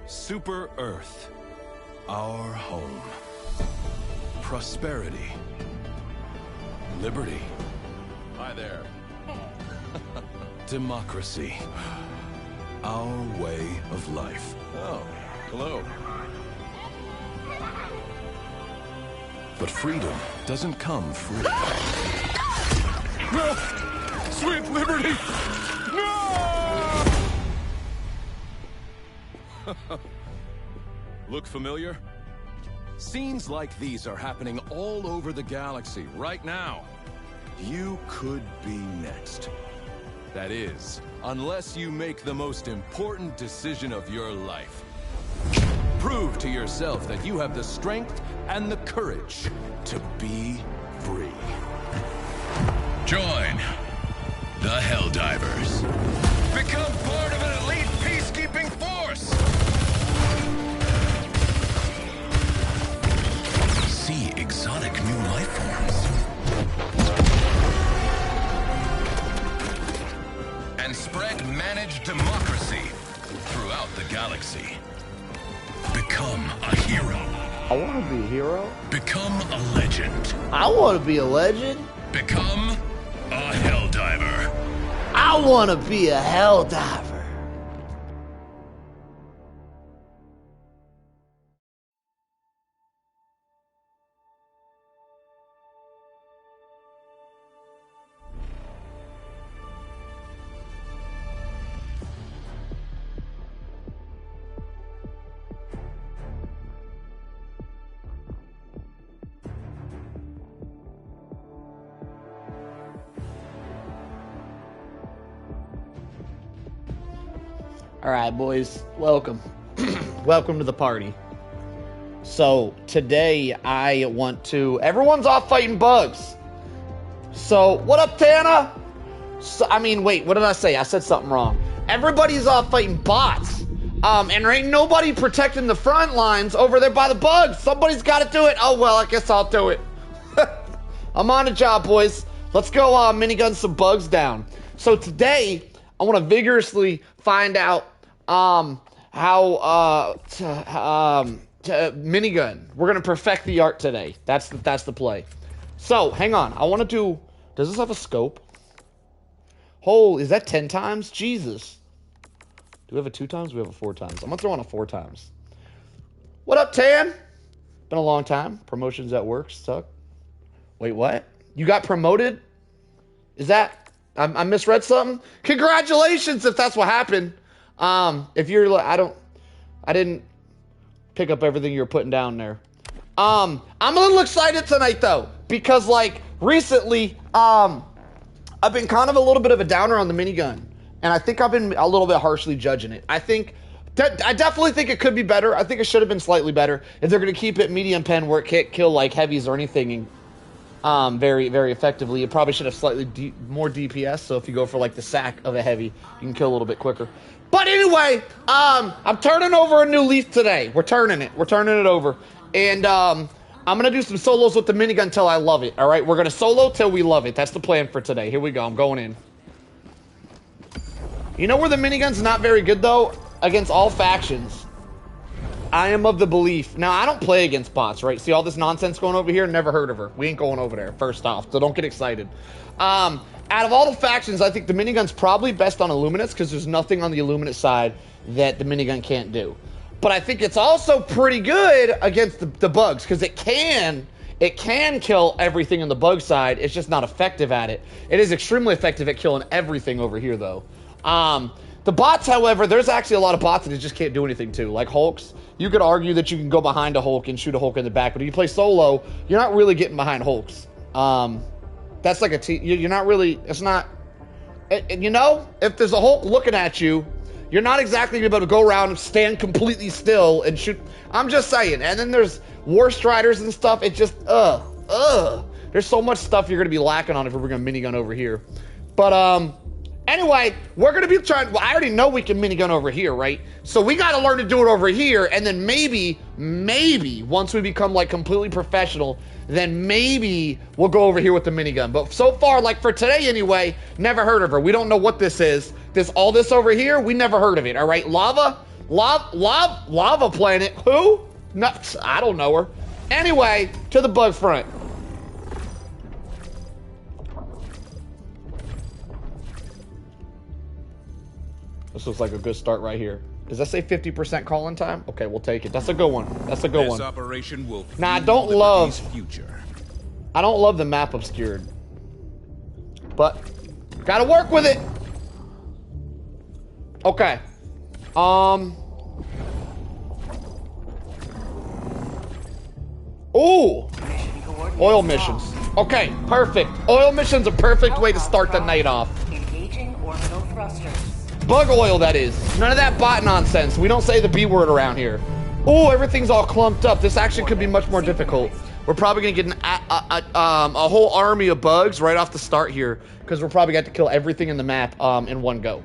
Super Earth, our home. Prosperity. Liberty. Hi there. Democracy. Our way of life. Oh, hello. But freedom doesn't come free. No! Sweet liberty! No! Look familiar? Scenes like these are happening all over the galaxy right now. You could be next. That is, unless you make the most important decision of your life. Prove to yourself that you have the strength and the courage to be free. Join the Helldivers. Become part of an elite peacekeeping force. See exotic new life forms. And spread managed democracy throughout the galaxy. Become a hero. I want to be a hero. Become a legend. I want to be a legend. Become a Helldiver. I want to be a Helldiver. All right, boys, welcome. Welcome to the party. So, today I want to... Everyone's off fighting bugs. So, what up, Tana? So, wait, what did I say? I said something wrong. Everybody's off fighting bots. And there ain't nobody protecting the front lines over there by the bugs. Somebody's got to do it. Oh, well, I guess I'll do it. I'm on the job, boys. Let's go minigun some bugs down. So, today, I want to vigorously find out minigun. We're gonna perfect the art today. That's the play. So hang on. I want to do. Does this have a scope? Oh, is that 10 times? Jesus. Do we have a 2 times? We have a 4 times. I'm gonna throw on a 4 times. What up, Tan? Been a long time. Promotions at work suck. Wait, what? You got promoted? Is that? I misread something? Congratulations if that's what happened. If you're like, I didn't pick up everything you're putting down there. I'm a little excited tonight though, because like recently, I've been kind of a little bit of a downer on the minigun, and I think I've been a little bit harshly judging it. I definitely think it could be better. I think it should have been slightly better if they're going to keep it medium pen where it can't kill like heavies or anything. Very, very effectively. It probably should have slightly more DPS, so if you go for like the sack of a heavy, you can kill a little bit quicker. But anyway, I'm turning over a new leaf today. We're turning it over. And I'm going to do some solos with the minigun till I love it, alright? We're going to solo till we love it. That's the plan for today. Here we go. I'm going in. You know where the minigun's not very good, though? Against all factions. I am of the belief. Now, I don't play against bots, right? See all this nonsense going over here? Never heard of her. We ain't going over there, first off, so don't get excited. Out of all the factions, I think the minigun's probably best on Illuminates because there's nothing on the Illuminate side that the minigun can't do. But I think it's also pretty good against the bugs because it can kill everything on the bug side. It's just not effective at it. It is extremely effective at killing everything over here, though. The bots, however, there's actually a lot of bots that just can't do anything to. Like Hulks, you could argue that you can go behind a Hulk and shoot a Hulk in the back, but if you play solo, you're not really getting behind Hulks. That's like a you're not really, it's not, you know, if there's a Hulk looking at you, you're not exactly able to go around and stand completely still and shoot. I'm just saying. And then there's War Striders and stuff. It just, there's so much stuff you're going to be lacking on if we're going to minigun over here. But, anyway, we're going to be trying, well, I already know we can minigun over here, right? So we got to learn to do it over here, and then maybe, once we become, like, completely professional, then maybe we'll go over here with the minigun. But so far, like, for today anyway, never heard of her. We don't know what this is. All this over here, we never heard of it, all right? Lava Lava planet. Who? Nuts. I don't know her. Anyway, to the bug front. This looks like a good start right here. Does that say 50% call-in time? Okay, we'll take it. That's a good one. That's a good one. This operation will Now, I don't love... future. I don't love the map obscured. But, gotta work with it. Okay. Ooh. Oil missions. Okay, perfect. Oil missions a perfect way to start the night off. Engaging orbital thrusters. Bug oil, that is. None of that bot nonsense. We don't say the B word around here. Ooh, everything's all clumped up. This actually could be much more difficult. We're probably gonna get a whole army of bugs right off the start here, because we're probably got to kill everything in the map in one go.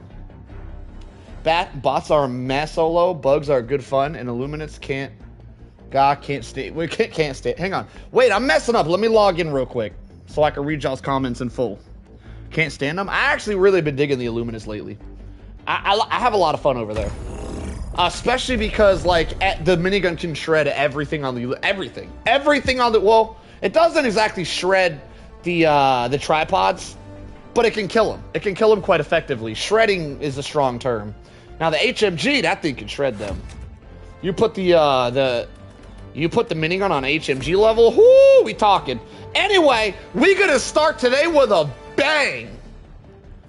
Bots are a mess solo. Bugs are good fun, and Illuminates can't. God can't stay. We can't stay. Hang on. Wait, I'm messing up. Let me log in real quick so I can read y'all's comments in full. Can't stand them. I actually really been digging the Illuminates lately. I have a lot of fun over there. Especially because, like, the minigun can shred everything on the... Everything on the... Well, it doesn't exactly shred the tripods, but it can kill them. It can kill them quite effectively. Shredding is a strong term. Now, the HMG, that thing can shred them. You put the minigun on HMG level, whoo, we talking. Anyway, we gonna start today with a bang.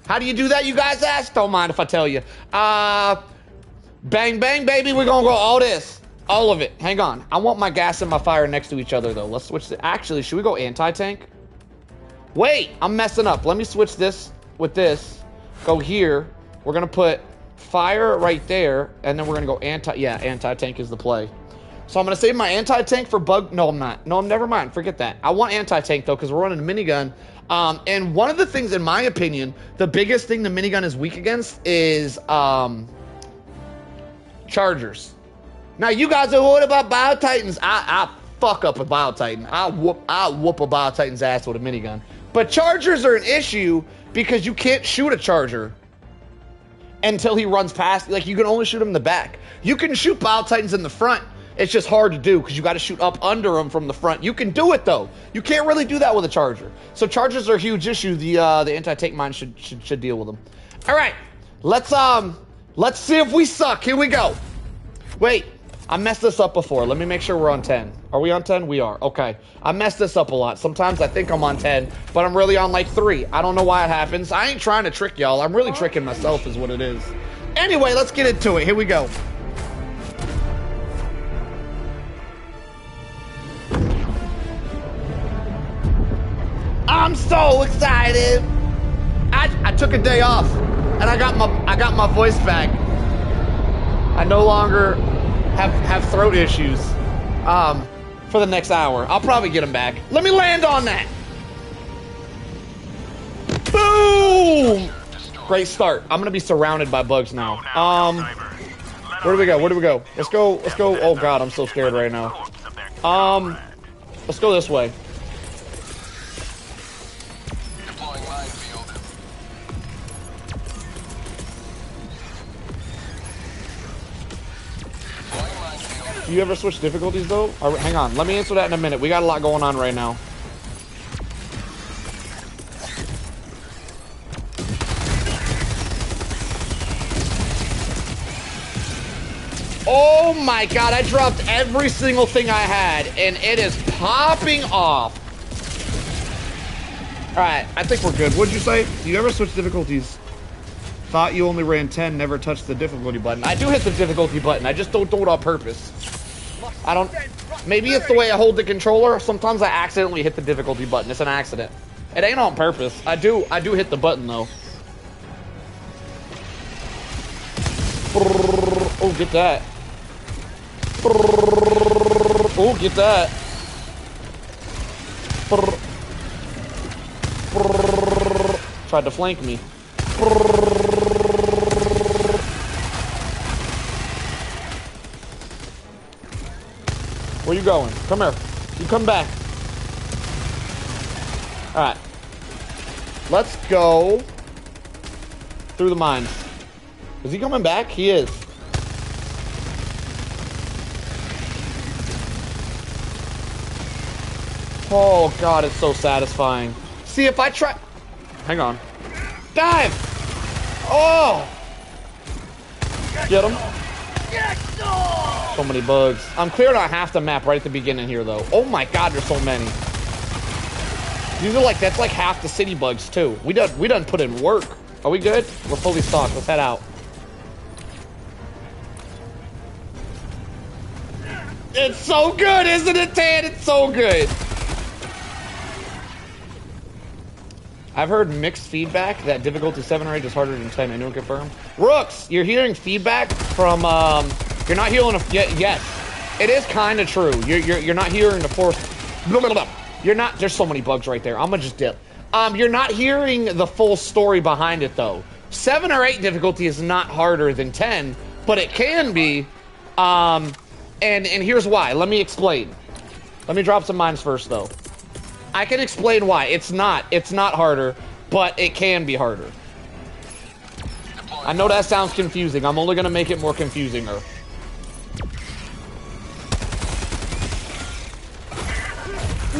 How do you do that, you guys ask? Don't mind if I tell you. Bang, bang, baby. We're gonna go all this. All of it. Hang on. I want my gas and my fire next to each other, though. Let's switch it. Actually, should we go anti-tank? Wait, I'm messing up. Let me switch this with this. Go here. We're gonna put fire right there, and then we're gonna go anti-tank is the play. So I'm gonna save my anti-tank for bug. No, I'm not. No, never mind. Forget that. I want anti-tank though, because we're running a minigun. And one of the things, in my opinion, the biggest thing the minigun is weak against is chargers. Now you guys are what about Bio Titans? I fuck up a Bio Titan. I whoop a Bio Titan's ass with a minigun. But chargers are an issue because you can't shoot a charger until he runs past. Like, you can only shoot him in the back. You can shoot Bio Titans in the front. It's just hard to do because you got to shoot up under them from the front. You can do it though. You can't really do that with a charger. So chargers are a huge issue. The anti-tank mine should deal with them. All right, let's see if we suck. Here we go. Wait, I messed this up before. Let me make sure we're on 10. Are we on 10? We are. Okay. I messed this up a lot. Sometimes I think I'm on 10, but I'm really on like 3. I don't know why it happens. I ain't trying to trick y'all. I'm really tricking myself is what it is. Anyway, let's get into it. Here we go. I'm so excited. I took a day off and I got my voice back. I no longer have throat issues for the next hour. I'll probably get them back. Let me land on that. Boom! Great start. I'm gonna be surrounded by bugs now. Where do we go? Where do we go? Let's go. Let's go. Oh God, I'm so scared right now. Let's go this way. Do you ever switch difficulties though? Hang on, let me answer that in a minute. We got a lot going on right now. Oh my God, I dropped every single thing I had and it is popping off. All right, I think we're good. What'd you say? Do you ever switch difficulties? Thought you only ran 10, never touched the difficulty button. I do hit the difficulty button, I just don't do it on purpose. I don't, maybe it's the way I hold the controller. Sometimes I accidentally hit the difficulty button. It's an accident. It ain't on purpose. I do hit the button though. Oh, get that. Oh, get that. Tried to flank me. Where you going? Come here. You come back. All right. Let's go through the mines. Is he coming back? He is. Oh god, it's so satisfying. See, if I try... Hang on. Dive! Oh! Get him. So many bugs. I'm clearing out half the map right at the beginning here, though. Oh my god, there's so many. These are like, that's like half the city bugs, too. We done put in work. Are we good? We're fully stocked. Let's head out. It's so good, isn't it, Tan? It's so good. I've heard mixed feedback that difficulty 7 or 8 is harder than 10. Anyone confirm? Rooks, you're hearing feedback from, you're not hearing a, yes. It is kind of true. You're not hearing the force. Blah, blah, blah. You're not, there's so many bugs right there. I'm gonna just dip. You're not hearing the full story behind it, though. 7 or 8 difficulty is not harder than 10, but it can be, and here's why. Let me explain. Let me drop some mines first, though. I can explain why. It's not harder, but it can be harder. I know that sounds confusing. I'm only gonna make it more confusinger.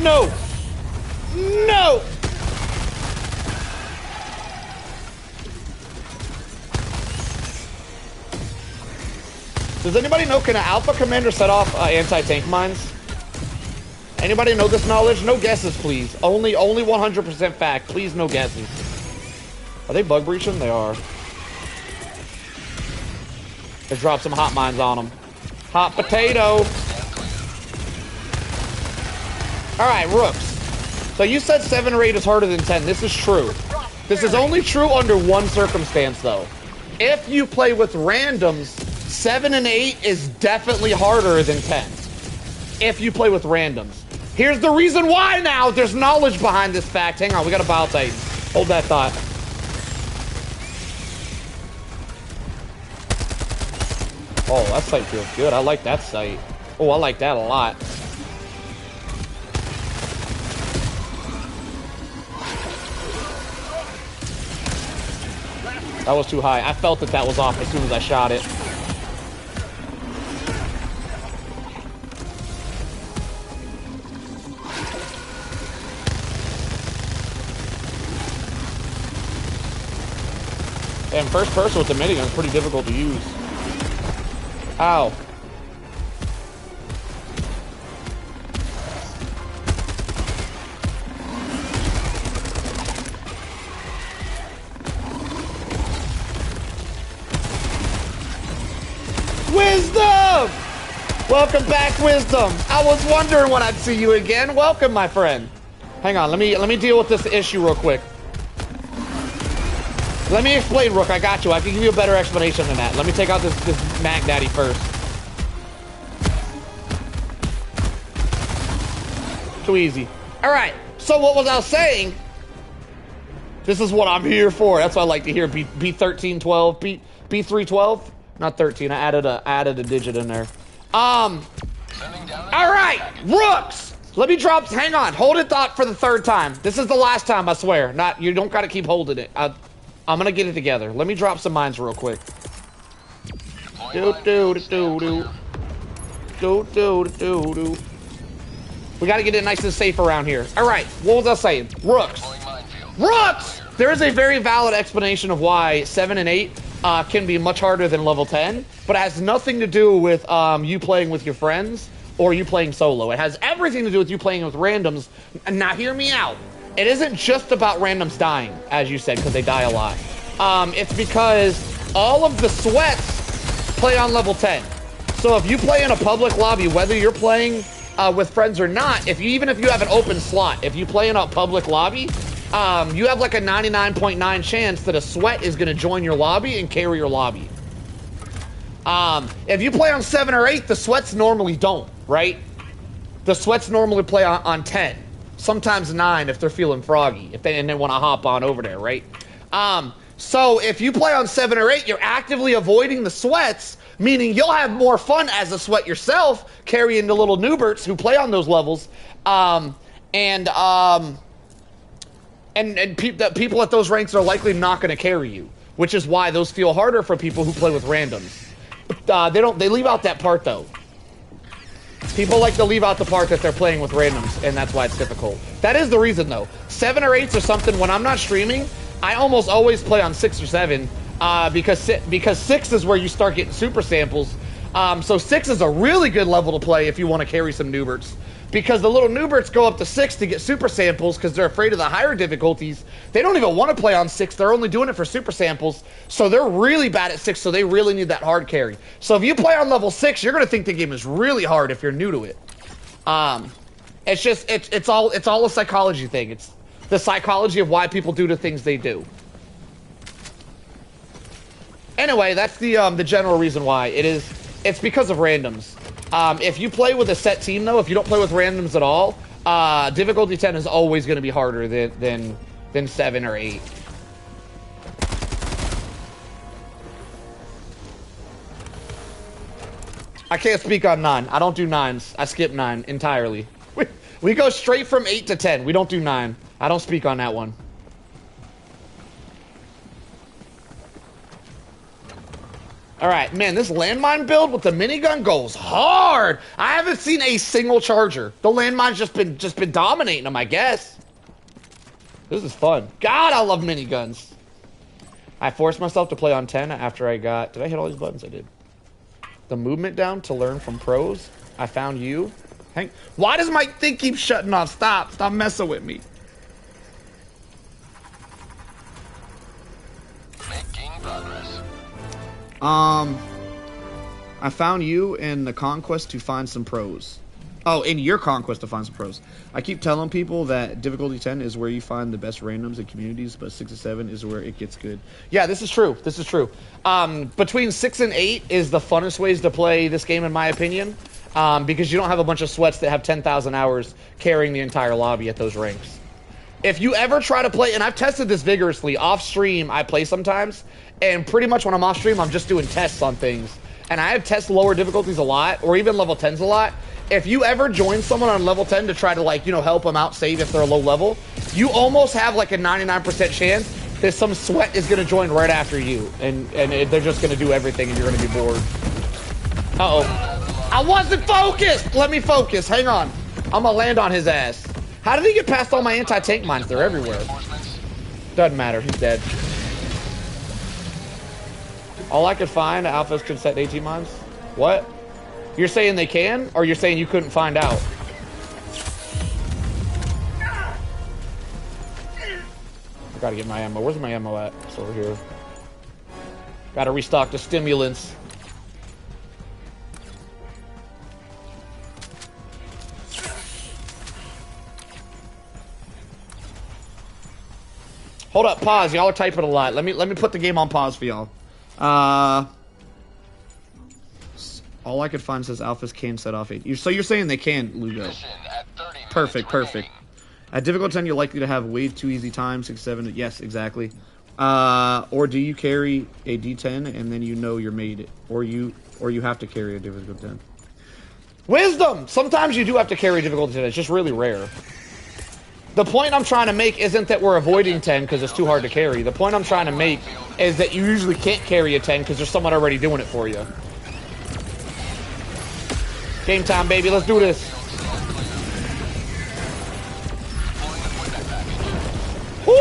No! No! Does anybody know, can an Alpha Commander set off anti-tank mines? Anybody know this knowledge? No guesses, please. Only 100% fact. Please, no guesses. Are they bug breaching? They are. Let's drop some hot mines on them. Hot potato. Alright, Rooks. So you said 7 or 8 is harder than 10. This is true. This is only true under one circumstance, though. If you play with randoms, 7 and 8 is definitely harder than 10. If you play with randoms. Here's the reason why now. There's knowledge behind this fact. Hang on, we got a Bile Titan. Hold that thought. Oh, that sight feels good. I like that sight. Oh, I like that a lot. That was too high. I felt that was off as soon as I shot it. And first person with the minigun is pretty difficult to use. Ow. Wisdom! Welcome back, Wisdom. I was wondering when I'd see you again. Welcome, my friend. Hang on, let me deal with this issue real quick. Let me explain, Rook. I got you. I can give you a better explanation than that. Let me take out this Mac Daddy first. Too easy. All right. So what was I saying? This is what I'm here for. That's what I like to hear. B1312, B312. Not 13. I added a digit in there. All right, Rooks. Let me drop. Hang on. Hold it thought for the 3rd time. This is the last time. I swear. Not. You don't got to keep holding it. I'm gonna get it together. Let me drop some mines real quick. Do. We gotta get it nice and safe around here. All right, what was I saying? Rooks. Rooks! There is a very valid explanation of why 7 and 8 can be much harder than level 10, but it has nothing to do with you playing with your friends or you playing solo. It has everything to do with you playing with randoms. And now hear me out. It isn't just about randoms dying, as you said, because they die a lot. It's because all of the sweats play on level 10. So if you play in a public lobby, whether you're playing with friends or not, even if you have an open slot, if you play in a public lobby, you have like a 99.9 chance that a sweat is going to join your lobby and carry your lobby. If you play on 7 or 8, the sweats normally don't, right? The sweats normally play on 10. Sometimes 9 if they're feeling froggy, and they want to hop on over there, right? So if you play on 7 or 8, you're actively avoiding the sweats, meaning you'll have more fun as a sweat yourself, carrying the little nooberts who play on those levels, and people at those ranks are likely not going to carry you, which is why those feel harder for people who play with randoms. They leave out that part though. People like to leave out the part that they're playing with randoms, and that's why it's difficult. That is the reason, though. 7 or 8s or something, when I'm not streaming, I almost always play on 6 or 7, because 6 is where you start getting super samples. So 6 is a really good level to play if you want to carry some Newberts. Because the little Newberts go up to 6 to get super samples because they're afraid of the higher difficulties. They don't even want to play on 6. They're only doing it for super samples. So they're really bad at 6, so they really need that hard carry. So if you play on level 6, you're going to think the game is really hard if you're new to it. It's just, it's all a psychology thing. It's the psychology of why people do the things they do. Anyway, that's the general reason why. It's because of randoms. If you play with a set team, though, if you don't play with randoms at all, difficulty 10 is always going to be harder than 7 or 8. I can't speak on 9. I don't do 9s. I skip 9 entirely. We go straight from 8 to 10. We don't do 9. I don't speak on that one. Alright, man, this landmine build with the minigun goes hard! I haven't seen a single charger. The landmine's just been dominating them, I guess. This is fun. God, I love miniguns. I forced myself to play on 10 after I got... Did I hit all these buttons? I did. The movement down to learn from pros. I found you. Hank, why does my thing keep shutting off? Stop messing with me. Making progress. I found you in the conquest to find some pros. Oh, in your conquest to find some pros. I keep telling people that difficulty 10 is where you find the best randoms and communities, but 6 and 7 is where it gets good. Yeah, this is true. This is true. Between 6 and 8 is the funnest ways to play this game, in my opinion, because you don't have a bunch of sweats that have 10,000 hours carrying the entire lobby at those ranks. If you ever try to play, and I've tested this vigorously, off stream I play sometimes, and pretty much when I'm off stream I'm just doing tests on things. And I have tested lower difficulties a lot, or even level 10s a lot. If you ever join someone on level 10 to try to, like, you know, help them out, save if they're a low level, you almost have like a 99% chance that some sweat is going to join right after you. And they're just going to do everything and you're going to be bored. Uh-oh. I wasn't focused! Let me focus. Hang on. I'm going to land on his ass. How did he get past all my anti-tank mines? They're everywhere. Doesn't matter. He's dead. All I could find, alphas can set 18 mines? What? You're saying they can? Or you're saying you couldn't find out? I gotta get my ammo. Where's my ammo at? It's over here. Gotta restock the stimulants. Hold up, pause. Y'all are typing a lot. Let me put the game on pause for y'all. All I could find says alphas can set off 8. So you're saying they can, Lugo. Perfect. At difficult 10, you're likely to have way too easy time. 6, 7. Yes, exactly. Or do you carry a D10 and then you know you're made it, or you have to carry a difficult 10? Wisdom. Sometimes you do have to carry a difficult 10. It's just really rare. The point I'm trying to make isn't that we're avoiding 10 because it's too hard to carry. The point I'm trying to make is that you usually can't carry a 10 because there's someone already doing it for you. Game time, baby. Let's do this. Woo!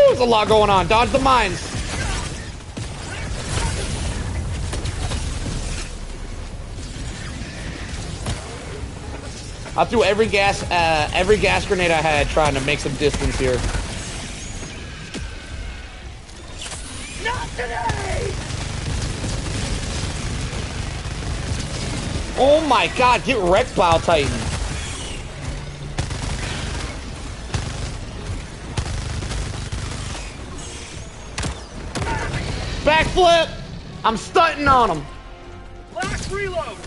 There's a lot going on. Dodge the mines. I threw every gas grenade I had trying to make some distance here. Not today! Oh my god, get wrecked, Plow Titan. Backflip! I'm stunting on him. Last reload!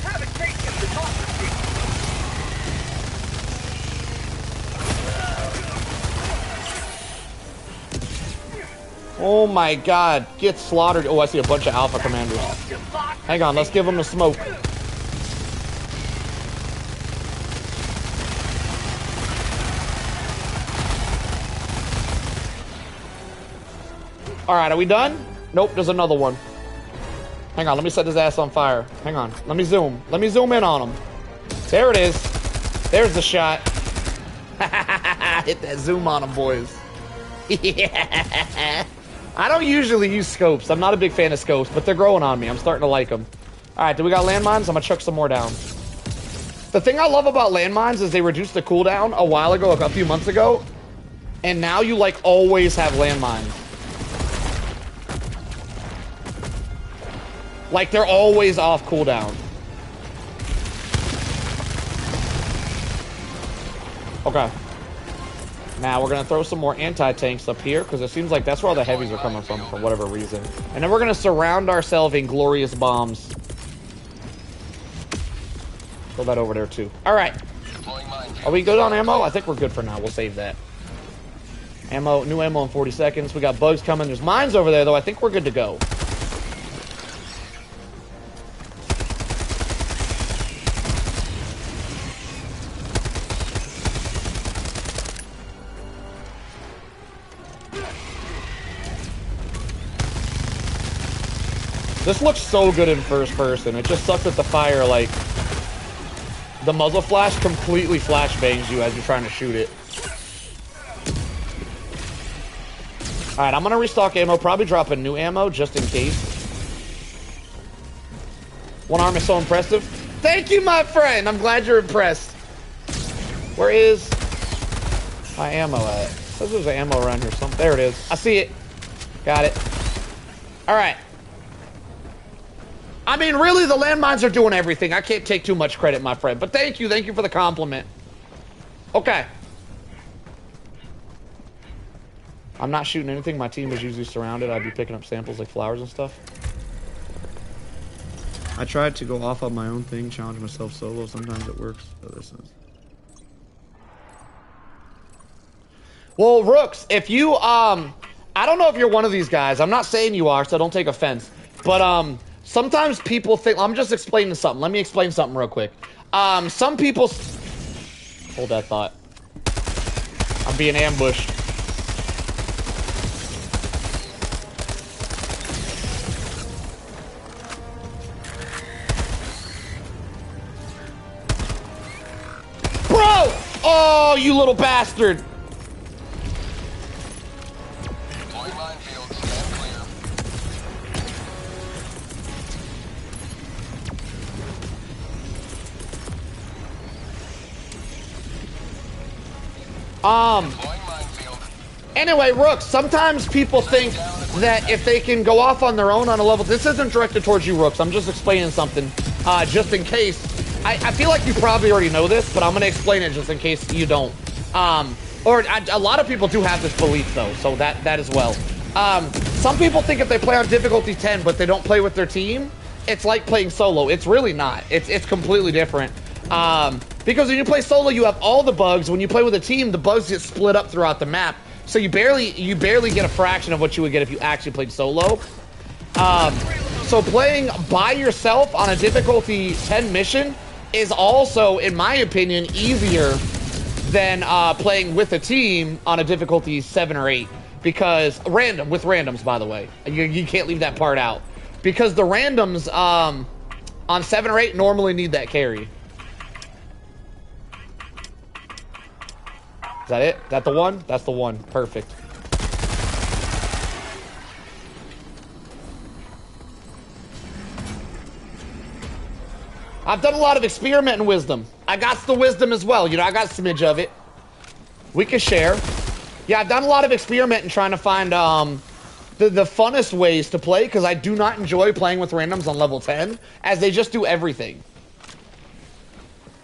Have it taken the democracy! Oh my god, get slaughtered. Oh, I see a bunch of alpha commanders. Hang on, let's give them the smoke. Alright, are we done? Nope, there's another one. Hang on, let me set his ass on fire. Hang on, let me zoom. Let me zoom in on him. There it is. There's the shot. Hit that zoom on him, boys. Yeah. I don't usually use scopes. I'm not a big fan of scopes, but they're growing on me. I'm starting to like them. All right, do we got landmines? I'm gonna chuck some more down. The thing I love about landmines is they reduced the cooldown a while ago, a few months ago, and now you like always have landmines. Like they're always off cooldown. Okay. Now we're gonna throw some more anti-tanks up here because it seems like that's where all the heavies are coming from for whatever reason. And then we're gonna surround ourselves in glorious bombs. Throw that over there too. All right. Are we good on ammo? I think we're good for now. We'll save that. Ammo, new ammo in 40 seconds. We got bugs coming. There's mines over there though. I think we're good to go. This looks so good in first person. It just sucks that the fire, like, the muzzle flash completely flashbangs you as you're trying to shoot it. Alright, I'm gonna restock ammo, probably drop a new ammo just in case. One arm is so impressive. Thank you, my friend! I'm glad you're impressed. Where is my ammo at? It says there's ammo around here somewhere. There it is. I see it. Got it. Alright. I mean, really, the landmines are doing everything. I can't take too much credit, my friend. But thank you. Thank you for the compliment. Okay. I'm not shooting anything. My team is usually surrounded. I'd be picking up samples like flowers and stuff. I tried to go off on my own thing, challenge myself solo. Sometimes it works. Other sense. Well, Rooks, if you, I don't know if you're one of these guys. I'm not saying you are, so don't take offense. But, sometimes people think, I'm just explaining something. Let me explain something real quick. Some people, hold that thought. I'm being ambushed. Bro! Oh, you little bastard. Anyway, Rook, sometimes people think that if they can go off on their own on a level, this isn't directed towards you, Rooks. I'm just explaining something, just in case. I feel like you probably already know this, but I'm going to explain it just in case you don't. A lot of people do have this belief, though, so that as well. Some people think if they play on difficulty 10, but they don't play with their team, it's like playing solo. It's really not. It's completely different. Because when you play solo, you have all the bugs. When you play with a team, the bugs get split up throughout the map. So you barely get a fraction of what you would get if you actually played solo. So playing by yourself on a difficulty 10 mission is also, in my opinion, easier than playing with a team on a difficulty 7 or 8. Because with randoms, by the way, you can't leave that part out. Because the randoms on 7 or 8 normally need that carry. Is that it? Is that the one? That's the one. Perfect. I've done a lot of experimenting wisdom. I got the wisdom as well. You know, I got a smidge of it. We can share. Yeah, I've done a lot of experimenting trying to find the funnest ways to play because I do not enjoy playing with randoms on level 10 as they just do everything.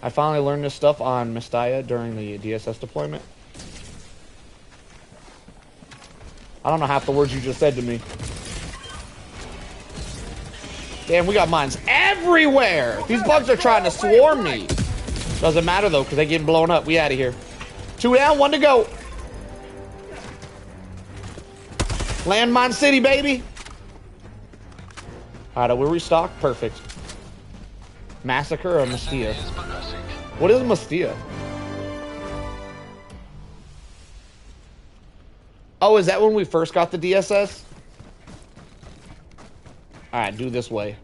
I finally learned this stuff on Mistaya during the DSS deployment. I don't know half the words you just said to me. Damn, we got mines everywhere! These bugs are trying to swarm me. Doesn't matter, though, because they're getting blown up. We out of here. 2 down, 1 to go. Landmine City, baby. All right, we'll restock. Perfect. Massacre or Mastia? What is Mastia? Oh, is that when we first got the DSS? Alright, do this way.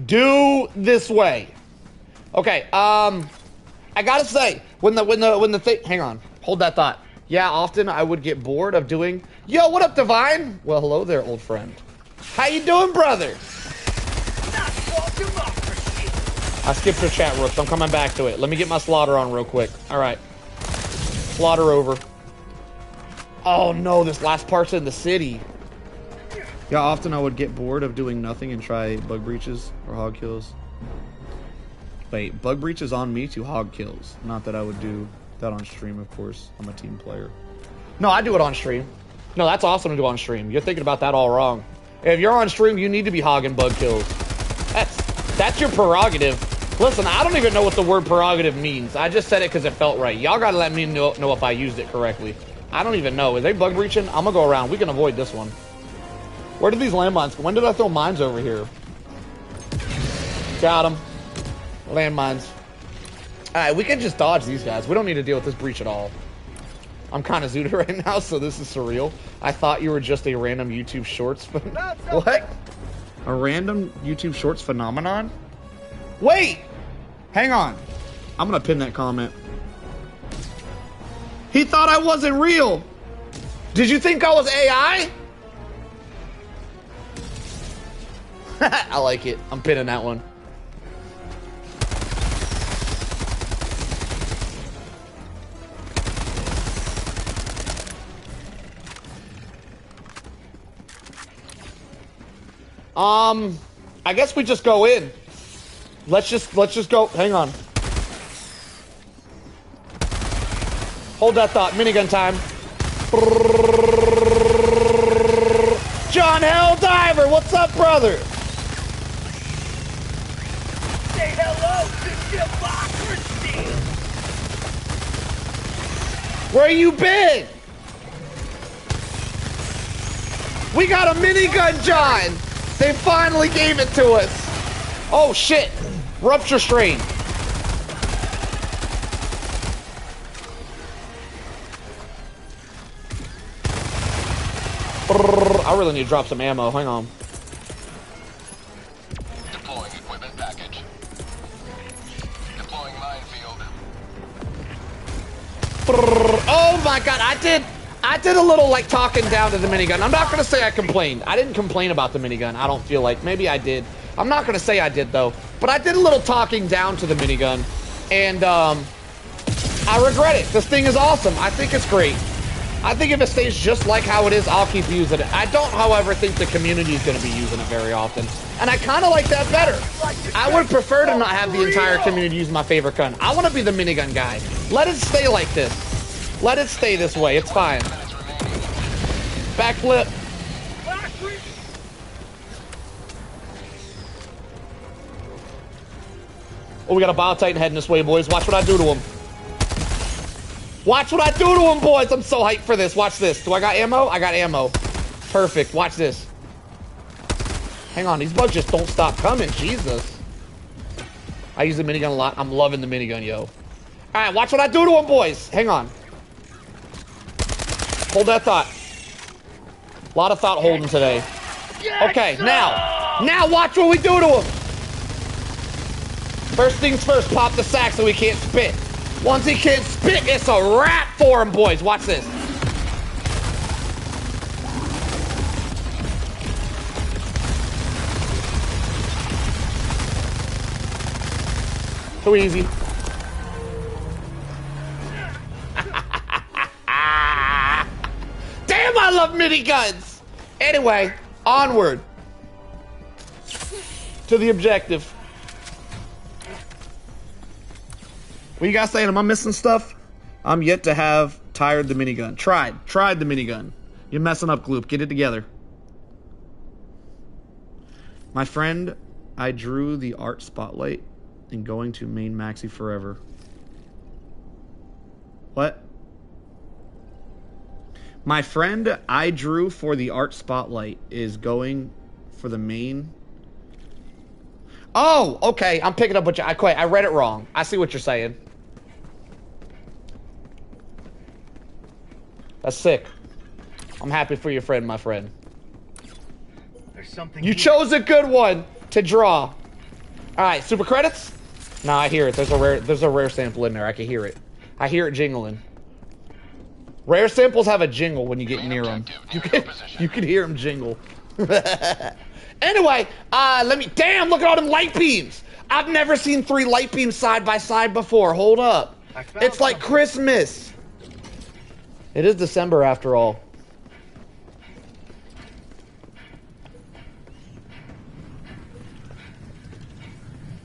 Do this way. Okay, I gotta say, when the thing, hang on, hold that thought. Yeah, often I would get bored of doing, yo, what up, Divine? Well, hello there, old friend. How you doing, brother? I skipped your chat, Rooks. I'm coming back to it. Let me get my slaughter on real quick. All right. Slaughter over. Oh, no, this last part's in the city. Yeah, often I would get bored of doing nothing and try bug breaches or hog kills. Wait, bug breaches on me to hog kills. Not that I would do that on stream, of course. I'm a team player. No, I do it on stream. No, that's awesome to do on stream. You're thinking about that all wrong. If you're on stream, you need to be hogging bug kills. That's your prerogative. Listen, I don't even know what the word prerogative means. I just said it because it felt right. Y'all gotta let me know if I used it correctly. I don't even know. Is they bug breaching? I'm gonna go around. We can avoid this one. Where did these landmines go? When did I throw mines over here? Got them. Landmines. Alright, we can just dodge these guys. We don't need to deal with this breach at all. I'm kind of zooted right now, so this is surreal. I thought you were just a random YouTube Shorts. What? A random YouTube Shorts phenomenon? Wait! Hang on. I'm gonna pin that comment. He thought I wasn't real! Did you think I was AI? I like it. I'm pinning that one. I guess we just go in. Let's just go. Hang on. Hold that thought. Minigun time. John Helldiver, what's up, brother? Say hello to democracy! Where you been? We got a minigun, John! They finally gave it to us! Oh shit! Rupture strain. I really need to drop some ammo. Hang on. Deploying equipment package. Deploying minefield. Oh my god, I did a little like talking down to the minigun. I'm not gonna say I complained. I didn't complain about the minigun. I don't feel like. Maybe I did. I'm not gonna say I did though. But I did a little talking down to the minigun. And I regret it. This thing is awesome. I think it's great. I think if it stays just like how it is, I'll keep using it. I don't, however, think the community is going to be using it very often. And I kind of like that better. I would prefer to not have the entire community use my favorite gun. I want to be the minigun guy. Let it stay like this. Let it stay this way. It's fine. Backflip. Oh, we got a Bio Titan heading this way, boys. Watch what I do to him. Watch what I do to him, boys. I'm so hyped for this. Watch this. Do I got ammo? I got ammo. Perfect. Watch this. Hang on. These bugs just don't stop coming. Jesus. I use the minigun a lot. I'm loving the minigun, yo. All right. Watch what I do to him, boys. Hang on. Hold that thought. A lot of thought holding today. Okay. Now watch what we do to him. First things first. Pop the sack so he can't spit. Once he can't spit, it's a wrap for him, boys. Watch this. Too easy. Damn, I love miniguns. Anyway, onward to the objective. What you guys saying? Am I missing stuff? I'm yet to have tired the minigun. Tried the minigun. You're messing up, Gloop. Get it together. My friend, I drew the art spotlight and going to main maxi forever. What? My friend I drew for the art spotlight is going for the main. Oh, okay. I'm picking up what you. I quit. I read it wrong. I see what you're saying. That's sick. I'm happy for your friend, my friend. There's something You here. chose a good one to draw. All right, super credits. No, I hear it. There's a rare sample in there. I can hear it. I hear it jingling. Rare samples have a jingle when you get near them. You can hear them jingle. Anyway, damn, look at all them light beams. I've never seen 3 light beams side by side before. Hold up. It's like Christmas. It is December after all.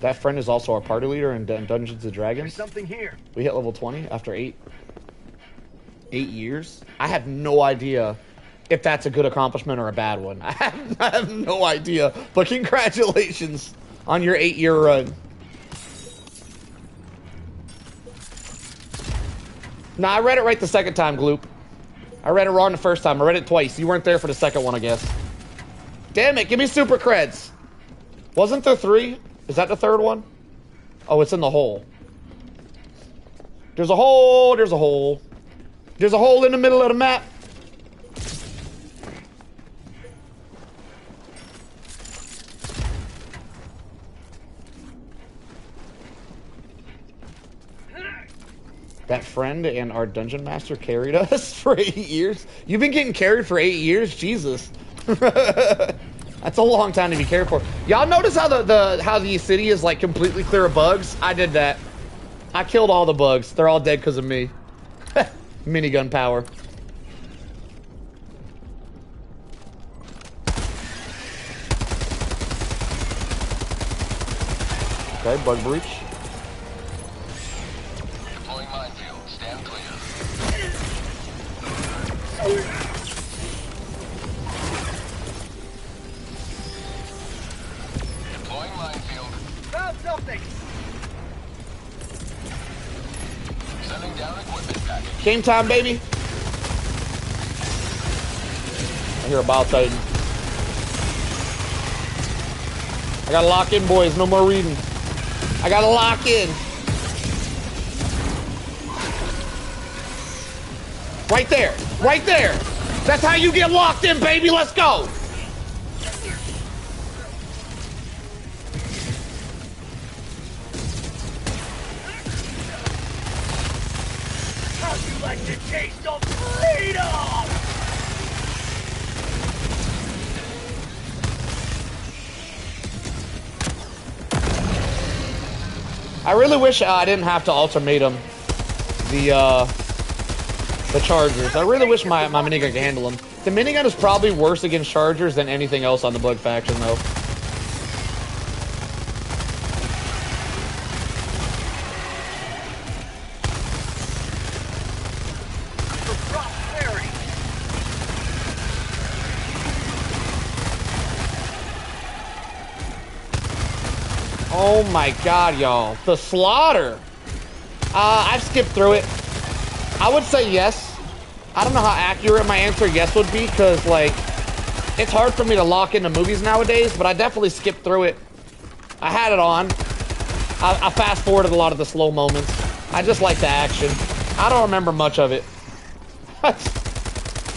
That friend is also our party leader in Dungeons & Dragons. There's something here. We hit level 20 after 8 years. I have no idea if that's a good accomplishment or a bad one. I have no idea. But congratulations on your 8-year run. Nah, I read it right the second time, Gloop. I read it wrong the first time. I read it twice. You weren't there for the second one, I guess. Damn it, give me super creds. Wasn't there 3? Is that the third one? Oh, it's in the hole. There's a hole, there's a hole. There's a hole in the middle of the map. That friend and our dungeon master carried us for 8 years. You've been getting carried for 8 years? Jesus. That's a long time to be carried for. Y'all notice how the city is like completely clear of bugs? I did that. I killed all the bugs. They're all dead because of me. Minigun power. Okay, bug breach. Deploying minefield. Stand clear. Deploying minefield. Found something. Sending down equipment package. Game time, baby. I hear a Bile Titan. I gotta lock in, boys. No more reading. I gotta lock in. Right there. Right there. That's how you get locked in, baby. Let's go. How'd you like the taste of freedom? I really wish I didn't have to ultimatum the Chargers. I really wish my minigun could handle them. The minigun is probably worse against Chargers than anything else on the Bug faction, though. For prosperity. Oh my god, y'all. The slaughter. I've skipped through it. I would say yes. I don't know how accurate my answer yes would be, because, like, it's hard for me to lock into movies nowadays, but I definitely skipped through it. I had it on. I fast-forwarded a lot of the slow moments. I just like the action. I don't remember much of it.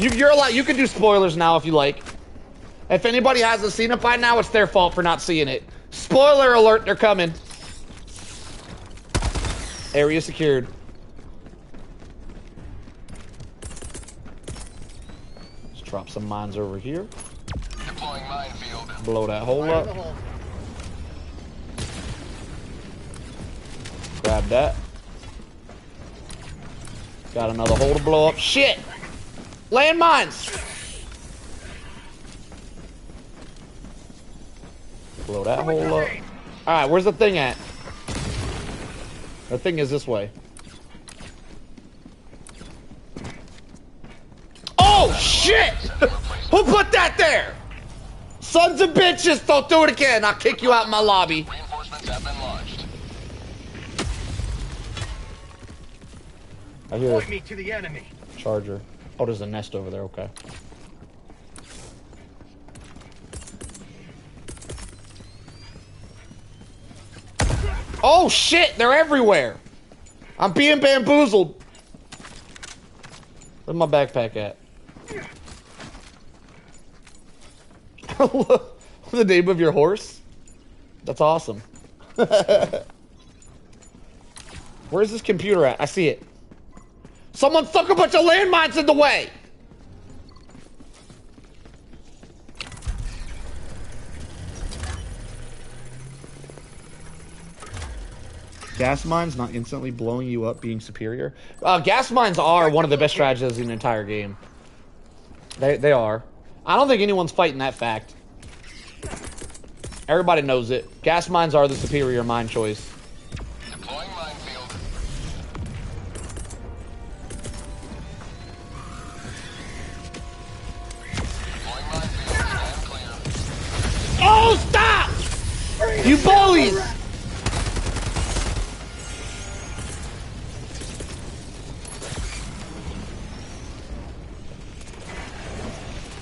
You can do spoilers now if you like. If anybody hasn't seen it by now, it's their fault for not seeing it. Spoiler alert, they're coming. Area secured. Let's drop some mines over here. Deploying minefield. Blow that hole Fire in the up. hole. Grab that. Got another hole to blow up. Shit! Land mines! Blow that hole up. Alright, where's the thing at? The thing is this way. Oh, shit! Who put that there? Sons of bitches, don't do it again. I'll kick you out my lobby. Reinforcements have been launched. I hear Point a me to the enemy. charger. Oh, there's a nest over there, okay. Oh shit, they're everywhere. I'm being bamboozled. Where's my backpack at? The name of your horse? That's awesome. Where's this computer at? I see it. Someone stuck a bunch of landmines in the way! Gas mines not instantly blowing you up being superior? Gas mines are one of the best strategies in the entire game. They are. I don't think anyone's fighting that fact. Everybody knows it. Gas mines are the superior mine choice. Deploying minefield. Deploying minefield. Stand clear. Oh, stop! You bullies!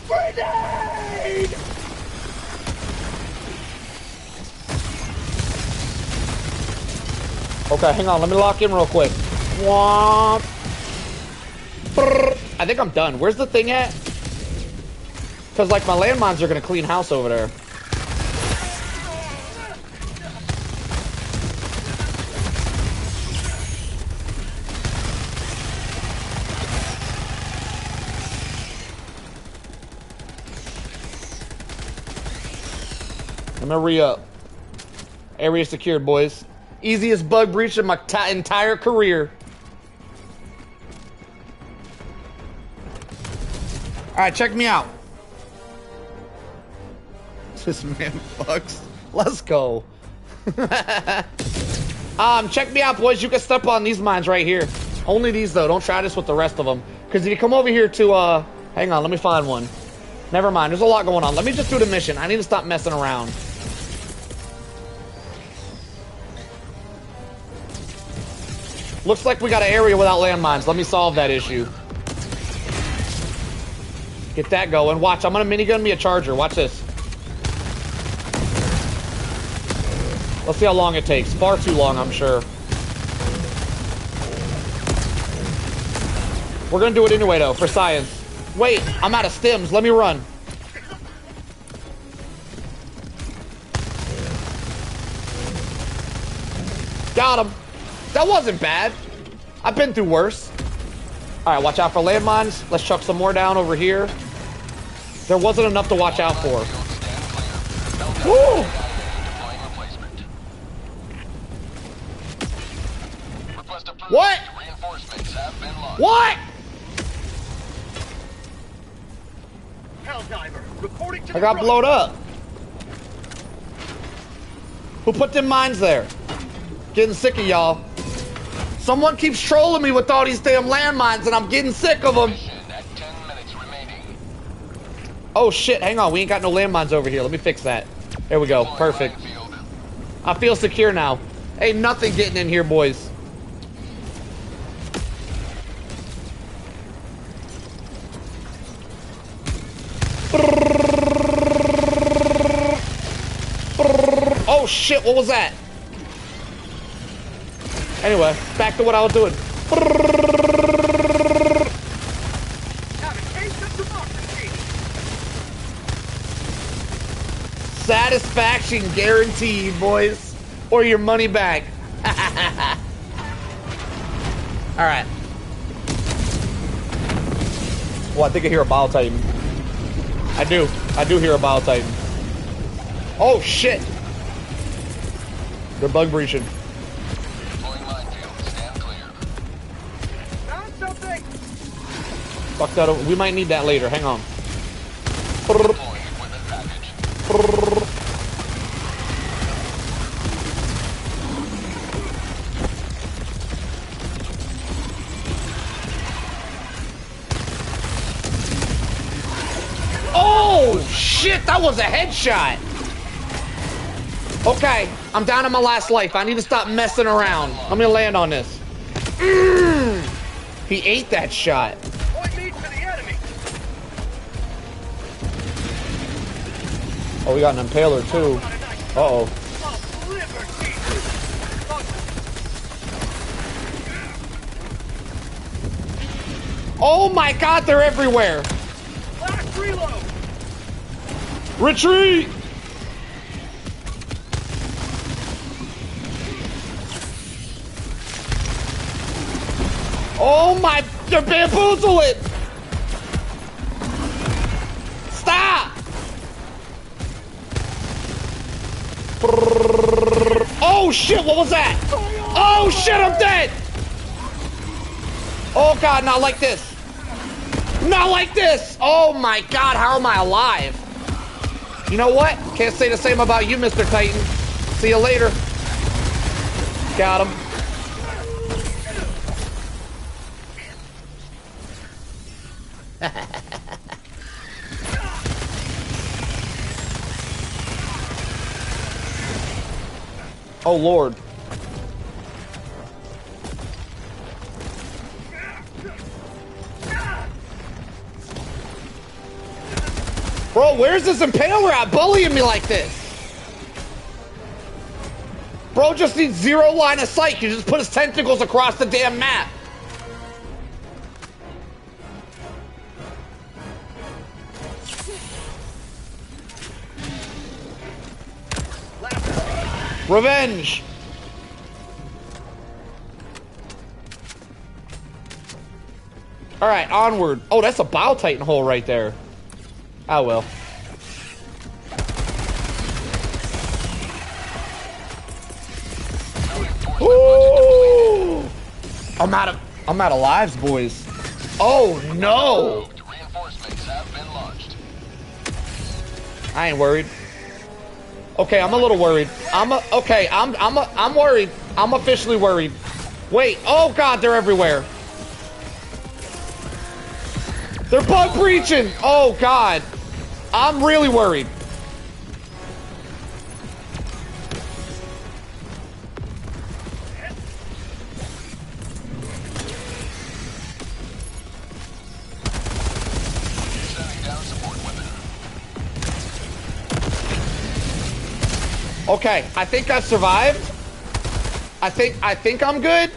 Grenade! Okay, hang on. Let me lock in real quick. Womp. Brrr. I think I'm done. Where's the thing at? Because, like, my landmines are going to clean house over there. I'm going to re-up. Area secured, boys. Easiest bug breach of my entire career. Alright, check me out. This man fucks. Let's go. Check me out, boys. You can step on these mines right here. Only these, though. Don't try this with the rest of them. Because if you come over here to, hang on, let me find one. Never mind. There's a lot going on. Let me just do the mission. I need to stop messing around. Looks like we got an area without landmines. Let me solve that issue. Get that going. Watch, I'm gonna minigun me a charger. Watch this. Let's see how long it takes. Far too long, I'm sure. We're gonna do it anyway, though, for science. Wait, I'm out of stims. Let me run. Got him. That wasn't bad. I've been through worse. All right, watch out for landmines. Let's chuck some more down over here. There wasn't enough to watch out for. Woo! What? What? Helldiver, reporting to I got blowed up. Who put them mines there? Getting sick of y'all. Someone keeps trolling me with all these damn landmines and I'm getting sick of them. Oh shit, hang on. We ain't got no landmines over here. Let me fix that. There we go. Perfect. I feel secure now. Ain't nothing getting in here, boys. Oh shit, what was that? Anyway, back to what I was doing. Satisfaction guaranteed, boys. Or your money back. Alright. Oh, I think I hear a Bile Titan. I do hear a Bile Titan. Oh shit! They're bug breaching. Fuck that over. We might need that later. Hang on. Oh shit, that was a headshot. Okay, I'm down to my last life. I need to stop messing around. Let me land on this. He ate that shot. Oh, we got an impaler too. Uh-oh. Oh my god, they're everywhere. Last reload. Retreat. Oh my, they're bamboozling. Stop. Oh shit, what was that? Oh shit, I'm dead. Oh god, not like this. Not like this. Oh my god, how am I alive? You know what? Can't say the same about you, Mr. Titan. See you later. Got him. Oh Lord. Bro, where's this impaler at bullying me like this? Bro just needs zero line of sight. He just put his tentacles across the damn map. Revenge. All right, onward. Oh, that's a Bile Titan hole right there. Oh well. Ooh! I'm out of lives, boys. Oh no! Reinforcements have been launched. I ain't worried. Okay, I'm a little worried. I'm worried. I'm officially worried. Wait, oh god, they're everywhere. They're bug breaching. Oh god. I'm really worried. Okay, I think I survived. I think I'm good.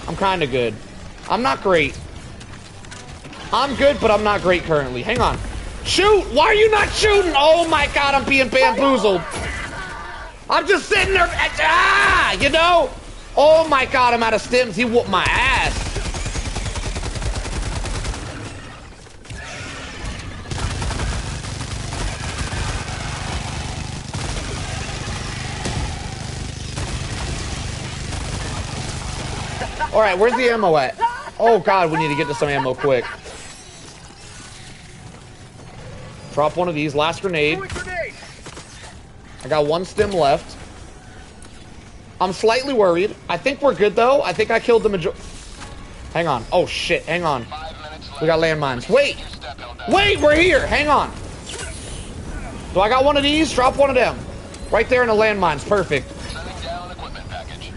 I'm kind of good. I'm not great. I'm good, but I'm not great currently. Hang on. Shoot! Why are you not shooting? Oh my god, I'm being bamboozled. I'm just sitting there. Ah, you know? Oh my god, I'm out of stims. He whooped my ass. All right, where's the ammo at? Oh god, we need to get to some ammo quick. Drop one of these. Last grenade. I got one stim left. I'm slightly worried. I think we're good though. I think I killed the major. Hang on. Oh shit. Hang on. We got landmines. Wait. Wait, we're here. Hang on. Do I got one of these? Drop one of them. Right there in the landmines. Perfect. Sending down equipment package.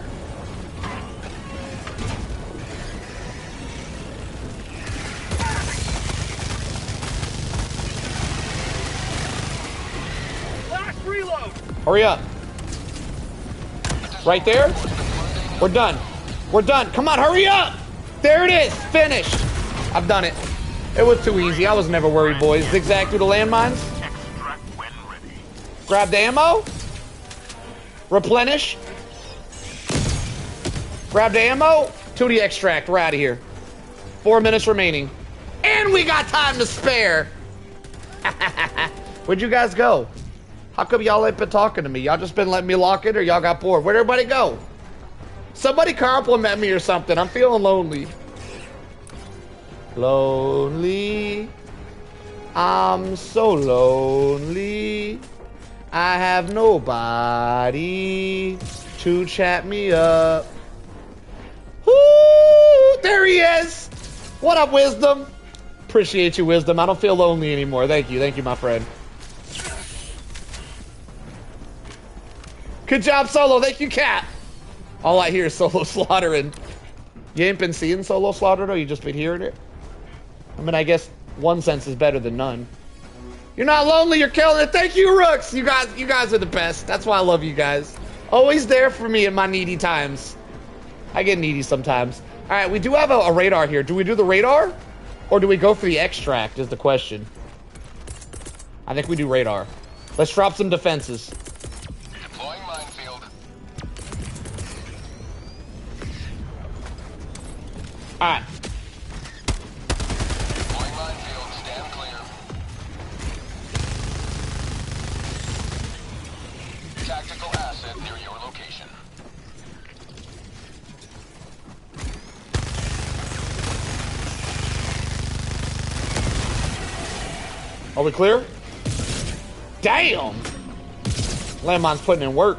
Last reload. Hurry up. Right there. We're done. We're done. Come on, hurry up. There it is. Finished. I've done it. It was too easy. I was never worried, boys. Zigzag through the landmines. Grab the ammo. Replenish. Grab the ammo. 2D extract. We're out of here. 4 minutes remaining. And we got time to spare. Where'd you guys go? How come y'all ain't been talking to me? Y'all just been letting me lock in or y'all got bored? Where'd everybody go? Somebody compliment me or something. I'm feeling lonely. Lonely. I'm so lonely. I have nobody to chat me up. Woo! There he is. What up, Wisdom? Appreciate you, Wisdom. I don't feel lonely anymore. Thank you. Thank you, my friend. Good job, Solo. Thank you, Cat. All I hear is Solo slaughtering. You ain't been seeing Solo slaughter, though? You just been hearing it? I mean, I guess one sense is better than none. You're not lonely. You're killing it. Thank you, Rooks. You guys are the best. That's why I love you guys. Always there for me in my needy times. I get needy sometimes. Alright, we do have a radar here. Do we do the radar? Or do we go for the extract is the question. I think we do radar. Let's drop some defenses. Deploying minefield. Alright. Deploying minefield. Stand clear. Tactical asset near your location. Are we clear? Damn! Landmine's putting in work.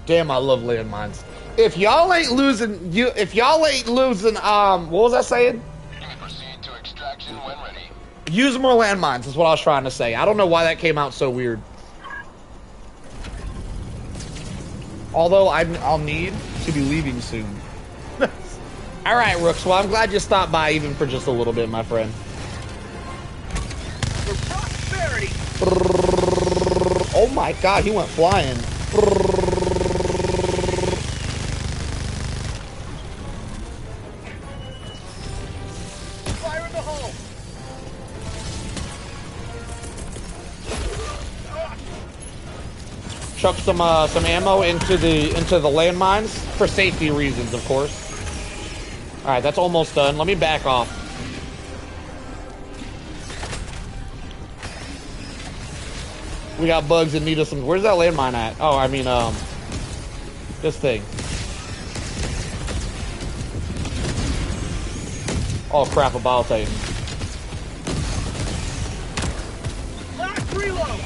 Damn, I love landmines. If y'all ain't losing, what was I saying? You may proceed to extraction when ready. Use more landmines is what I was trying to say. I don't know why that came out so weird. Although I'll need to be leaving soon. All right, Rooks. Well, I'm glad you stopped by even for just a little bit, my friend. For prosperity. Oh my God, he went flying. Fire in the hole. Chuck some ammo into the landmines for safety reasons, of course. All right, that's almost done. Let me back off. We got bugs that need us some. Where's that landmine at? Oh, I mean, this thing. Oh crap! A bile titan. Last reload.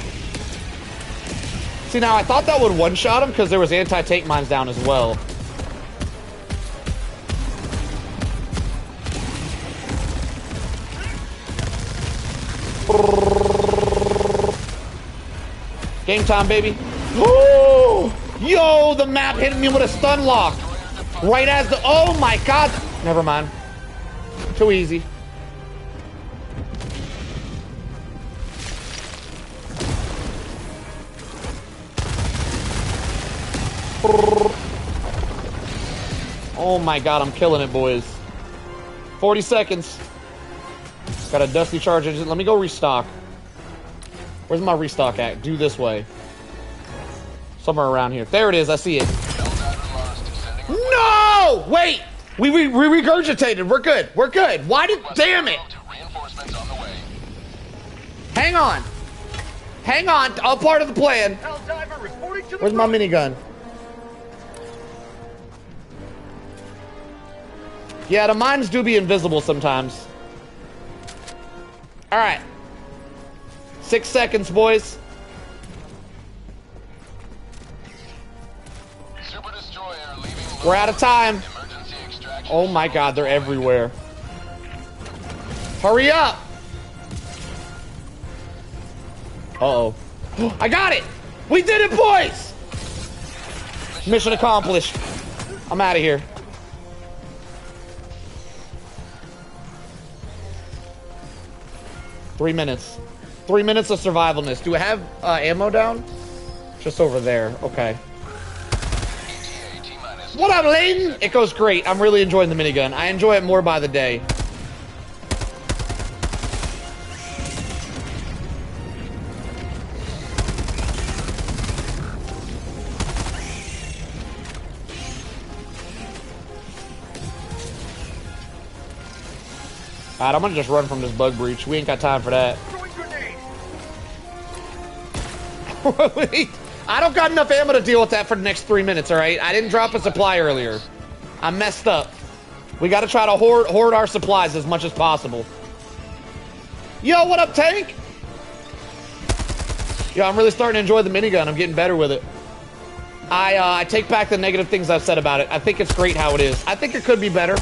See, now I thought that would one-shot him because there was anti-tank mines down as well. Game time, baby. Oh, yo, the map hit me with a stun lock. Right as the, oh my God. Never mind. Too easy. Oh my God, I'm killing it, boys. 40 seconds. Got a dusty charge engine. Let me go restock. Where's my restock at? Do this way. Somewhere around here. There it is. I see it. No! Wait! We regurgitated. We're good. We're good. Why did... Damn it! Hang on. Hang on. All part of the plan. Helldiver reporting to the Where's my minigun? Yeah, the mines do be invisible sometimes. All right. 6 seconds, boys. Super destroyer leaving. We're out of time. Emergency extraction. Oh my God, they're everywhere. Hurry up. Uh-oh. I got it. We did it, boys. Mission accomplished. I'm out of here. Three minutes. 3 minutes of survivalness. Do I have ammo down? Just over there. Okay. What up, Layden? It goes great. I'm really enjoying the minigun. I enjoy it more by the day. Alright, I'm gonna just run from this bug breach. We ain't got time for that. throwing grenade. I don't got enough ammo to deal with that for the next 3 minutes, alright? I didn't drop a supply earlier. I messed up. We gotta try to hoard our supplies as much as possible. Yo, what up, tank? Yo, I'm really starting to enjoy the minigun. I'm getting better with it. I take back the negative things I've said about it. I think it's great how it is. I think it could be better.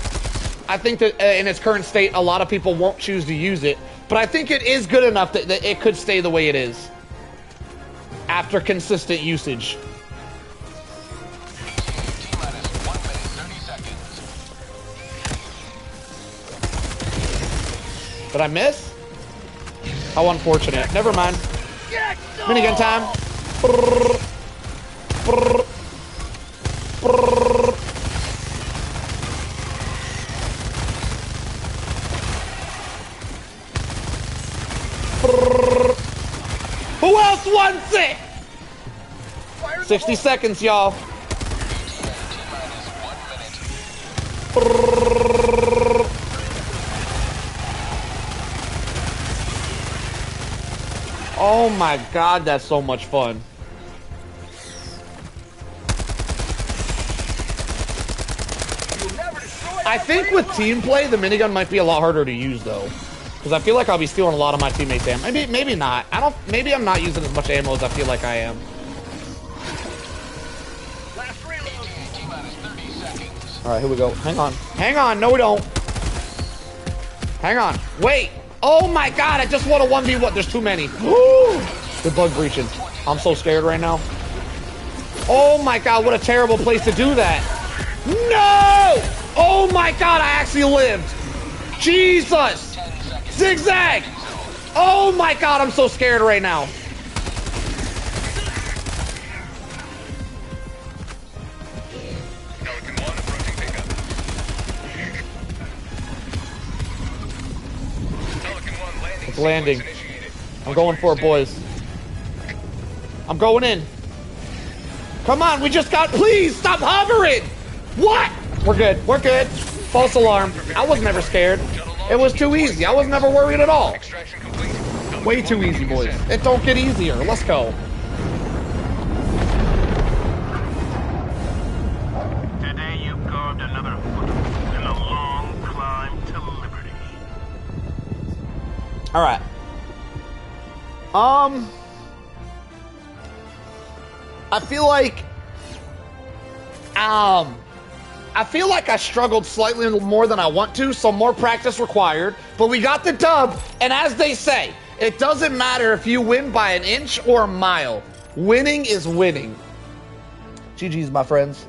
I think that in its current state, a lot of people won't choose to use it. But I think it is good enough that it could stay the way it is. After consistent usage. Did I miss? How unfortunate. Never mind. Minigun time. 60 seconds, y'all. Oh my god, that's so much fun. I think with team play, the minigun might be a lot harder to use though. Because I feel like I'll be stealing a lot of my teammates' ammo. Maybe not. Maybe I'm not using as much ammo as I feel like I am. Alright, here we go. Hang on. Hang on. No, we don't. Hang on. Wait. Oh my god, I just want a 1v1. There's too many. Woo! The bug breaching. I'm so scared right now. Oh my god, what a terrible place to do that. No! Oh my god, I actually lived. Jesus! Zigzag! Oh my god, I'm so scared right now. It's landing. I'm going for it, boys. I'm going in. Come on, we just got... Please, stop hovering! What? We're good. We're good. False alarm. I was never scared. It was too easy. I was never worried at all. Way too easy, boys. It don't get easier. Let's go. Today you carved another foothold in a long climb to liberty. All right. I feel like I struggled slightly more than I want to, so more practice required. But we got the dub, and as they say, it doesn't matter if you win by an inch or a mile. Winning is winning. GG's, my friends.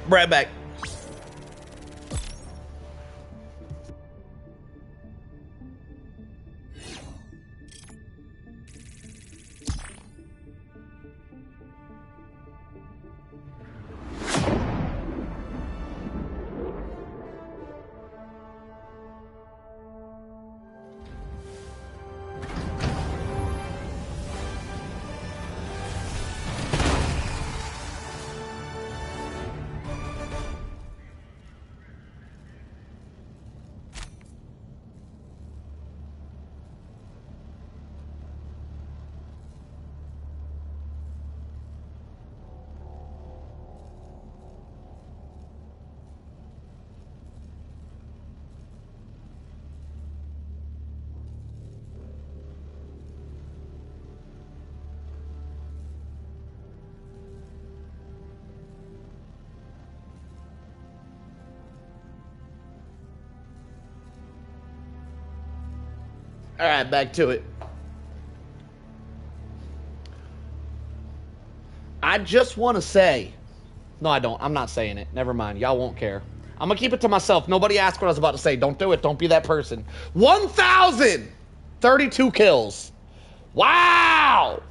Right back. All right, back to it. I just want to say... No, I don't. I'm not saying it. Never mind. Y'all won't care. I'm going to keep it to myself. Nobody asked what I was about to say. Don't do it. Don't be that person. 1,032 kills. Wow!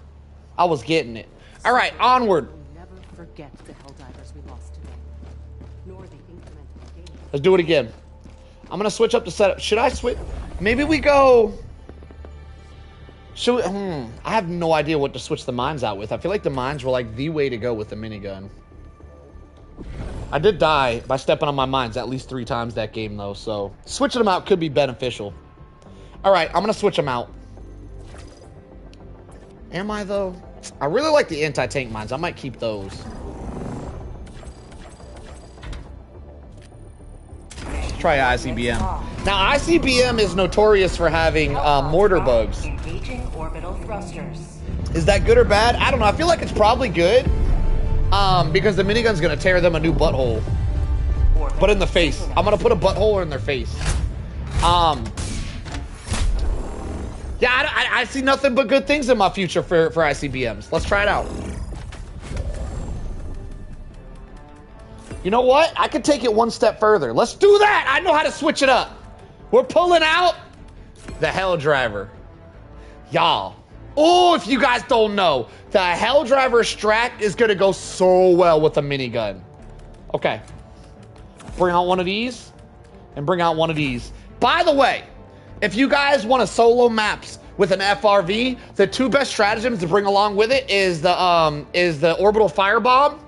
I was getting it. All right, onward. Never forget the Helldivers we lost today, nor the incremental gain. Let's do it again. I'm going to switch up the setup. Should I switch? Maybe we go... Should we, I have no idea what to switch the mines out with. I feel like the mines were like the way to go with the minigun. I did die by stepping on my mines at least 3 times that game though, so switching them out could be beneficial. All right, I'm gonna switch them out. Am I though? I really like the anti-tank mines. I might keep those. Let's try ICBM. Now ICBM is notorious for having mortar bugs. Engaging orbital thrusters. Is that good or bad? I don't know. I feel like it's probably good. Because the minigun's gonna tear them a new butthole. But in the face. I'm gonna put a butthole in their face. Yeah, I see nothing but good things in my future for ICBMs. Let's try it out. You know what? I could take it one step further. Let's do that! I know how to switch it up. We're pulling out the Helldriver. Y'all. Oh, if you guys don't know, the Helldriver Strat is gonna go so well with a minigun. Okay. Bring out one of these, and bring out one of these. By the way, If you guys want to solo maps with an FRV, the two best stratagems to bring along with it is the orbital firebomb.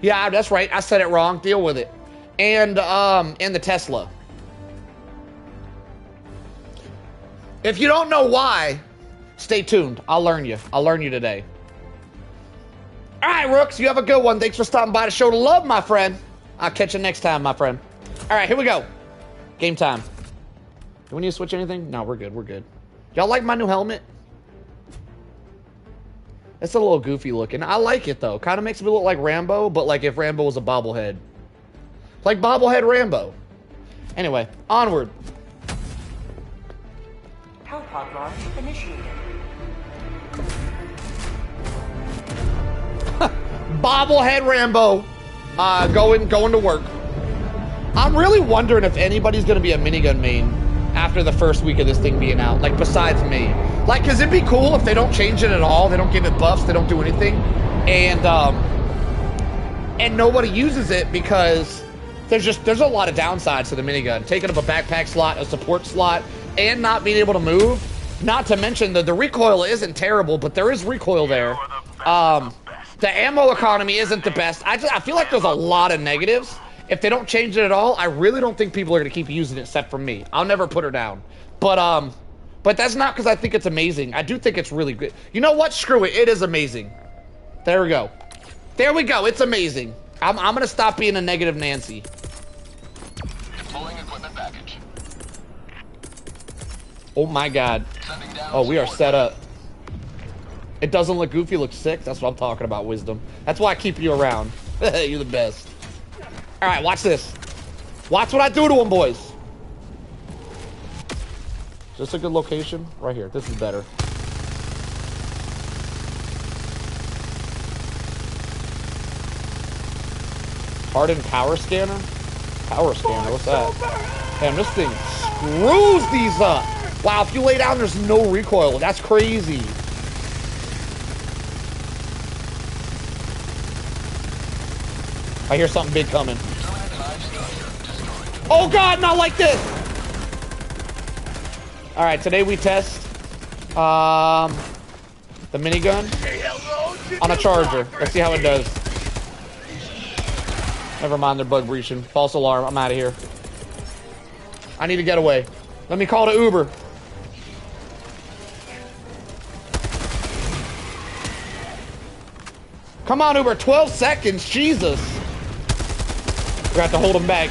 Yeah, that's right. I said it wrong. Deal with it. And the Tesla. If you don't know why, stay tuned. I'll learn you. I'll learn you today. All right, Rooks, you have a good one. Thanks for stopping by to show the love, my friend. I'll catch you next time, my friend. All right, here we go. Game time. Do we need to switch anything? No, we're good. We're good. Y'all like my new helmet? It's a little goofy looking. I like it, though. Kind of makes me look like Rambo, but like if Rambo was a bobblehead. Like bobblehead Rambo. Anyway, onward. Power pod launch initiated. Bobblehead Rambo. Going to work. I'm really wondering if anybody's going to be a minigun main after the first week of this thing being out. Like, besides me. Like, because it'd be cool if they don't change it at all. They don't give it buffs. They don't do anything. And nobody uses it because there's a lot of downsides to the minigun. Taking up a backpack slot, a support slot, and not being able to move. Not to mention the recoil isn't terrible, but there is recoil there. The ammo economy isn't the best. I feel like there's a lot of negatives. If they don't change it at all, I really don't think people are going to keep using it except for me. I'll never put her down. But that's not because I think it's amazing. I do think it's really good. You know what? Screw it. It is amazing. There we go. There we go. It's amazing. I'm going to stop being a negative Nancy. Deploying equipment package. Oh my God. Oh, we are set up. It doesn't look goofy, it looks sick. That's what I'm talking about, Wisdom. That's why I keep you around. You're the best. All right, watch this. Watch what I do to them, boys. Is this a good location? Right here. This is better. Hardened power scanner? Power scanner, what's that? Damn, this thing screws these up. Wow, if you lay down, there's no recoil. That's crazy. I hear something big coming. Oh God, not like this! All right, today we test the minigun on a charger. Let's see how it does. Never mind, they're bug breaching. False alarm, I'm out of here. I need to get away. Let me call the Uber. Come on, Uber, 12 seconds, Jesus. We're gonna have to hold him back.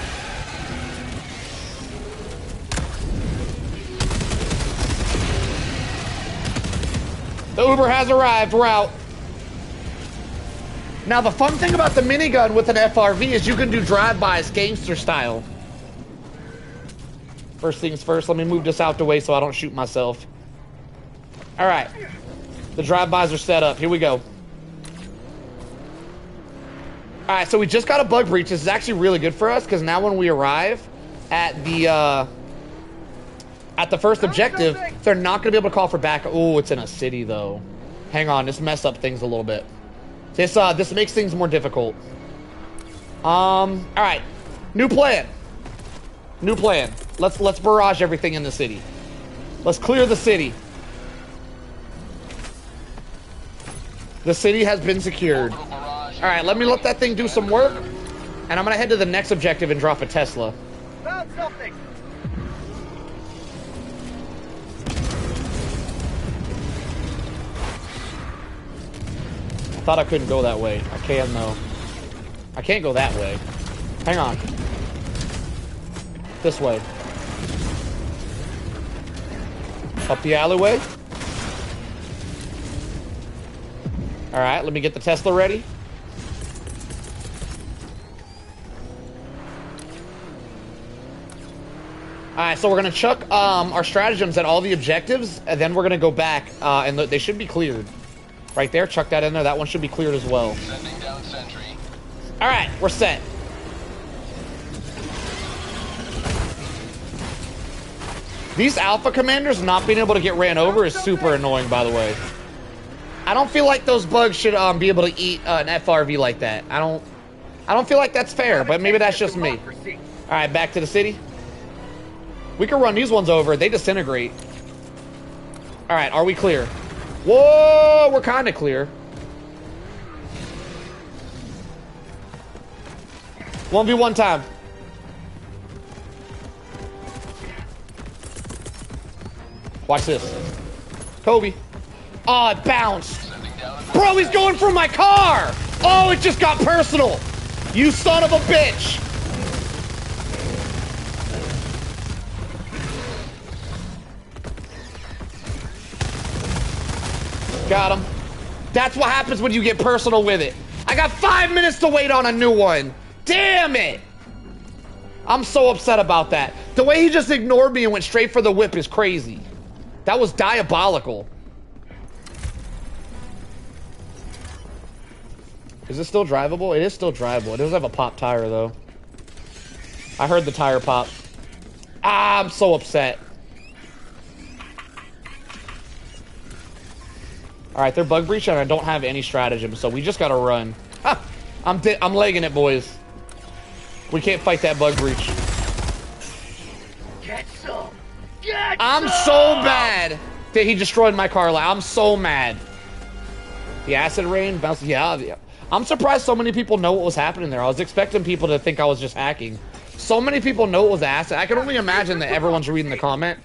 The Uber has arrived. We're out. Now, the fun thing about the minigun with an FRV is you can do drive-bys gangster style. First things first, let me move this out the way so I don't shoot myself. All right. The drive-bys are set up. Here we go. All right, so we just got a bug breach. This is actually really good for us because now when we arrive at the first objective, they're not going to be able to call for backup. Oh, it's in a city though. Hang on, this messed up things a little bit. This makes things more difficult. All right, new plan. New plan. Let's barrage everything in the city. Let's clear the city. The city has been secured. All right, let me let that thing do some work, and I'm gonna head to the next objective and drop a Tesla. Found something. I thought I couldn't go that way. I can though. I can't go that way. Hang on. This way. Up the alleyway. All right, let me get the Tesla ready. All right, so we're gonna chuck our stratagems at all the objectives, and then we're gonna go back, and they should be cleared. Right there, chuck that in there. That one should be cleared as well. Sending down sentry. All right, we're set. These alpha commanders not being able to get ran over is super annoying, by the way. I don't feel like those bugs should be able to eat an FRV like that. I don't feel like that's fair, but maybe that's just me. All right, back to the city. We can run these ones over. They disintegrate. All right, are we clear? Whoa, we're kind of clear. 1v1 time. Watch this. Kobe. Oh, it bounced. Bro, he's going for my car. Oh, it just got personal. You son of a bitch. Got him. That's what happens when you get personal with it. I got 5 minutes to wait on a new one. Damn it. I'm so upset about that. The way he just ignored me and went straight for the whip is crazy. That was diabolical. Is this still drivable? It is still drivable. It doesn't have a pop tire, though. I heard the tire pop. Ah, I'm so upset. Alright, they're bug breaching and I don't have any stratagem, so we just gotta run. Ha! I'm legging it, boys. We can't fight that bug breach. Get some. Get I'm some. so mad that he destroyed my car. I'm so mad. The acid rain bounced. Yeah. I'm surprised so many people know what was happening there. I was expecting people to think I was just hacking. So many people know it was acid. I can only imagine that everyone's reading the comment,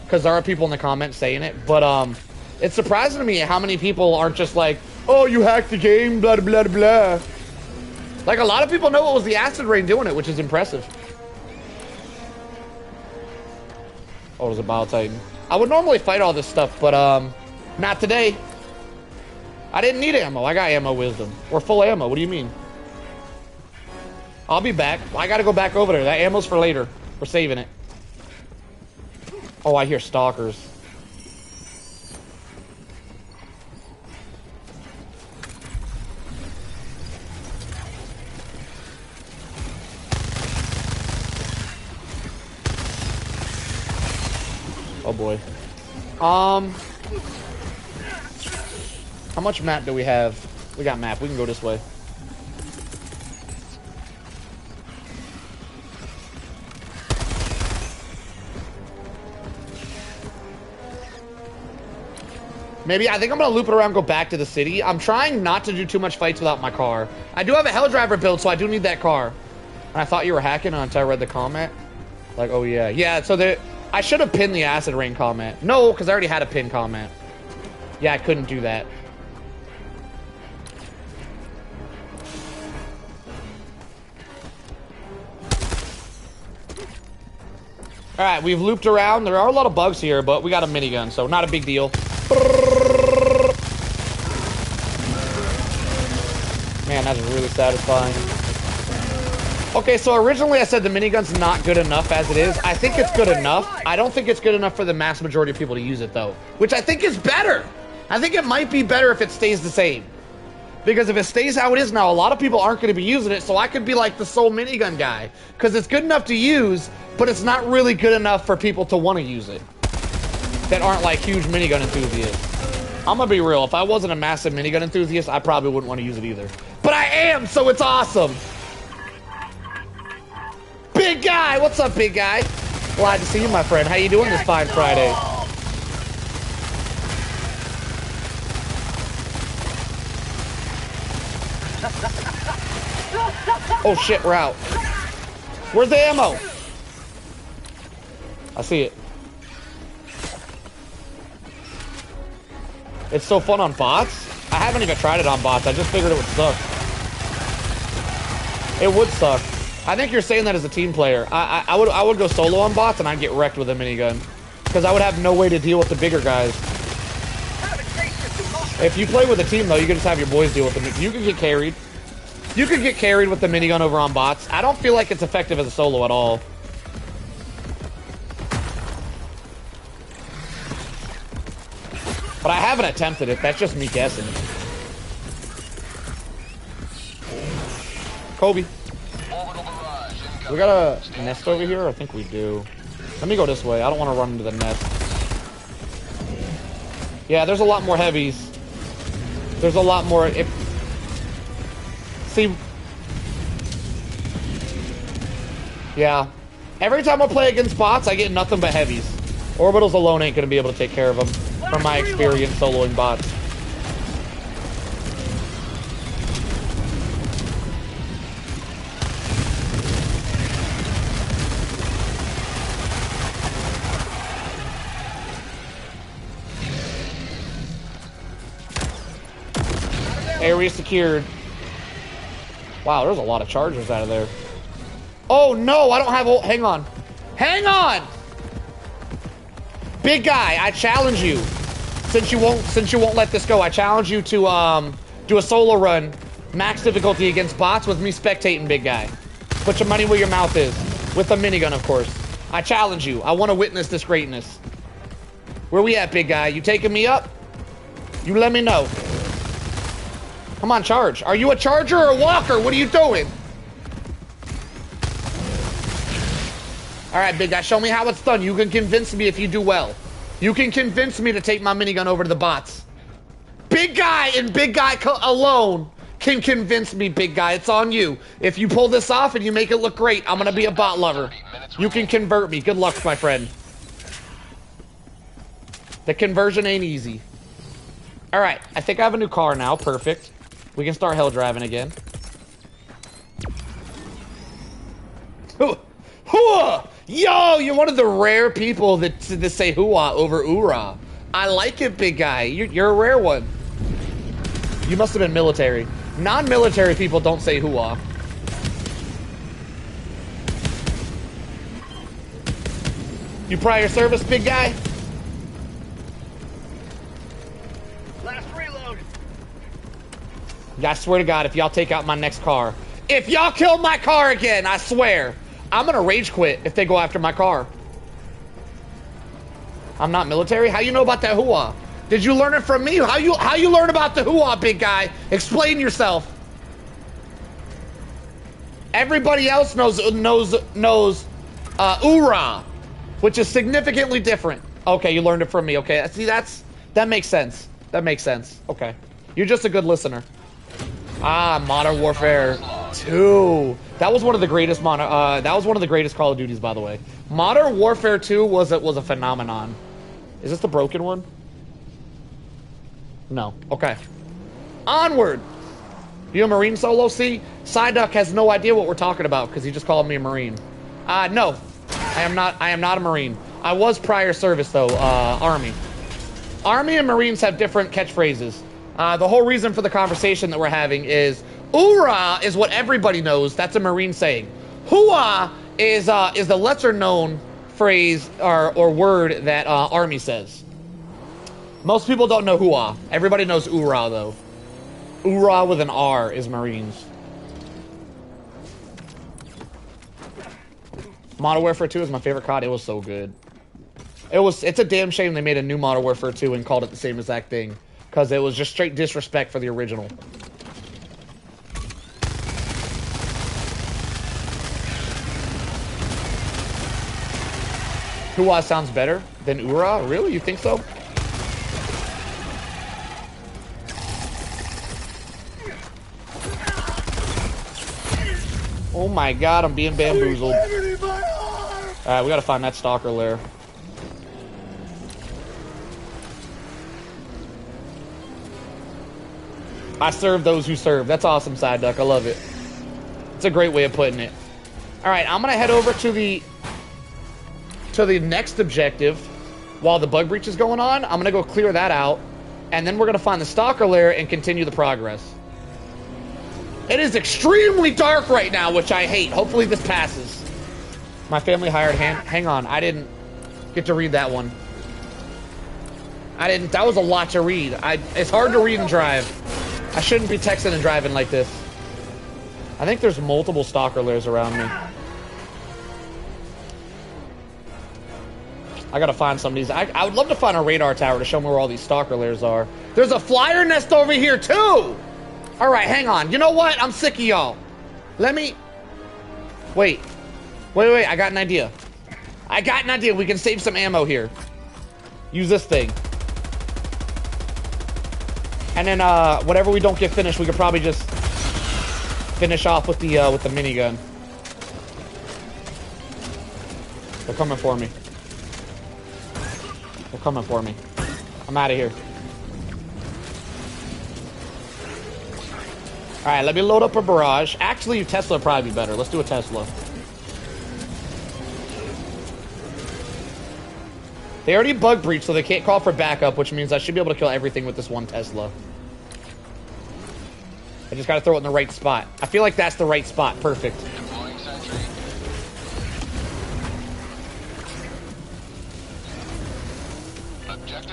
because there are people in the comments saying it. But it's surprising to me how many people aren't just like, oh, you hacked the game, blah, blah, blah. Like, a lot of people know it was the acid rain doing it, which is impressive. Oh, there's a Bile Titan. I would normally fight all this stuff, but not today. I didn't need ammo. I got ammo wisdom. We're full ammo. What do you mean? I'll be back. I gotta go back over there. That ammo's for later. We're saving it. Oh, I hear stalkers. Oh boy. How much map do we have? We got map. We can go this way. Maybe, I think I'm gonna loop it around, go back to the city. I'm trying not to do too much fights without my car. I do have a Helldriver build, so I do need that car. And I thought you were hacking until I read the comment. Like, oh yeah. Yeah, so I should have pinned the acid rain comment. No, because I already had a pin comment. Yeah, I couldn't do that. Alright, we've looped around. There are a lot of bugs here, but we got a minigun, so not a big deal. Man, that's really satisfying. Okay, so originally I said the minigun's not good enough as it is. I think it's good enough. I don't think it's good enough for the mass majority of people to use it, though. Which I think is better. I think it might be better if it stays the same. Because if it stays how it is now, a lot of people aren't going to be using it, so I could be like the sole minigun guy. Because it's good enough to use, but it's not really good enough for people to want to use it. That aren't like huge minigun enthusiasts. I'm going to be real. If I wasn't a massive minigun enthusiast, I probably wouldn't want to use it either. But I am, so it's awesome. Big guy! What's up, big guy? Glad to see you, my friend. How you doing this fine Friday? Oh shit, we're out. Where's the ammo? I see it. It's so fun on bots? I haven't even tried it on bots. I just figured it would suck. It would suck. I think you're saying that as a team player. I would go solo on bots and I'd get wrecked with a minigun. Because I would have no way to deal with the bigger guys. If you play with a team though, you can just have your boys deal with them. You can get carried. You can get carried with the minigun over on bots. I don't feel like it's effective as a solo at all. But I haven't attempted it. That's just me guessing. Kobe. We got a nest over here? I think we do. Let me go this way. I don't want to run into the nest. Yeah, there's a lot more heavies. There's a lot more... See... Yeah. Every time I play against bots, I get nothing but heavies. Orbitals alone ain't gonna be able to take care of them, from my experience soloing bots. Area secured. Wow, there's a lot of chargers out of there. Oh no, I don't have. Hang on, hang on. Big guy, I challenge you. Since you won't let this go, I challenge you to do a solo run, max difficulty against bots with me spectating, big guy. Put your money where your mouth is, with a minigun, of course. I challenge you. I want to witness this greatness. Where we at, big guy? You taking me up? You let me know. Come on, charge. Are you a charger or a walker? What are you doing? All right, big guy, show me how it's done. You can convince me if you do well. You can convince me to take my minigun over to the bots. Big guy and big guy alone can convince me, big guy. It's on you. If you pull this off and you make it look great, I'm going to be a bot lover. You can convert me. Good luck, my friend. The conversion ain't easy. All right, I think I have a new car now. Perfect. We can start hell driving again. Yo, you're one of the rare people that say hoo-ah over oorah. I like it, big guy. You're a rare one. You must have been military. Non-military people don't say hoo-ah. You prior service, big guy? Last reload. I swear to God, if y'all take out my next car. If y'all kill my car again, I swear. I'm gonna rage quit if they go after my car. I'm not military? How you know about that hoo-ah? Did you learn it from me? How you learn about the hoo-ah, big guy? Explain yourself. Everybody else knows oorah, which is significantly different. Okay, you learned it from me. Okay, see, that makes sense. That makes sense. Okay, you're just a good listener. Ah, Modern Warfare 2. That was one of the greatest Call of Duties, by the way. Modern Warfare 2 was a phenomenon. Is this the broken one? No. Okay. Onward. You a Marine solo? See, Psyduck has no idea what we're talking about because he just called me a Marine. No, I am not. I am not a Marine. I was prior service though. Army. Army and Marines have different catchphrases. The whole reason for the conversation that we're having is oorah is what everybody knows. That's a Marine saying. Hoo-ah is the lesser known phrase or word that Army says. Most people don't know hoo-ah. Everybody knows oorah though. Oorah with an R is Marines. Modern Warfare 2 is my favorite COD. It was so good. It's a damn shame they made a new Modern Warfare 2 and called it the same exact thing. Because it was just straight disrespect for the original. Hoo-ah sounds better than oorah? Really? You think so? Oh my God, I'm being bamboozled. Alright, we gotta find that stalker lair. I serve those who serve. That's awesome, Psyduck. I love it. It's a great way of putting it. Alright, I'm gonna head over to the next objective while the bug breach is going on. I'm gonna go clear that out, and then we're gonna find the stalker lair and continue the progress. It is extremely dark right now, which I hate. Hopefully this passes. My family hired hand. Hang on, I didn't get to read that one. That was a lot to read. It's hard to read and drive. I shouldn't be texting and driving like this. I think there's multiple stalker lairs around me. I gotta find some of these. I would love to find a radar tower to show me where all these stalker lairs are. There's a flyer nest over here too! Alright, hang on. You know what? I'm sick of y'all. Let me... Wait, I got an idea. We can save some ammo here. Use this thing. And then, whatever we don't get finished, we could probably just finish off with the minigun. They're coming for me. They're coming for me. I'm out of here. Alright, let me load up a barrage. Actually, Tesla would probably be better. Let's do a Tesla. They already bug breached, so they can't call for backup, which means I should be able to kill everything with this one Tesla. I just gotta throw it in the right spot. I feel like that's the right spot. Perfect.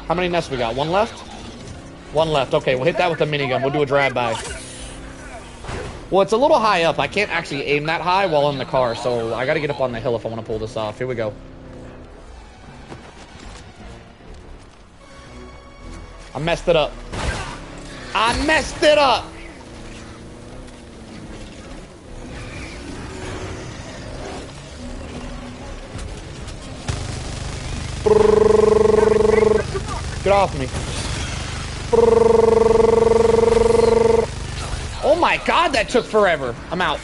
How many nests we got? One left? One left. Okay, we'll hit that with the minigun. We'll do a drive-by. Well, it's a little high up. I can't actually aim that high while in the car, so I gotta get up on the hill if I want to pull this off. Here we go. I messed it up. I messed it up! Get off me. Oh my god, that took forever. I'm out.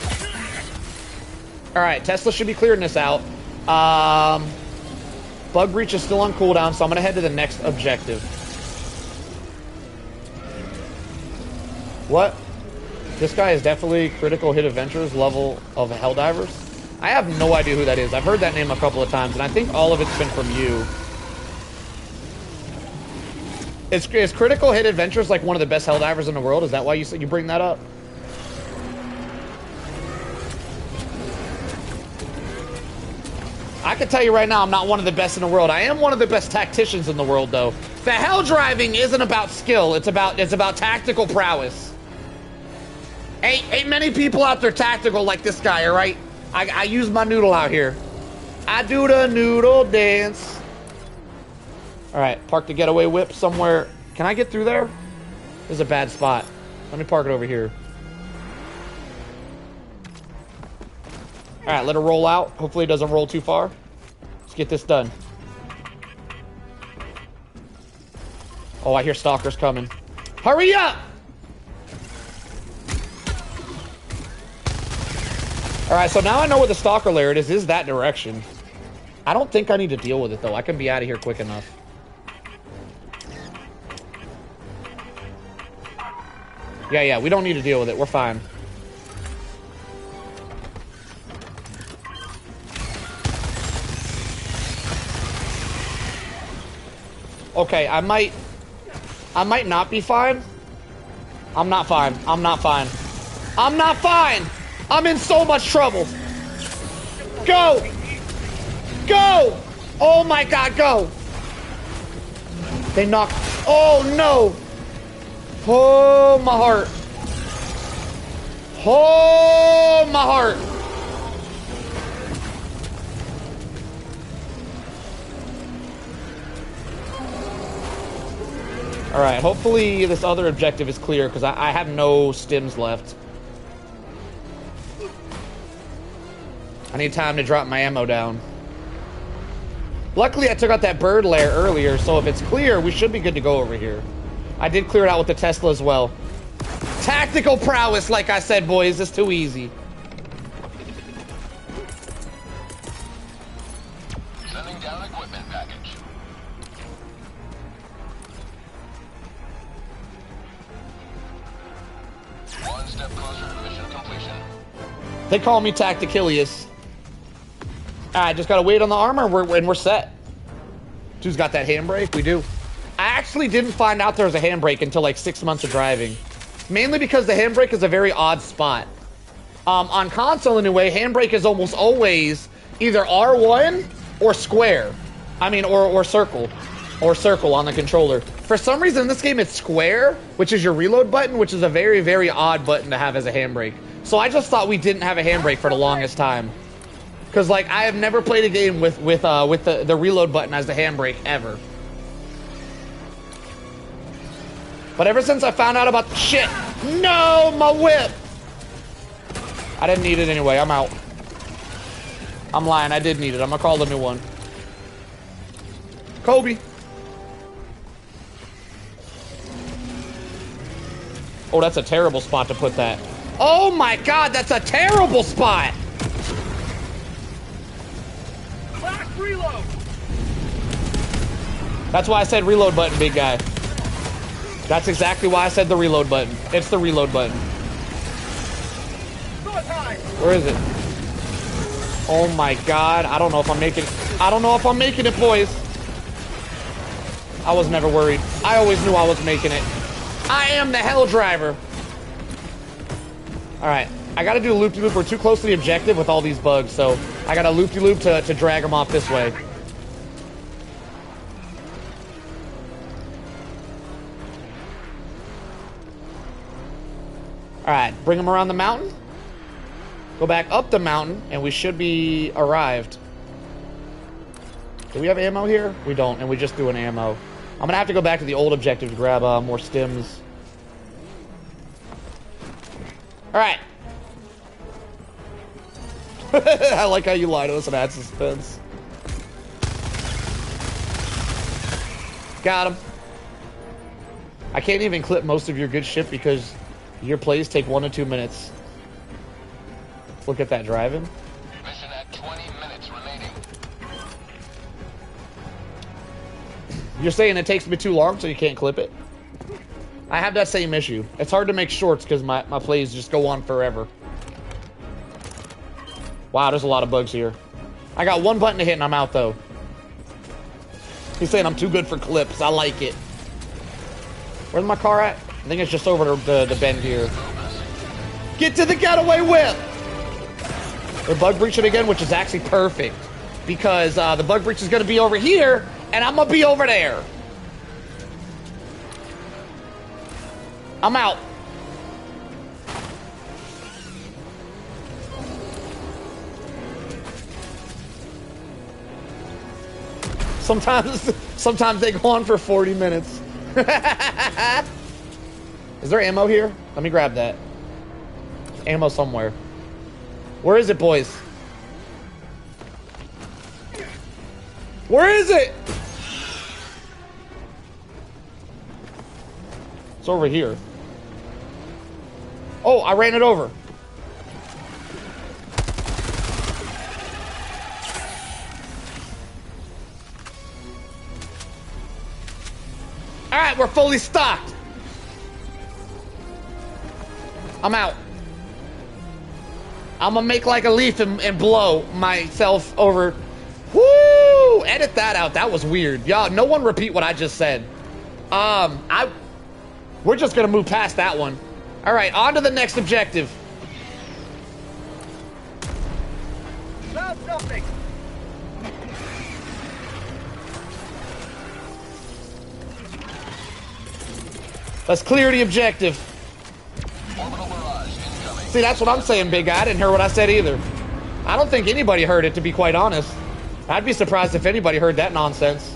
Alright, Tesla should be clearing this out. Bug breach is still on cooldown, so I'm gonna head to the next objective. What? This guy is definitely Critical Hit Adventures level of Helldivers. I have no idea who that is. I've heard that name a couple of times, and I think all of it's been from you. Is Critical Hit Adventures like one of the best Helldivers in the world? Is that why you said you bring that up? I can tell you right now, I'm not one of the best in the world. I am one of the best tacticians in the world, though. The hell driving isn't about skill. It's about tactical prowess. Ain't many people out there tactical like this guy, all right? I use my noodle out here. I do the noodle dance. All right, park the getaway whip somewhere. Can I get through there? This is a bad spot. Let me park it over here. All right, let it roll out. Hopefully it doesn't roll too far. Let's get this done. Oh, I hear stalkers coming. Hurry up! All right, so now I know where the stalker lair is that direction. I don't think I need to deal with it, though. I can be out of here quick enough. Yeah, we don't need to deal with it. We're fine. Okay, I might not be fine. I'm not fine. I'm not fine. I'm not fine! I'm in so much trouble. Go! Go! Oh my god, go! They knocked... Oh no! Oh, my heart. Oh, my heart. All right, hopefully this other objective is clear because I have no stims left. I need time to drop my ammo down. Luckily, I took out that bird lair earlier, so if it's clear, we should be good to go over here. I did clear it out with the Tesla as well. Tactical prowess, like I said, boys. It's too easy. Sending down equipment package. One step closer to mission completion. They call me Tacticilius. Alright, just gotta wait on the armor and we're set. Dude's got that handbrake? We do. I actually didn't find out there was a handbrake until like 6 months of driving. Mainly because the handbrake is a very odd spot. On console anyway, handbrake is almost always either R1 or square. I mean, or circle. Or circle on the controller. For some reason in this game it's square, which is your reload button, which is a very, very odd button to have as a handbrake. So I just thought we didn't have a handbrake for the longest time. Because like, I have never played a game with the reload button as the handbrake ever. But ever since I found out about the shit, no, my whip. I didn't need it anyway. I'm out. I'm lying. I did need it. I'm gonna call the new one. Kobe. Oh, that's a terrible spot to put that. Oh my God, that's a terrible spot. Reload! That's why I said reload button, big guy. That's exactly why I said the reload button. It's the reload button. Where is it? Oh my god, I don't know if I'm making it. I don't know if I'm making it, boys. I was never worried. I always knew I was making it. I am the hell driver. Alright, I gotta do a loop-de-loop. We're too close to the objective with all these bugs, so I gotta loop-de-loop to drag them off this way. Alright, bring them around the mountain. Go back up the mountain, and we should be arrived. Do we have ammo here? We don't, and we just threw an ammo. I'm gonna have to go back to the old objective to grab more stims. Alright. I like how you lie to us and add suspense. Got him. I can't even clip most of your good shit because your plays take 1 to 2 minutes. Look at that driving. Mission at 20 minutes remaining. You're saying it takes me too long so you can't clip it? I have that same issue. It's hard to make shorts because my plays just go on forever. Wow, there's a lot of bugs here. I got 1 button to hit and I'm out though. He's saying I'm too good for clips. I like it. Where's my car at? I think it's just over the bend here. Get to the getaway whip! They're bug breaching again, which is actually perfect. Because the bug breach is going to be over here, and I'm going to be over there. I'm out. Sometimes they go on for 40 minutes. Is there ammo here? Let me grab that. Ammo somewhere. Where is it, boys? Where is it? It's over here. Oh, I ran it over. All right, we're fully stocked. I'm out. I'm gonna make like a leaf and blow myself over. Woo! Edit that out. That was weird. Y'all, no one repeat what I just said. We're just gonna move past that one. All right, on to the next objective. Found something! Let's clear the objective. See, that's what I'm saying, big guy. I didn't hear what I said either. I don't think anybody heard it, to be quite honest. I'd be surprised if anybody heard that nonsense.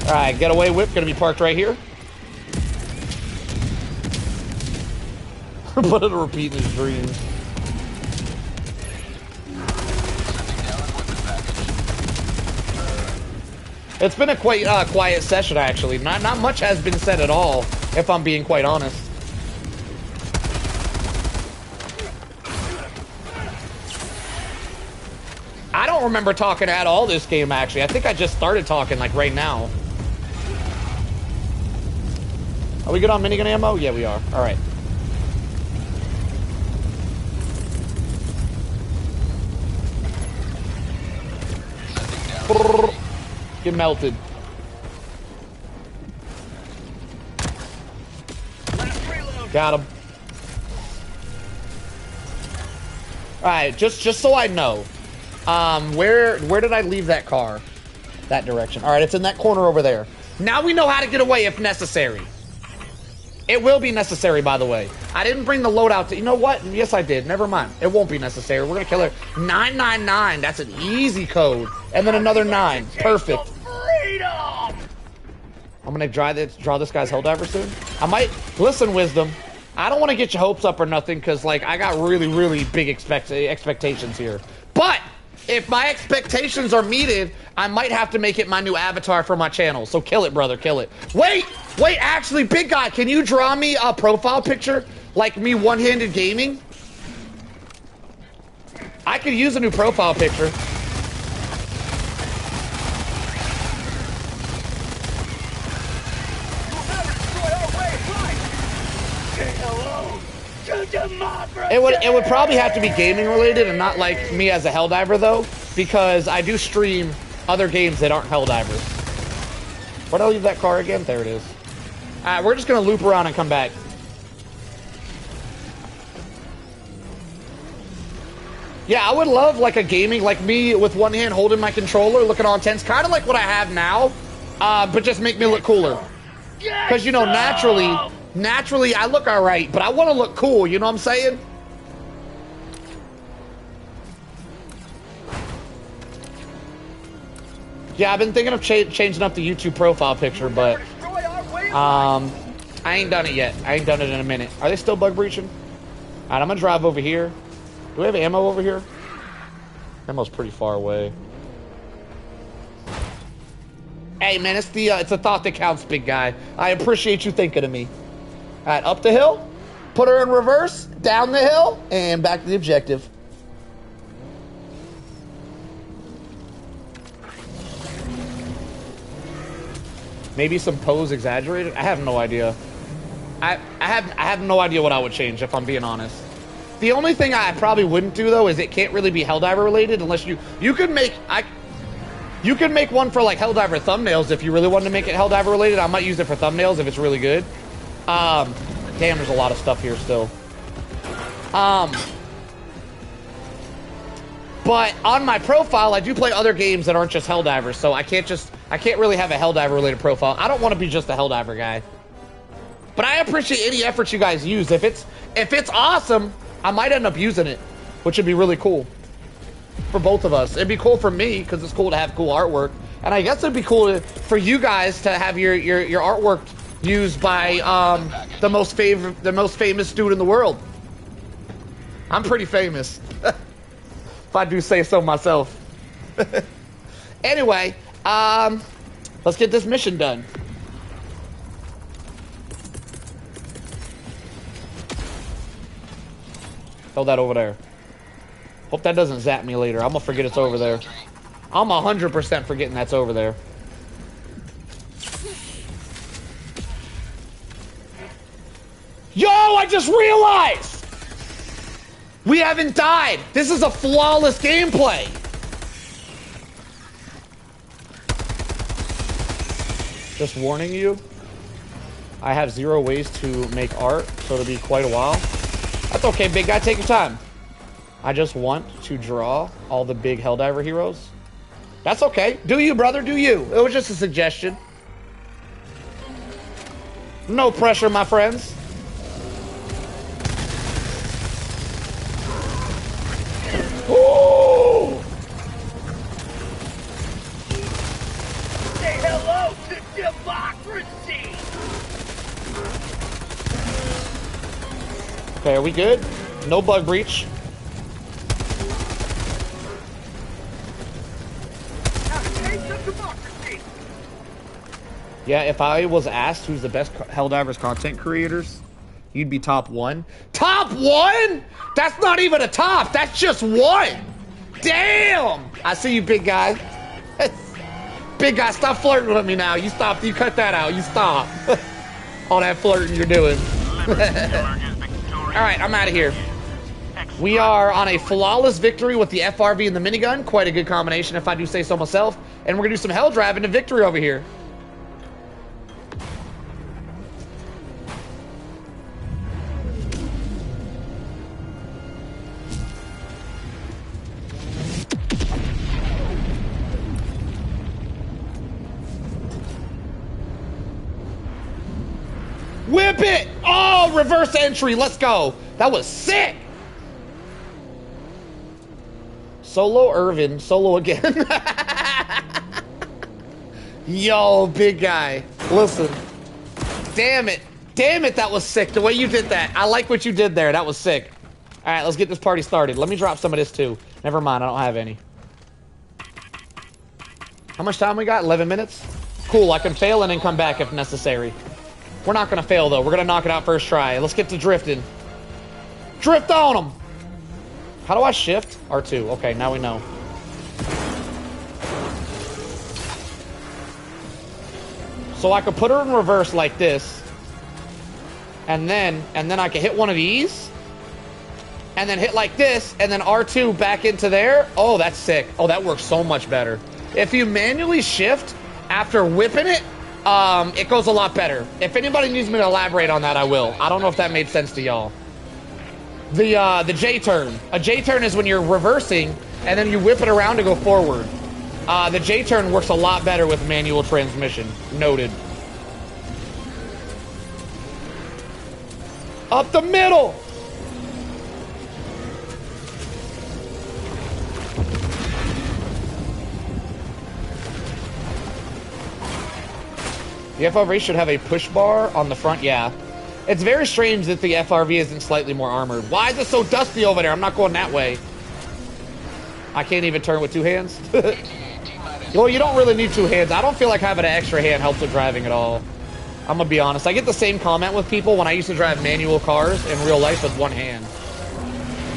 All right, getaway whip gonna be parked right here. But it'll repeat in his dreams. It's been a quite quiet session, actually. Not much has been said at all, if I'm being quite honest. I don't remember talking at all this game, actually. I think I just started talking, like, right now. Are we good on minigun ammo? Yeah, we are. All right. Get melted. Got him. All right, just so I know. Where did I leave that car? That direction. All right, it's in that corner over there. Now we know how to get away if necessary. It will be necessary, by the way. I didn't bring the loadout to... You know what? Yes, I did. Never mind. It won't be necessary. We're going to kill her. 999. That's an easy code. And then another 9. Perfect. I'm going to draw this guy's Helldiver soon. I might... Listen, Wisdom. I don't want to get your hopes up or nothing because, like, I got really, really big expectations here. But... if my expectations are meted, I might have to make it my new avatar for my channel. So kill it, brother, kill it. Wait, actually, big guy, can you draw me a profile picture? Like me one-handed gaming? I could use a new profile picture. It would probably have to be gaming related and not like me as a Helldiver though, because I do stream other games that aren't Helldivers. Where'd I leave that car again? There it is. Alright, we're just gonna loop around and come back. Yeah, I would love like a gaming, like me with one hand holding my controller, looking all intense, kind of like what I have now, but just make me look cooler. Because, you know, naturally I look alright, but I want to look cool, you know what I'm saying? Yeah, I've been thinking of changing up the YouTube profile picture, but I ain't done it yet. I ain't done it in a minute. Are they still bug breaching? Alright, I'm gonna drive over here. Do we have ammo over here? Ammo's pretty far away. Hey man, it's a thought that counts, big guy. I appreciate you thinking of me. Alright, up the hill, put her in reverse, down the hill, and back to the objective. Maybe some pose exaggerated? I have no idea. I have no idea what I would change, if I'm being honest. The only thing I probably wouldn't do though is it can't really be Helldiver related unless you could make one for like Helldiver thumbnails if you really wanted to make it Helldiver related. I might use it for thumbnails if it's really good. Damn, there's a lot of stuff here still. But on my profile, I do play other games that aren't just Helldivers, so I can't really have a Helldiver related profile. I don't want to be just a Helldiver guy. But I appreciate any effort you guys use. If it's awesome, I might end up using it, which would be really cool for both of us. It'd be cool for me because it's cool to have cool artwork, and I guess it'd be cool for you guys to have your artwork used by the most famous dude in the world. I'm pretty famous, if I do say so myself. Anyway, let's get this mission done. Throw that over there. Hope that doesn't zap me later. I'm gonna forget it's over there. I'm 100% forgetting that's over there. Yo, I just realized! We haven't died. This is a flawless gameplay. Just warning you, I have 0 ways to make art, so it'll be quite a while. That's okay, big guy, take your time. I just want to draw all the big Helldiver heroes. That's okay. Do you, brother, do you. It was just a suggestion. No pressure, my friends. Ooh! Say hello to democracy! Okay, are we good? No bug breach. Yeah, if I was asked who's the best Helldivers content creators, you'd be top 1. Top 1?! That's not even a top, that's just 1! Damn! I see you, big guy. Big guy, stop flirting with me now. You cut that out, you stop. All that flirting you're doing. Alright, I'm out of here. We are on a flawless victory with the FRV and the minigun. Quite a good combination, if I do say so myself. And we're gonna do some hell driving to victory over here. Whip it! Oh, reverse entry. Let's go. That was sick. Solo Irvin. Solo again. Yo, big guy. Listen. Damn it. Damn it, that was sick. The way you did that. I like what you did there. That was sick. All right, let's get this party started. Let me drop some of this too. Never mind, I don't have any. How much time we got? 11 minutes? Cool, I can fail and then come back if necessary. We're not going to fail, though. We're going to knock it out first try. Let's get to drifting. Drift on them. How do I shift? R2. Okay, now we know. So I could put her in reverse like this. And then I can hit one of these. And then hit like this. And then R2 back into there. Oh, that's sick. Oh, that works so much better. If you manually shift after whipping it, it goes a lot better. If anybody needs me to elaborate on that, I will. I don't know if that made sense to y'all. The J-turn. A J-turn is when you're reversing and then you whip it around to go forward. The J-turn works a lot better with manual transmission. Noted. Up the middle! The FRV should have a push bar on the front, yeah. It's very strange that the FRV isn't slightly more armored. Why is it so dusty over there? I'm not going that way. I can't even turn with two hands. Well, you don't really need two hands. I don't feel like having an extra hand helps with driving at all. I'm gonna be honest. I get the same comment with people when I used to drive manual cars in real life with one hand.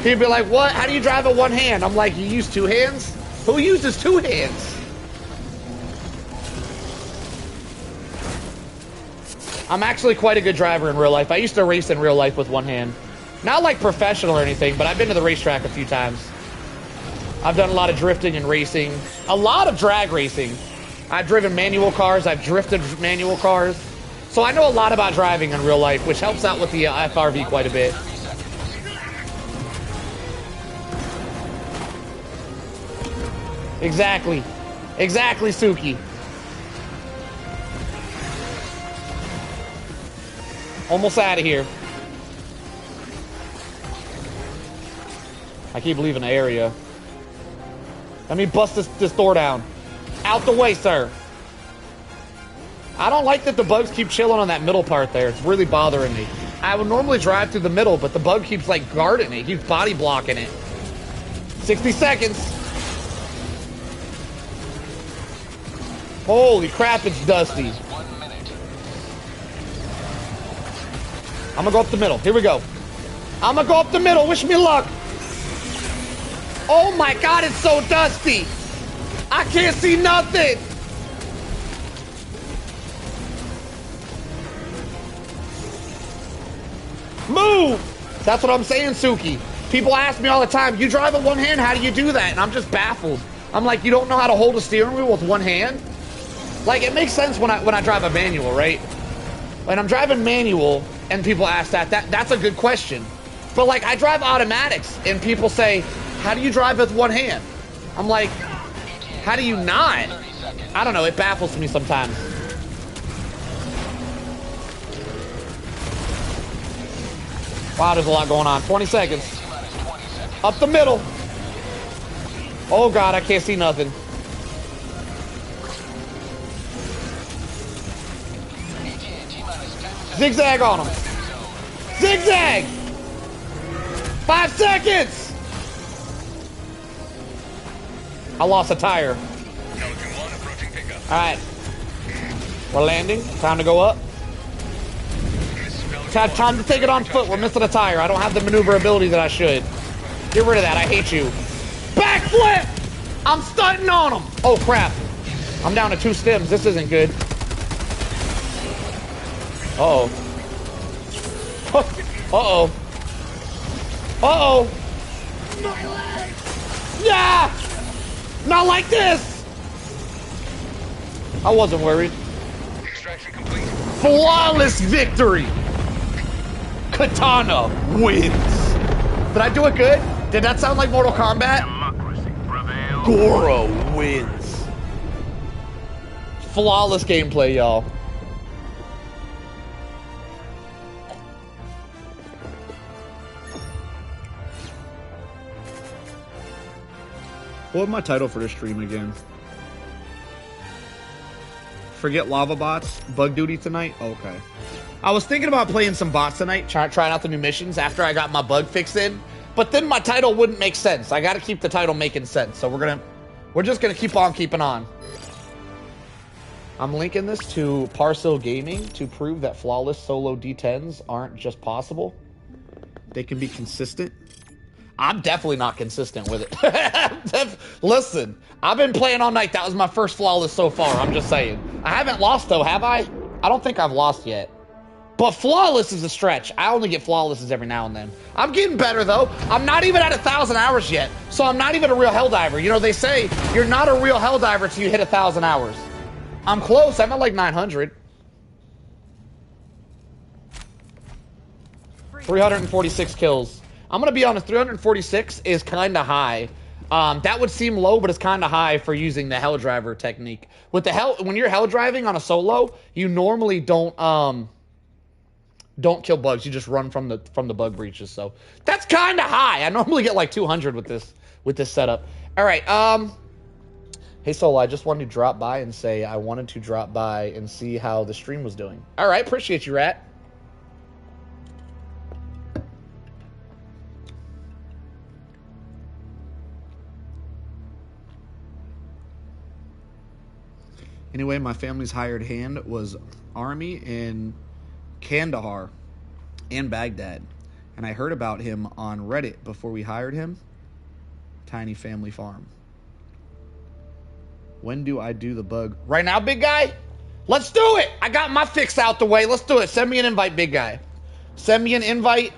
People be like, what? How do you drive with one hand? I'm like, you use two hands? Who uses two hands? I'm actually quite a good driver in real life. I used to race in real life with one hand. Not like professional or anything, but I've been to the racetrack a few times. I've done a lot of drifting and racing. A lot of drag racing. I've driven manual cars. I've drifted manual cars. So I know a lot about driving in real life, which helps out with the FRV quite a bit. Exactly. Exactly, Suki. Almost out of here. I keep leaving the area. Let me bust this door down. Out the way, sir. I don't like that the bugs keep chilling on that middle part there. It's really bothering me. I would normally drive through the middle, but the bug keeps, like, guarding it. He keeps body blocking it. 60 seconds. Holy crap, it's dusty. I'm gonna go up the middle. Here we go. I'm gonna go up the middle. Wish me luck. Oh my God, it's so dusty. I can't see nothing. Move. That's what I'm saying, Suki. People ask me all the time, you drive with one hand, how do you do that? And I'm just baffled. I'm like, you don't know how to hold a steering wheel with one hand? Like, it makes sense when I drive a manual, right? When I'm driving manual and people ask that's a good question. But like, I drive automatics and people say, how do you drive with one hand? I'm like, how do you not? I don't know, it baffles me sometimes. Wow, there's a lot going on. 20 seconds. Up the middle. Oh God, I can't see nothing. Zigzag on him. Zigzag! 5 seconds! I lost a tire. Alright. We're landing. Time to go up. Time to take it on foot. We're missing a tire. I don't have the maneuverability that I should. Get rid of that. I hate you. Backflip! I'm stunting on him. Oh, crap. I'm down to 2 stems. This isn't good. Uh-oh. Uh-oh. Uh-oh. Yeah! Not like this! I wasn't worried. Extraction complete. Flawless victory! Katana wins. Did I do it good? Did that sound like Mortal Kombat? Democracy prevails. Goro wins. Flawless gameplay, y'all. What was my title for the stream again? Forget lava bots? Bug duty tonight? Okay. I was thinking about playing some bots tonight, trying out the new missions after I got my bug fix in, but then my title wouldn't make sense. I gotta keep the title making sense, so we're just gonna keep on keeping on. I'm linking this to Parcel Gaming to prove that flawless solo D10s aren't just possible. They can be consistent. I'm definitely not consistent with it. Listen, I've been playing all night. That was my first flawless so far. I'm just saying. I haven't lost, though, have I? I don't think I've lost yet. But flawless is a stretch. I only get flawlesses every now and then. I'm getting better, though. I'm not even at 1,000 hours yet, so I'm not even a real Helldiver. You know, they say you're not a real Helldiver till you hit 1,000 hours. I'm close. I'm at like 900. 346 kills. I'm going to be honest, 346 is kind of high. That would seem low, but it's kind of high for using the Helldriver technique. With the when you're Helldriving on a solo, you normally don't kill bugs. You just run from the bug breaches. So that's kind of high. I normally get like 200 with this setup. All right. Hey Solo, I just wanted to drop by and say I wanted to drop by and see how the stream was doing. All right, appreciate you, Rat. Anyway, my family's hired hand was army in Kandahar and Baghdad, and I heard about him on Reddit before we hired him. Tiny family farm. When do I do the bug? Right now, big guy? Let's do it! I got my fix out the way. Let's do it. Send me an invite, big guy. Send me an invite.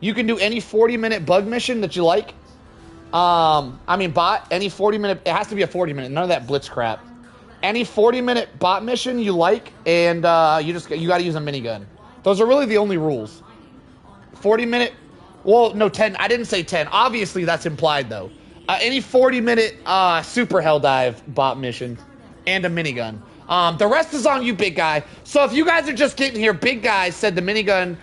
You can do any 40-minute bug mission that you like. I mean, bot, any 40-minute... It has to be a 40-minute. None of that blitz crap. Any 40-minute bot mission you like, and you got to use a minigun. Those are really the only rules. 40-minute... Well, no, 10. I didn't say 10. Obviously, that's implied, though. Any 40-minute super Helldive bot mission and a minigun. The rest is on you, big guy. So if you guys are just getting here, big guy said the minigun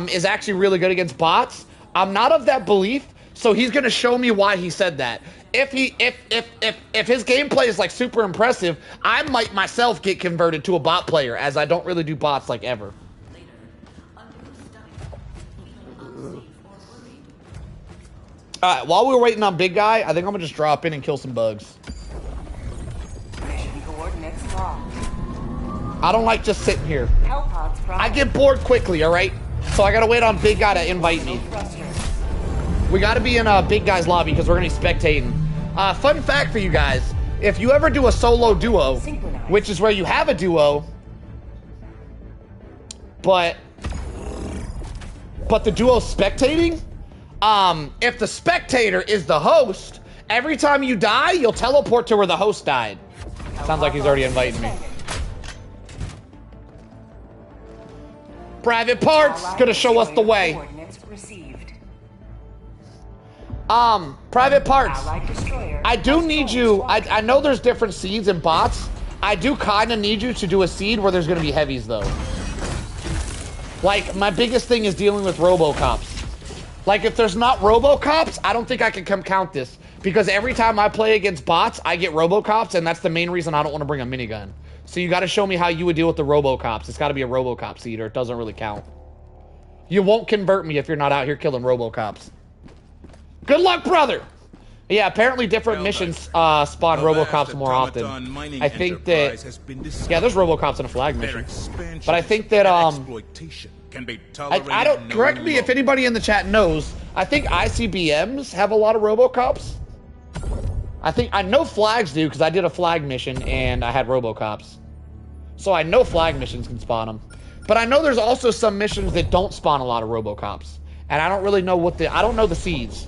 is actually really good against bots. I'm not of that belief, so he's going to show me why he said that. If his gameplay is like super impressive, I might myself get converted to a bot player, as I don't really do bots like ever. Alright, while we're waiting on big guy, I think I'm gonna just drop in and kill some bugs. Mission coordinates locked. I don't like just sitting here. Hellpods I get bored quickly, alright? So I gotta wait on big guy to invite me. We gotta be in big guy's lobby because we're gonna be spectating. Fun fact for you guys, if you ever do a solo duo, which is where you have a duo, but the duo's spectating, if the spectator is the host, every time you die, you'll teleport to where the host died. Sounds like he's already inviting me. Private Parts, gonna show us the way. Private Parts, I do need you, I know there's different seeds and bots. I do kind of need you to do a seed where there's gonna be heavies, though. Like, my biggest thing is dealing with Robocops. Like, if there's not Robocops, I don't think I can come count this. Because every time I play against bots, I get Robocops, and that's the main reason I don't want to bring a minigun. So you got to show me how you would deal with the Robocops. It's got to be a Robocop seed, or it doesn't really count. You won't convert me if you're not out here killing Robocops. Good luck, brother! Yeah, apparently different missions spawn Robocops more often. I think that... Yeah, there's Robocops in a flag mission. But I think that, I don't... Correct me if anybody in the chat knows. I think ICBMs have a lot of Robocops. I know flags do, because I did a flag mission and I had Robocops. So I know flag missions can spawn them. But I know there's also some missions that don't spawn a lot of Robocops. And I don't really know what I don't know the seeds.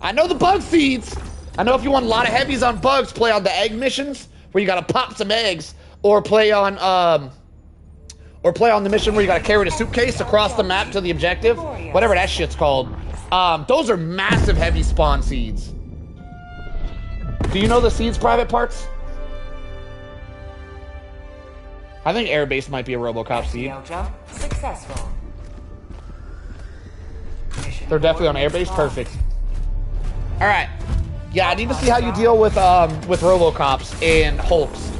I know the bug seeds. I know if you want a lot of heavies on bugs, play on the egg missions, where you gotta pop some eggs, or play on the mission where you gotta carry the suitcase across the map to the objective. Whatever that shit's called. Those are massive heavy spawn seeds. Do you know the seeds, Private Parts? I think Airbase might be a Robocop seed. Successful. They're definitely on Airbase? Perfect. Alright. Yeah, I need to see how you deal with Robocops and Hulks.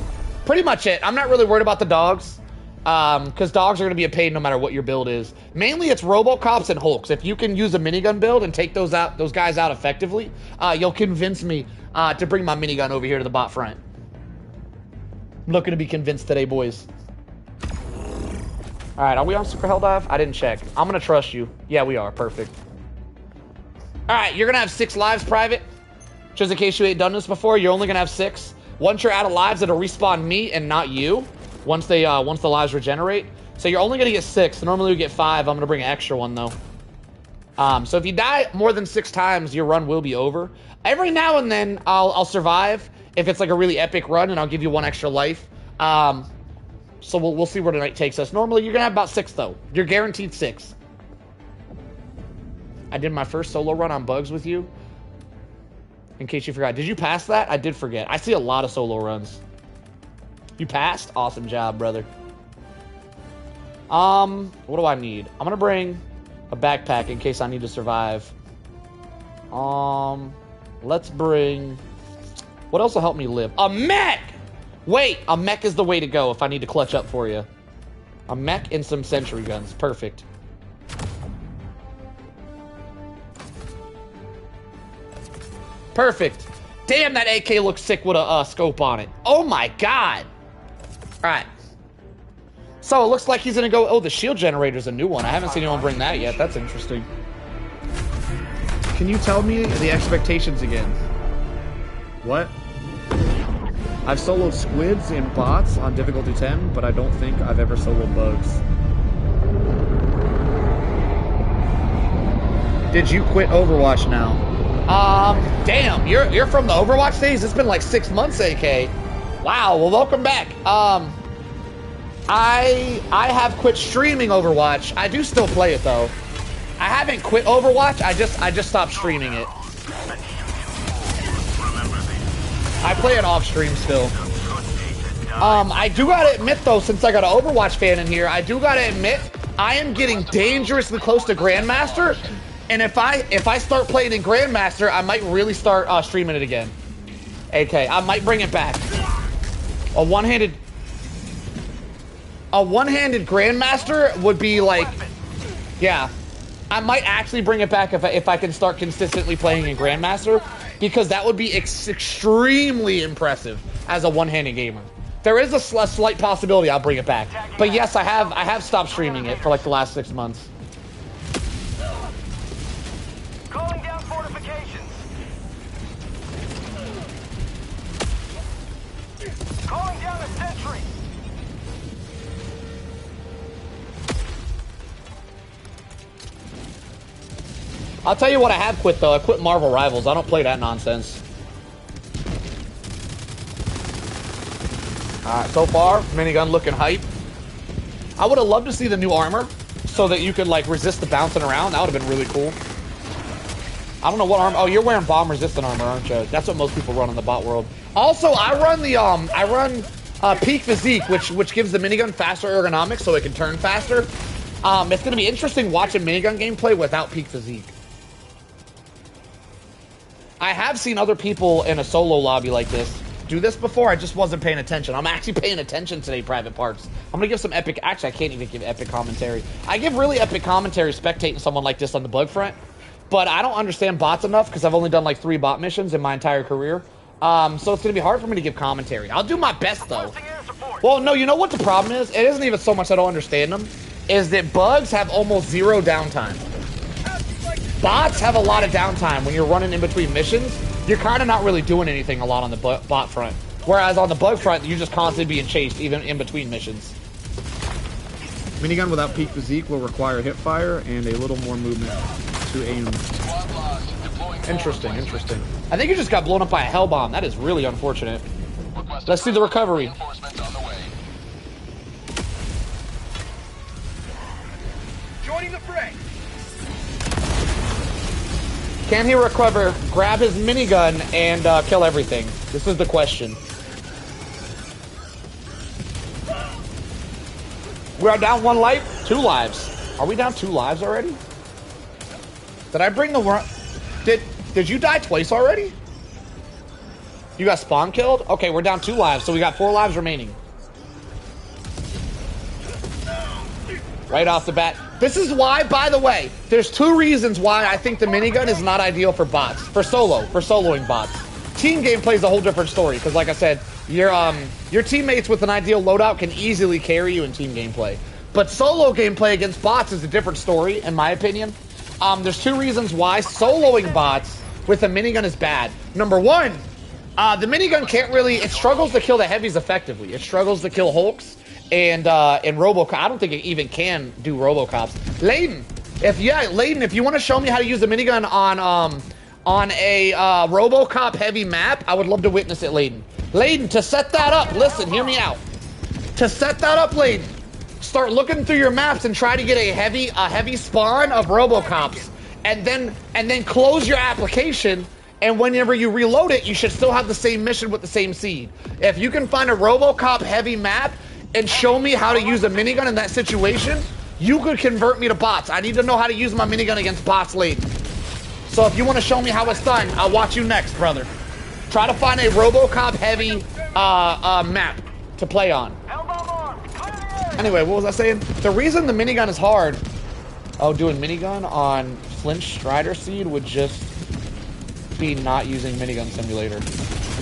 Pretty much it. I'm not really worried about the dogs. Because dogs are going to be a pain no matter what your build is. Mainly it's Robocops and Hulks. If you can use a minigun build and take those guys out effectively, you'll convince me to bring my minigun over here to the bot front. I'm looking to be convinced today, boys. Alright, are we on Super Helldive? I didn't check. I'm going to trust you. Yeah, we are. Perfect. Alright, you're gonna have 6 lives, Private. Just in case you ain't done this before, you're only gonna have 6. Once you're out of lives, it'll respawn me and not you. Once the lives regenerate. So you're only gonna get 6. Normally we get 5. I'm gonna bring an extra one though. So if you die more than 6 times, your run will be over. Every now and then, I'll survive if it's like a really epic run, and I'll give you 1 extra life. So we'll see where tonight takes us. Normally, you're gonna have about 6 though. You're guaranteed 6. I did my first solo run on bugs with you. In case you forgot. Did you pass that? I did forget. I see a lot of solo runs. You passed? Awesome job, brother. What do I need? I'm gonna bring a backpack in case I need to survive. Let's bring... What else will help me live? A mech! Wait, a mech is the way to go if I need to clutch up for you. A mech and some sentry guns. Perfect. Perfect. Damn, that AK looks sick with a scope on it. Oh my god. Alright. So it looks like he's gonna go... Oh, the shield generator's a new one. I haven't seen anyone bring that yet. That's interesting. Can you tell me the expectations again? What? I've soloed squids and bots on difficulty 10, but I don't think I've ever soloed bugs. Did you quit Overwatch now? Damn, you're from the Overwatch days? It's been like 6 months, AK. Wow, well, welcome back. I have quit streaming Overwatch. I do still play it, though. I haven't quit Overwatch, I just stopped streaming it. I play it off stream still. I do gotta admit though, since I got an Overwatch fan in here, I do gotta admit, I am getting dangerously close to Grandmaster, and if I start playing in Grandmaster, I might really start streaming it again. Okay, I might bring it back. A one-handed Grandmaster would be like, yeah. I might actually bring it back if I can start consistently playing in Grandmaster, because that would be extremely impressive as a one-handed gamer. There is a slight possibility I'll bring it back, but yes, I have stopped streaming it for like the last 6 months. Calling down fortifications. Calling down a sentry. I'll tell you what I have quit, though. I quit Marvel Rivals. I don't play that nonsense. Alright, so far, minigun looking hype. I would have loved to see the new armor so that you could, like, resist the bouncing around. That would have been really cool. I don't know what armor... Oh, you're wearing bomb-resistant armor, aren't you? That's what most people run in the bot world. Also, I run Peak Physique, which gives the minigun faster ergonomics so it can turn faster. It's going to be interesting watching minigun gameplay without Peak Physique. I have seen other people in a solo lobby like this do this before. I just wasn't paying attention. I'm actually paying attention today, Private Parts. I'm going to give some epic... Actually, I can't even give epic commentary. I give really epic commentary spectating someone like this on the bug front, but I don't understand bots enough because I've only done like 3 bot missions in my entire career. So it's going to be hard for me to give commentary. I'll do my best, though. Well, no, you know what the problem is? It isn't even so much I don't understand them, is that bugs have almost 0 downtime. Bots have a lot of downtime when you're running in between missions. You're kind of not really doing anything a lot on the bot front. Whereas on the bug front, you're just constantly being chased, even in between missions. Minigun without peak physique will require hip fire and a little more movement to aim. Interesting, interesting. I think you just got blown up by a hell bomb. That is really unfortunate. Let's see the recovery. Joining the fray. Can he recover, grab his minigun, and kill everything? This is the question. We are down 1 life? 2 lives. Are we down 2 lives already? Did I bring the worm? Did you die twice already? You got spawn killed? Okay, we're down 2 lives, so we got 4 lives remaining. Right off the bat. This is why, by the way, there's 2 reasons why I think the minigun is not ideal for bots. For soloing bots. Team gameplay is a whole different story, because like I said, your teammates with an ideal loadout can easily carry you in team gameplay. But solo gameplay against bots is a different story, in my opinion. There's two reasons why soloing bots with a minigun is bad. Number one, the minigun can't really, it struggles to kill the heavies effectively. It struggles to kill Hulks and Robocop. I don't think it even can do Robocops. Layden, if you want to show me how to use the minigun on a Robocop heavy map, I would love to witness it, Layden. Layden, to set that up, listen, hear me out. To set that up, Layden, start looking through your maps and try to get a heavy spawn of Robocops, and then close your application. And whenever you reload it, you should still have the same mission with the same seed. If you can find a Robocop heavy map and show me how to use a minigun in that situation, you could convert me to bots. I need to know how to use my minigun against bots, Layden. So if you want to show me how it's done, I'll watch you next, brother. Try to find a Robocop heavy map to play on. Anyway, what was I saying? The reason the minigun is hard, doing minigun on Flinch Strider Seed would just be not using Minigun Simulator.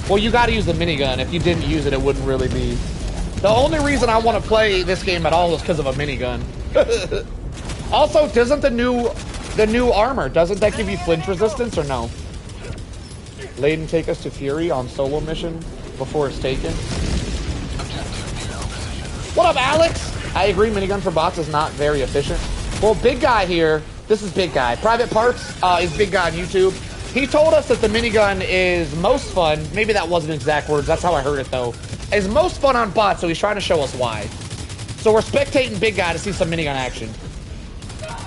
Well, you gotta use the minigun. If you didn't use it, it wouldn't really be. The only reason I want to play this game at all is because of a minigun. Also, doesn't the new armor, doesn't that give you flinch resistance or no? Layden, take us to Fury on solo mission before it's taken. What up, Alex? I agree, minigun for bots is not very efficient. Well, Big Guy here, this is Big Guy. Private Parts is Big Guy on YouTube. He told us that the minigun is most fun. Maybe that wasn't exact words. That's how I heard it, though. Is most fun on bots, so he's trying to show us why. So we're spectating Big Guy to see some minigun action.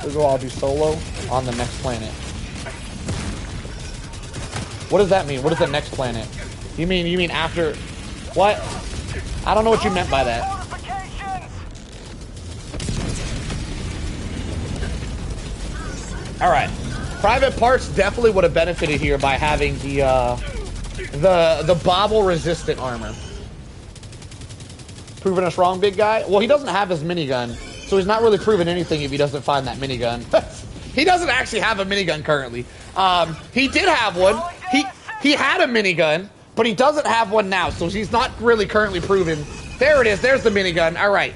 We'll go all do solo on the next planet. What does that mean? What is the next planet? You mean after... What? I don't know what you meant by that. Alright. Private Parts definitely would have benefited here by having the bobble resistant armor. Proving us wrong, Big Guy? Well, he doesn't have his minigun, so he's not really proving anything if he doesn't find that minigun. He doesn't actually have a minigun currently. He did have one. He had a minigun, but he doesn't have one now, so he's not really currently proven. There it is. There's the minigun. All right.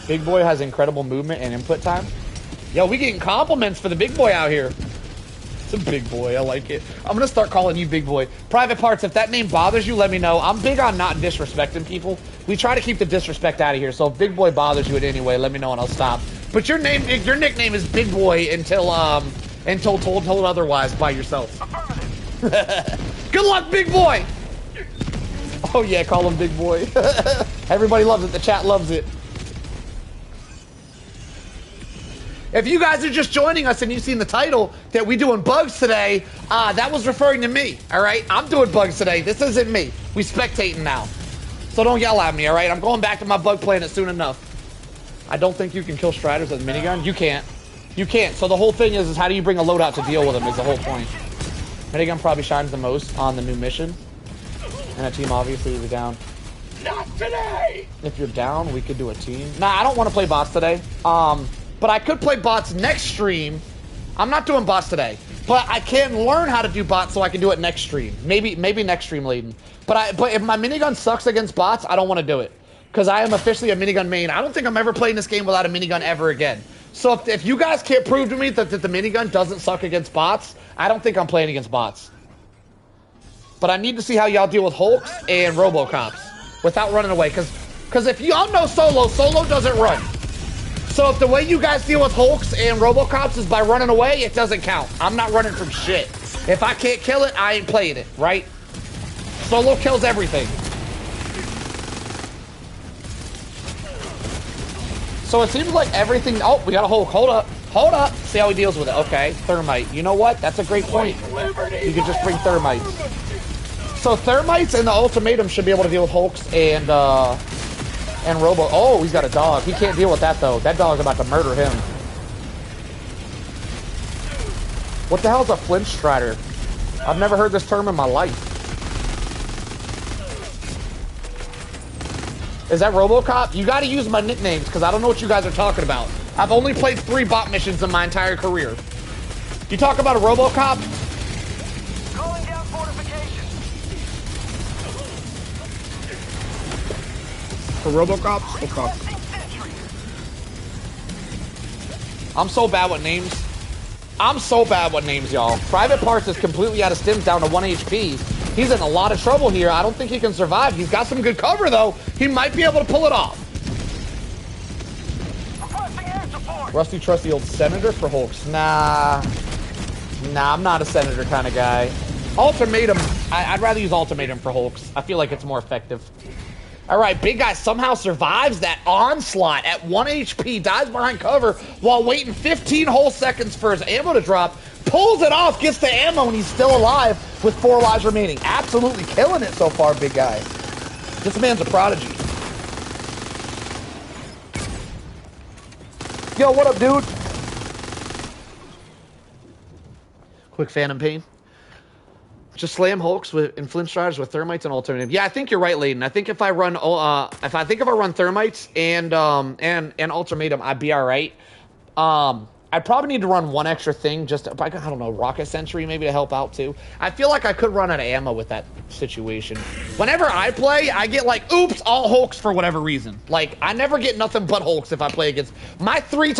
Big Boy has incredible movement and input time. Yo, we getting compliments for the Big Boy out here. It's a Big Boy. I like it. I'm going to start calling you Big Boy. Private Parts, if that name bothers you, let me know. I'm big on not disrespecting people. We try to keep the disrespect out of here, so if Big Boy bothers you in any way, let me know and I'll stop. But your nickname is Big Boy until told otherwise by yourself. Good luck, Big Boy! Oh yeah, call him Big Boy. Everybody loves it. The chat loves it. If you guys are just joining us and you've seen the title that we doing bugs today, that was referring to me, all right? I'm doing bugs today. This isn't me. We spectating now. So don't yell at me, all right? I'm going back to my bug planet soon enough. I don't think you can kill Striders with a minigun. You can't. You can't. So the whole thing is how do you bring a loadout to deal with them is the whole point. Minigun probably shines the most on the new mission. And a team, obviously, is down. Not today! If you're down, we could do a team. Nah, I don't want to play bots today. But I could play bots next stream. I'm not doing bots today. But I can learn how to do bots so I can do it next stream. Maybe next stream, Layden. But if my minigun sucks against bots, I don't want to do it. Because I am officially a minigun main. I don't think I'm ever playing this game without a minigun ever again. So if you guys can't prove to me that the minigun doesn't suck against bots, I don't think I'm playing against bots. But I need to see how y'all deal with Hulks and Robocops without running away. Because if y'all know Solo doesn't run. So if the way you guys deal with Hulks and Robocops is by running away, it doesn't count. I'm not running from shit. If I can't kill it, I ain't playing it, right? Solo kills everything. So it seems like everything... Oh, we got a Hulk. Hold up. Hold up. See how he deals with it. Okay, Thermite. You know what? That's a great point. You could just bring Thermites. So Thermites and the Ultimatum should be able to deal with Hulks and Robo... Oh, he's got a dog. He can't deal with that, though. That dog's about to murder him. What the hell is a flinch strider? I've never heard this term in my life. Is that RoboCop? You gotta use my nicknames, because I don't know what you guys are talking about. I've only played 3 bot missions in my entire career. You talk about a RoboCop? Calling down fortifications. For RoboCops? I'm so bad with names. I'm so bad with names, y'all. Private Parts is completely out of stims down to 1 HP. He's in a lot of trouble here. I don't think he can survive. He's got some good cover, though. He might be able to pull it off. Rusty trusty old Senator for Hulks. Nah, I'm not a Senator kind of guy. Ultimatum. I'd rather use Ultimatum for Hulks. I feel like it's more effective. All right, big guy somehow survives that onslaught at 1 HP, dies behind cover while waiting 15 whole seconds for his ammo to drop, pulls it off, gets the ammo, and he's still alive with 4 lives remaining. Absolutely killing it so far, big guy. This man's a prodigy. Yo, what up, dude? Quick Phantom Pain. Just slam Hulks and Flint Striders with Thermites and Ultimatum. Yeah, I think you're right, Layden. I think if I run if I run Thermites and Ultimatum, I'd be all right. I'd probably need to run one extra thing, just I don't know, Rocket Sentry maybe to help out too. I feel like I could run out of ammo with that situation. Whenever I play, I get like, oops, all Hulks for whatever reason. Like, I never get nothing but Hulks if I play against my 3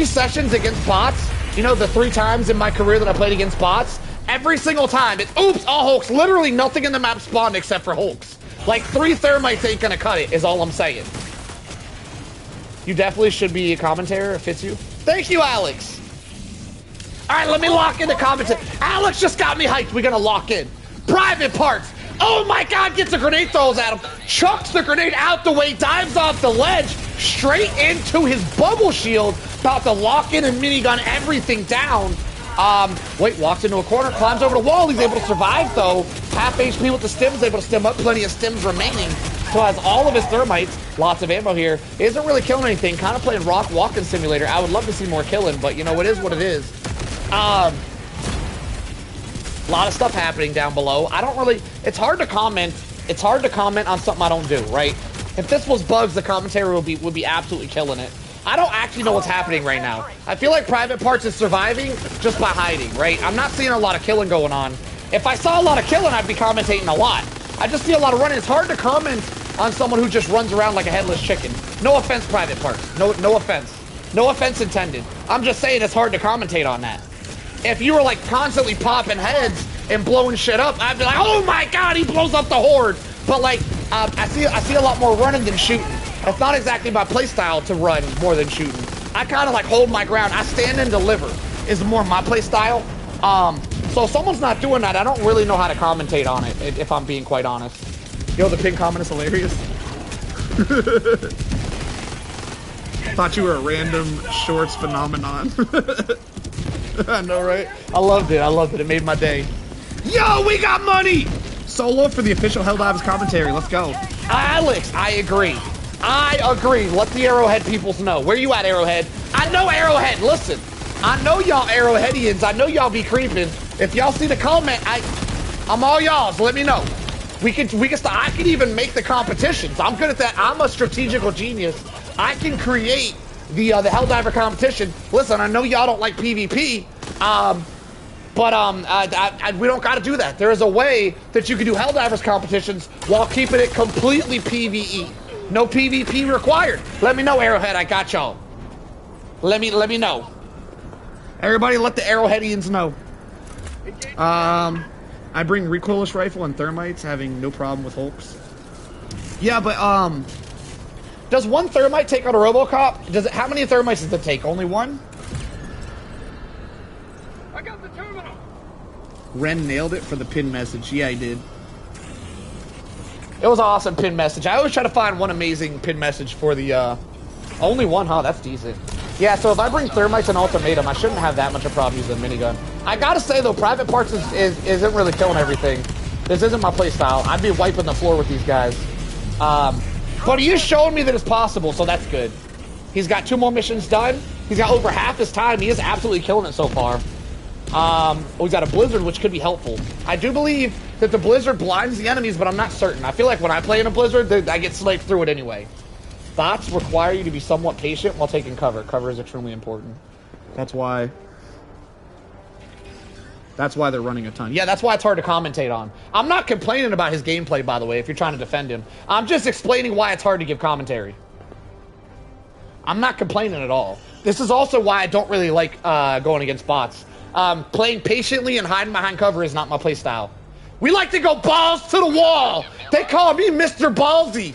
sessions against bots. You know, the 3 times in my career that I played against bots. Every single time, it's oops, all Hulks. Literally nothing in the map spawned except for Hulks. Like 3 Thermites ain't gonna cut it, is all I'm saying. You definitely should be a commentator. It fits you. Thank you, Alex. All right, let me lock in the commentary. Alex just got me hyped. We're gonna lock in. Private Parts. Oh my God, gets a grenade, throws at him. Chucks the grenade out the way, dives off the ledge, straight into his bubble shield. About to lock in and minigun everything down. Wait, walks into a corner, climbs over the wall. He's able to survive, though. Half HP with the stims, able to stim up, plenty of stims remaining. So has all of his Thermites, lots of ammo here. Isn't really killing anything, kind of playing Rock Walking Simulator. I would love to see more killing, but, you know, it is what it is. A lot of stuff happening down below. I don't really, it's hard to comment. It's hard to comment on something I don't do, right? If this was bugs, the commentary would be absolutely killing it. I don't actually know what's happening right now. I feel like Private Parts is surviving just by hiding, right? I'm not seeing a lot of killing going on. If I saw a lot of killing, I'd be commentating a lot. I just see a lot of running. It's hard to comment on someone who just runs around like a headless chicken. No offense, Private Parts. No offense. No offense intended. I'm just saying it's hard to commentate on that. If you were like constantly popping heads and blowing shit up, I'd be like, oh my God, he blows up the horde. But like, I see a lot more running than shooting. It's not exactly my playstyle to run more than shooting. I kind of like hold my ground. I stand and deliver is more my playstyle. So if someone's not doing that, I don't really know how to commentate on it, if I'm being quite honest. Yo, the pin comment is hilarious. Thought you were a random shorts phenomenon. I know, right? I loved it. I loved it. It made my day. Yo, we got money! Solo for the official Helldivers commentary. Let's go. Alex, I agree. I agree. Let the Arrowhead peoples know. Where you at, Arrowhead? I know Arrowhead. Listen, I know y'all Arrowheadians. I know y'all be creeping. If y'all see the comment, I'm all y'all. So let me know. We can start. I can even make the competitions. I'm good at that. I'm a strategical genius. I can create the Helldiver competition. Listen, I know y'all don't like PvP. But we don't got to do that. There is a way that you can do Helldivers competitions while keeping it completely PvE. No PvP required. Let me know, Arrowhead. I got y'all. Let me know. Everybody let the Arrowheadians know. I bring recoilless rifle and Thermites, having no problem with Hulks. Yeah, but does one Thermite take out a RoboCop? How many Thermites does it take? Only one? I got the terminal. Ren nailed it for the pin message. Yeah, I did. It was an awesome pin message. I always try to find one amazing pin message for the, only one, huh? That's decent. Yeah, so if I bring Thermites and Ultimatum, I shouldn't have that much of a problem using a minigun. I gotta say, though, Private Parts isn't really killing everything. This isn't my playstyle. I'd be wiping the floor with these guys. But he is showing me that it's possible, so that's good. He's got 2 more missions done. He's got over half his time. He is absolutely killing it so far. He's got a Blizzard, which could be helpful. I do believe that the Blizzard blinds the enemies, but I'm not certain. I feel like when I play in a Blizzard, I get sniped through it anyway. Bots require you to be somewhat patient while taking cover. Cover is extremely important. That's why they're running a ton. Yeah, that's why it's hard to commentate on. I'm not complaining about his gameplay, by the way, if you're trying to defend him. I'm just explaining why it's hard to give commentary. I'm not complaining at all. This is also why I don't really like going against bots. Playing patiently and hiding behind cover is not my play style. We like to go balls to the wall. They call me Mr. Ballsy.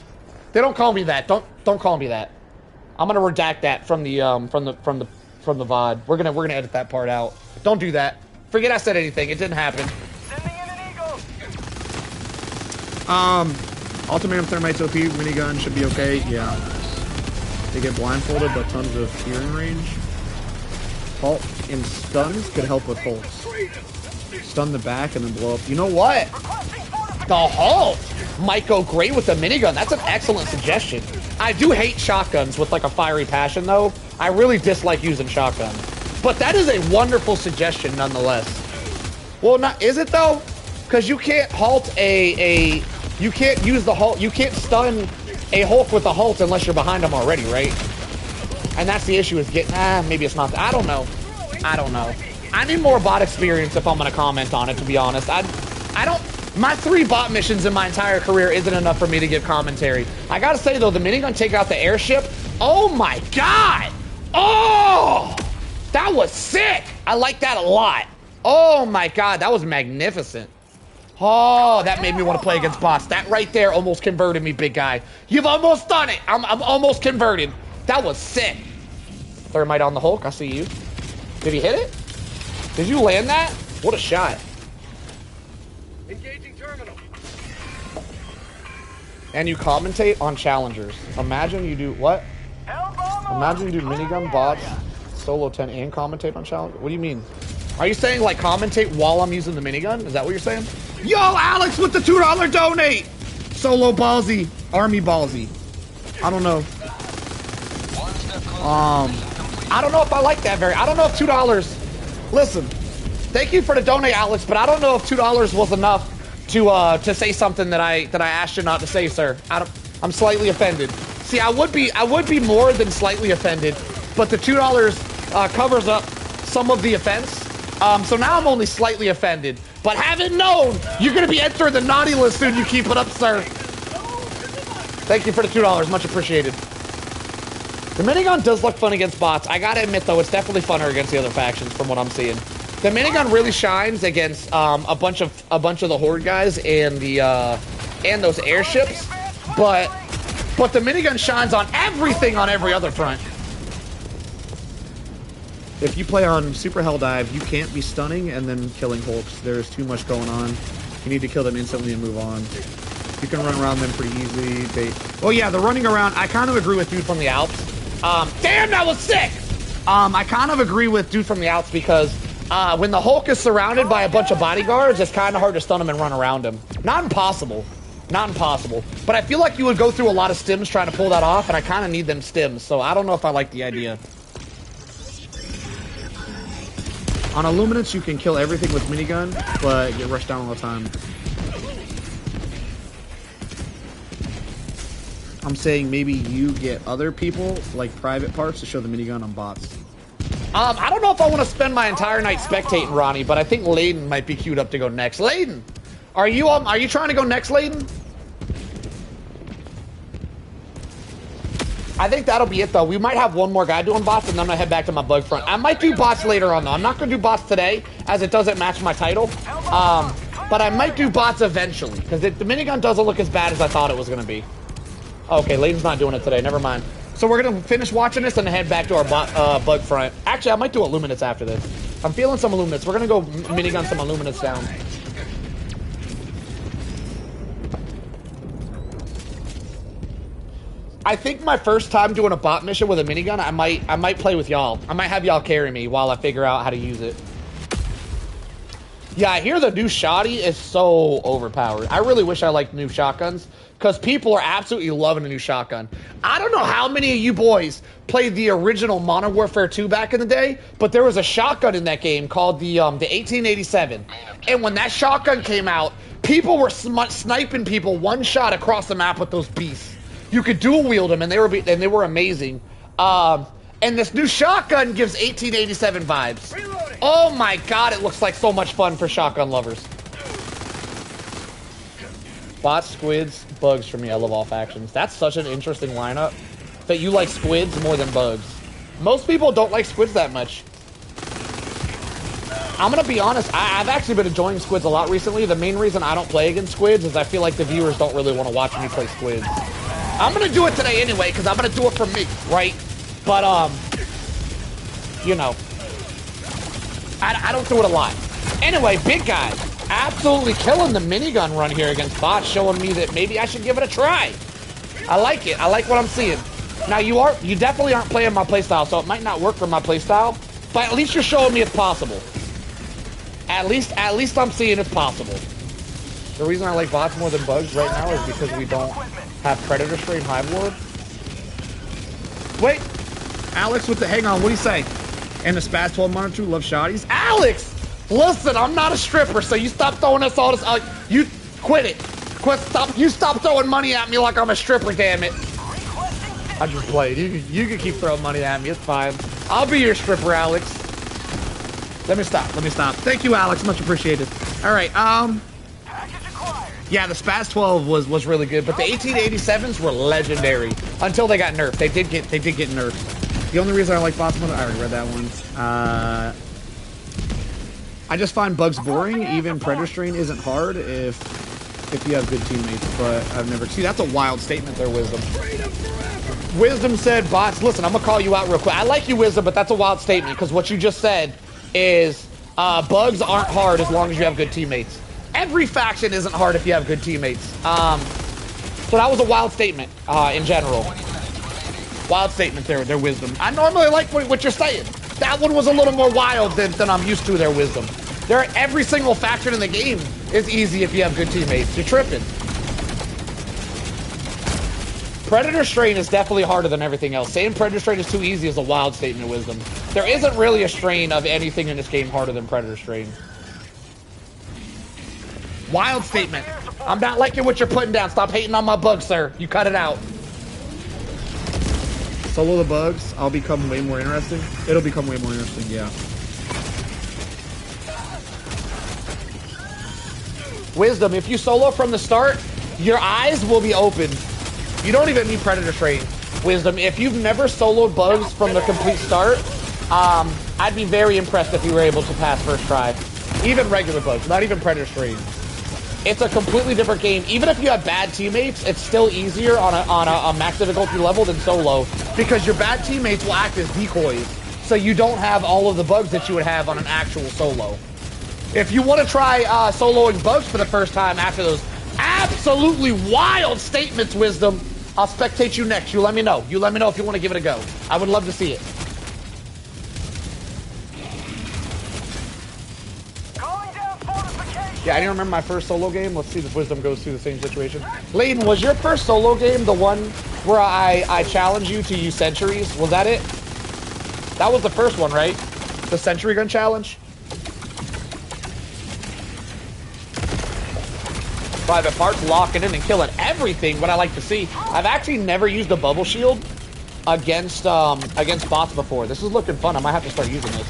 They don't call me that. Don't call me that. I'm gonna redact that from the VOD. We're gonna edit that part out. Don't do that. Forget I said anything. It didn't happen. Sending in an eagle. Ultimatum Thermite's OP, minigun should be okay. Yeah. They get blindfolded, but tons of hearing range. Halt and stuns could help with hulks. Stun the back and then blow up. You know what? The halt might go great with the minigun. That's an excellent suggestion. I do hate shotguns with like a fiery passion though. I really dislike using shotguns. But that is a wonderful suggestion nonetheless. Well, not is it though? Because you can't halt you can't use the halt. You can't stun a Hulk with a halt unless you're behind him already, right? And that's the issue is getting, maybe it's not, I don't know. I need more bot experience if I'm gonna comment on it, to be honest. I don't, my 3 bot missions in my entire career isn't enough for me to give commentary. I gotta say though, the minigun take out the airship, oh my God! Oh! That was sick! I like that a lot. Oh my God, that was magnificent. Oh, that made me want to play against bots. That right there almost converted me, big guy. You've almost done it. I'm almost converted. That was sick. Thermite on the Hulk. I see you. Did he hit it? Did you land that? What a shot. Engaging terminal. And you commentate on challengers. Imagine you do what? Imagine you do minigun bots, solo 10, and commentate on challengers. What do you mean? Are you saying like commentate while I'm using the minigun? Is that what you're saying? Yo, Alex with the $2 donate. Solo ballsy, army ballsy. I don't know. I don't know if I like that very. I don't know if $2. Listen, thank you for the donate, Alex, but I don't know if $2 was enough to say something that I asked you not to say, sir. I'm slightly offended. See, I would be more than slightly offended, but the $2 covers up some of the offense. So now I'm only slightly offended. But have it known, you're gonna be entering the naughty list soon. You keep it up, sir. Thank you for the $2, much appreciated. The minigun does look fun against bots. I gotta admit though, it's definitely funner against the other factions from what I'm seeing. The minigun really shines against a bunch of the horde guys and the and those airships, but the minigun shines on everything on every other front. If you play on Super Helldive, you can't be stunning and then killing Hulks. There's too much going on. You need to kill them instantly and move on. You can run around them pretty easy. Oh yeah, the running around, I kind of agree with Dude from the Alps. Damn, that was sick! I kind of agree with Dude from the Alps because when the Hulk is surrounded by a bunch of bodyguards, it's kind of hard to stun him and run around him. Not impossible. Not impossible. But I feel like you would go through a lot of stims trying to pull that off, and I kind of need them stims, so I don't know if I like the idea. On Illuminance, you can kill everything with minigun, but get rushed down all the time. I'm saying maybe you get other people, like private parts, to show the minigun on bots. I don't know if I want to spend my entire night spectating Ronnie, but I think Layden might be queued up to go next. Layden, are you trying to go next, Layden? I think that'll be it, though. We might have one more guy doing bots, and then I'm gonna head back to my bug front. I might do bots later on, though. I'm not gonna do bots today, as it doesn't match my title. But I might do bots eventually, because the minigun doesn't look as bad as I thought it was gonna be. Okay, Layden's not doing it today. Never mind. So we're gonna finish watching this and head back to our bug front. Actually, I might do Illuminates after this. I'm feeling some Illuminates. We're gonna go minigun some Illuminates down. I think my first time doing a bot mission with a minigun, I might play with y'all. I might have y'all carry me while I figure out how to use it. Yeah, I hear the new shotty is so overpowered. I really wish I liked new shotguns, because people are absolutely loving a new shotgun. I don't know how many of you boys played the original Modern Warfare 2 back in the day, but there was a shotgun in that game called the 1887. And when that shotgun came out, people were sniping people one shot across the map with those beasts. You could dual wield them, and they were amazing. And this new shotgun gives 1887 vibes. Reloading. Oh my God, it looks like so much fun for shotgun lovers. Bots, squids, bugs for me. I love all factions. That's such an interesting lineup. That you like squids more than bugs. Most people don't like squids that much. I'm gonna be honest, I've actually been enjoying squids a lot recently. The main reason I don't play against squids is I feel like the viewers don't really want to watch me play squids. I'm gonna do it today anyway, because I'm gonna do it for me, right? But, you know, I don't do it a lot. Anyway, big guy, absolutely killing the minigun run here against bots, showing me that maybe I should give it a try. I like it. I like what I'm seeing. Now, you definitely aren't playing my playstyle, so it might not work for my playstyle, but at least you're showing me it's possible. At least I'm seeing it's possible. The reason I like bots more than bugs right now is because we don't have Predator Strain Hive Lord. Wait, Alex with the, hang on, what do you say? And the Spaz 12 monitor love shotties? Alex, listen, I'm not a stripper, so you stop throwing us all this, you quit it. You stop throwing money at me like I'm a stripper, damn it. I just played. You can keep throwing money at me, it's fine. I'll be your stripper, Alex. Let me stop. Thank you, Alex, much appreciated. All right, yeah, the Spaz 12 was really good, but the 1887s were legendary until they got nerfed. They did get nerfed. The only reason I like bots more, I already read that one. I just find bugs boring. Even Predator Strain isn't hard if you have good teammates, but I've never... See, that's a wild statement there, Wisdom. Wisdom said, bots, listen, I'm gonna call you out real quick. I like you, Wisdom, but that's a wild statement, because what you just said is bugs aren't hard as long as you have good teammates. Every faction isn't hard if you have good teammates. So that was a wild statement in general. Wild statement there, Wisdom. I normally like what you're saying. That one was a little more wild than I'm used to there, Wisdom. Every single faction in the game is easy if you have good teammates. You're tripping. Predator Strain is definitely harder than everything else. Saying Predator Strain is too easy is a wild statement, Wisdom. There isn't really a strain of anything in this game harder than Predator Strain. Wild statement. I'm not liking what you're putting down. Stop hating on my bugs, sir. You cut it out. Solo the bugs. I'll become way more interesting. It'll become way more interesting, yeah. Wisdom, if you solo from the start, your eyes will be open. You don't even need Predator Strain. Wisdom, if you've never soloed bugs from the complete start, I'd be very impressed if you were able to pass first try. Even regular bugs, not even Predator Strain. It's a completely different game. Even if you have bad teammates, it's still easier on a max difficulty level than solo, because your bad teammates will act as decoys, so you don't have all of the bugs that you would have on an actual solo. If you want to try soloing bugs for the first time after those absolutely wild statements, Wisdom, I'll spectate you next. You let me know. You let me know if you want to give it a go. I would love to see it. Yeah, I didn't remember my first solo game. Let's see if Wisdom goes through the same situation. Layden, was your first solo game the one where I challenged you to use sentries? Was that it? That was the first one, right? The sentry gun challenge? Private Parts locking in and killing everything, what I like to see. I've actually never used a bubble shield against bots before. This is looking fun. I might have to start using this.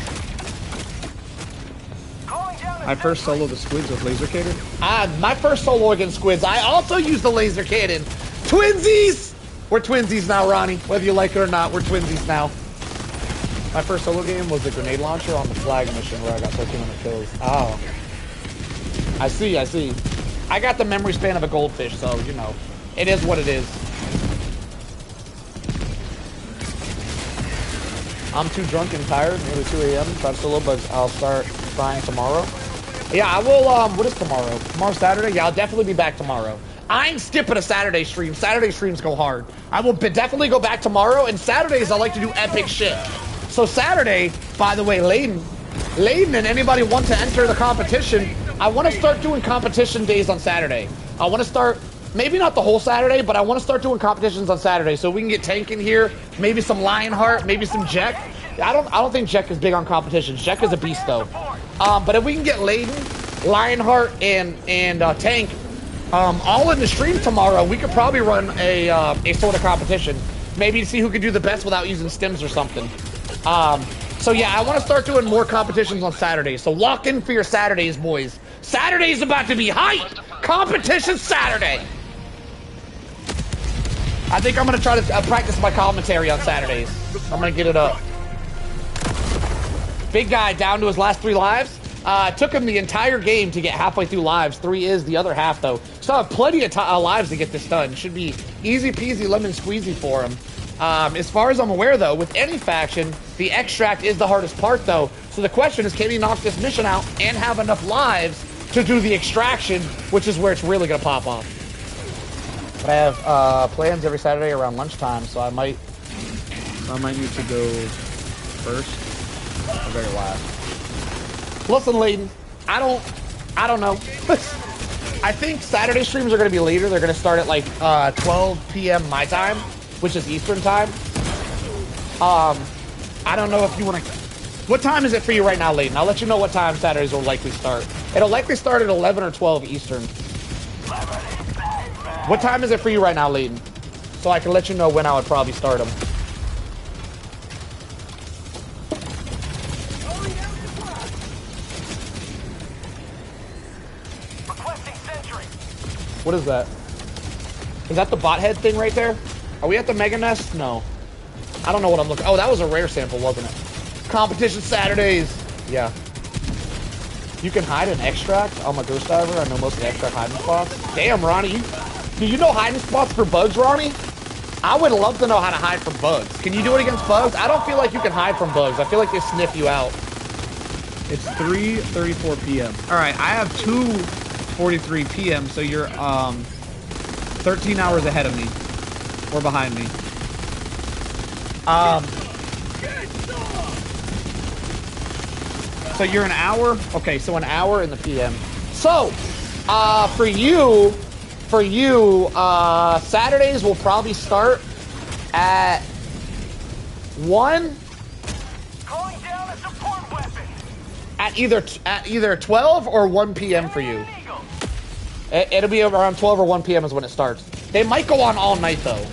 I first soloed the squids with laser cannon. My first solo against squids, I also used the laser cannon. Twinsies! We're twinsies now, Ronnie. Whether you like it or not, we're twinsies now. My first solo game was the grenade launcher on the flag mission where I got 1,300 kills. Oh. I see. I got the memory span of a goldfish, so, you know, it is what it is. I'm too drunk and tired, nearly 2 a.m. Try to solo bugs. I'll start trying tomorrow. Yeah, I will, what is tomorrow? Tomorrow's Saturday? Yeah, I'll definitely be back tomorrow. I ain't skipping a Saturday stream. Saturday streams go hard. I will definitely go back tomorrow, and Saturdays I like to do epic shit. So Saturday, by the way, Layden and anybody want to enter the competition, I want to start doing competition days on Saturday. I want to start, maybe not the whole Saturday, but I want to start doing competitions on Saturday so we can get Tank in here, maybe some Lionheart, maybe some Jack. I don't think Jack is big on competitions. Jack is a beast though. But if we can get Layden, Lionheart, and Tank all in the stream tomorrow, we could probably run a sort of competition. Maybe to see who could do the best without using stims or something. So yeah, I want to start doing more competitions on Saturdays. So lock in for your Saturdays, boys. Saturday's about to be hype! Competition Saturday! I think I'm going to try to practice my commentary on Saturdays. I'm going to get it up. Big guy down to his last 3 lives. Took him the entire game to get halfway through lives. 3 is the other half, though. So I have plenty of lives to get this done. Should be easy peasy lemon squeezy for him. As far as I'm aware, though, with any faction, the extract is the hardest part, though. So the question is, can he knock this mission out and have enough lives to do the extraction, which is where it's really going to pop off. But I have plans every Saturday around lunchtime, so I might need to go first or very last. Listen, Layden, I don't know. I think Saturday streams are going to be later. They're going to start at like 12 p.m. my time, which is Eastern time. I don't know if you want to... What time is it for you right now, Layden? I'll let you know what time Saturdays will likely start. It'll likely start at 11 or 12 Eastern. What time is it for you right now, Layden? So I can let you know when I would probably start them. What is that? Is that the bot head thing right there? Are we at the Mega Nest? No. I don't know what I'm looking... Oh, that was a rare sample, wasn't it? Competition Saturdays. Yeah. You can hide an extract. I'm a ghost diver. I know most of the extract hiding spots. Damn, Ronnie. Do you know hiding spots for bugs, Ronnie? I would love to know how to hide from bugs. Can you do it against bugs? I don't feel like you can hide from bugs. I feel like they sniff you out. It's 3:34 p.m. All right, I have 2:43 p.m. So you're 13 hours ahead of me or behind me. So you're an hour? Okay, so an hour in the PM. So, for you, Saturdays will probably start at 1. Calling down a support weapon. At either 12 or 1 p.m. for you. It'll be around 12 or 1 p.m. is when it starts. They might go on all night, though.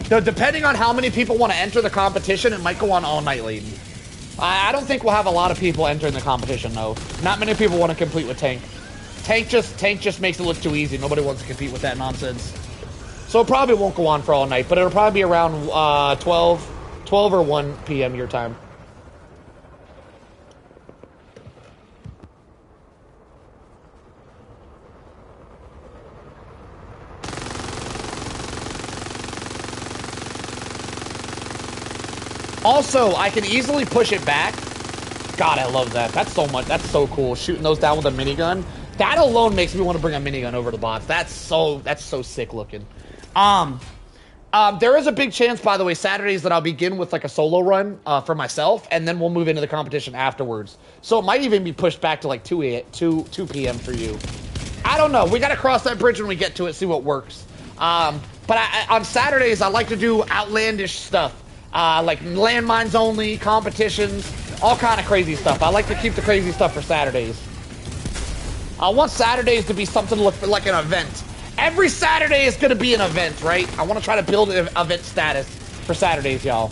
So depending on how many people want to enter the competition, it might go on all night, Layden. I don't think we'll have a lot of people entering the competition, though. Not many people want to compete with Tank. Tank just makes it look too easy. Nobody wants to compete with that nonsense. So it probably won't go on for all night, but it'll probably be around 12 or 1 p.m. your time. Also, I can easily push it back. God, I love that. That's so much. That's so cool. Shooting those down with a minigun. That alone makes me want to bring a minigun over to bots. That's so sick looking. There is a big chance, by the way, Saturdays that I'll begin with like a solo run for myself, and then we'll move into the competition afterwards. So it might even be pushed back to like 2 p.m. for you. I don't know. We got to cross that bridge when we get to it, see what works. But on Saturdays, I like to do outlandish stuff. Like landmines only, competitions, all kind of crazy stuff. I like to keep the crazy stuff for Saturdays. I want Saturdays to be something to look for, like an event. Every Saturday is going to be an event, right? I want to try to build an event status for Saturdays, y'all.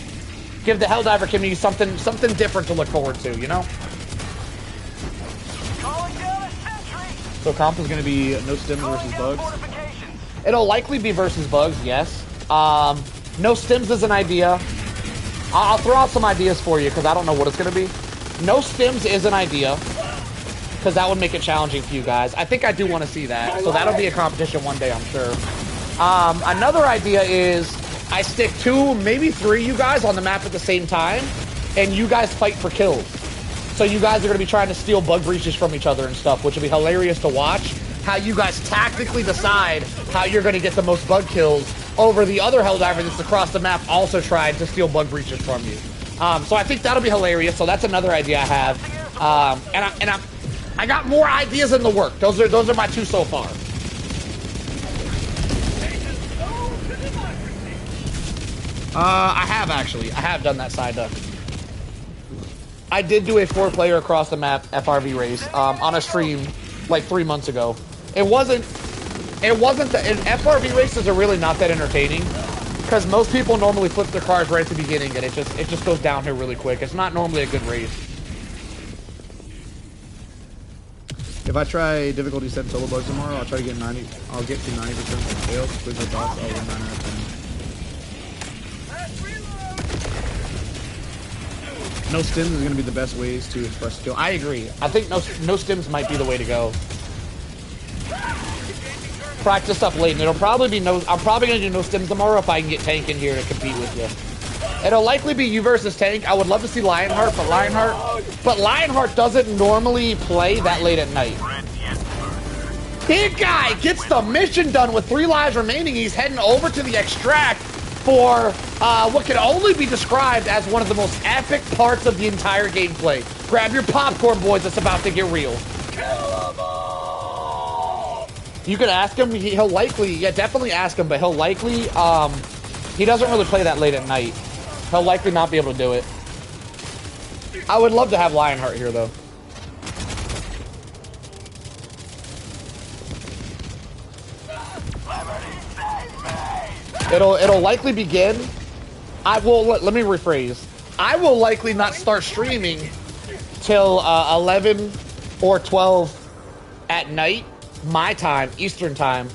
Give the Helldiver community something different to look forward to, you know? So comp is going to be no stims versus bugs? It'll likely be versus bugs, yes. No stims is an idea. I'll throw out some ideas for you because I don't know what it's going to be. No stims is an idea because that would make it challenging for you guys. I think I do want to see that. So that'll be a competition one day, I'm sure. Another idea is I stick 2, maybe 3 you guys on the map at the same time and you guys fight for kills. So you guys are going to be trying to steal bug breaches from each other and stuff, which will be hilarious to watch. How you guys tactically decide how you're going to get the most bug kills over the other Helldiver that's across the map also tried to steal bug breaches from you. So I think that'll be hilarious. So that's another idea I have. I got more ideas in the work. Those are my 2 so far. I have actually. I have done that side duck. I did do a 4-player across the map FRV race on a stream like 3 months ago. It wasn't FRV races are really not that entertaining because most people normally flip their cars right at the beginning and it just goes down here really quick. It's not normally a good race. If I try difficulty 7 solo bugs tomorrow, I'll try to get 90. I'll get to 90% of fails. With the boss, I'll win 9 out of 10. No stims is gonna be the best ways to express skill. I agree. I think no stims might be the way to go. Practice stuff late, and it'll probably be no. I'm probably gonna do no stims tomorrow if I can get Tank in here to compete with you. It'll likely be you versus Tank. I would love to see Lionheart, but Lionheart doesn't normally play that late at night. Big guy gets the mission done with 3 lives remaining. He's heading over to the extract for what can only be described as one of the most epic parts of the entire gameplay. Grab your popcorn, boys. It's about to get real. You could ask him. He'll likely, yeah, definitely ask him, but he'll likely, he doesn't really play that late at night. He'll likely not be able to do it. I would love to have Lionheart here, though. It'll likely begin. Let me rephrase. I will likely not start streaming till 11 or 12 at night, my time, Eastern time.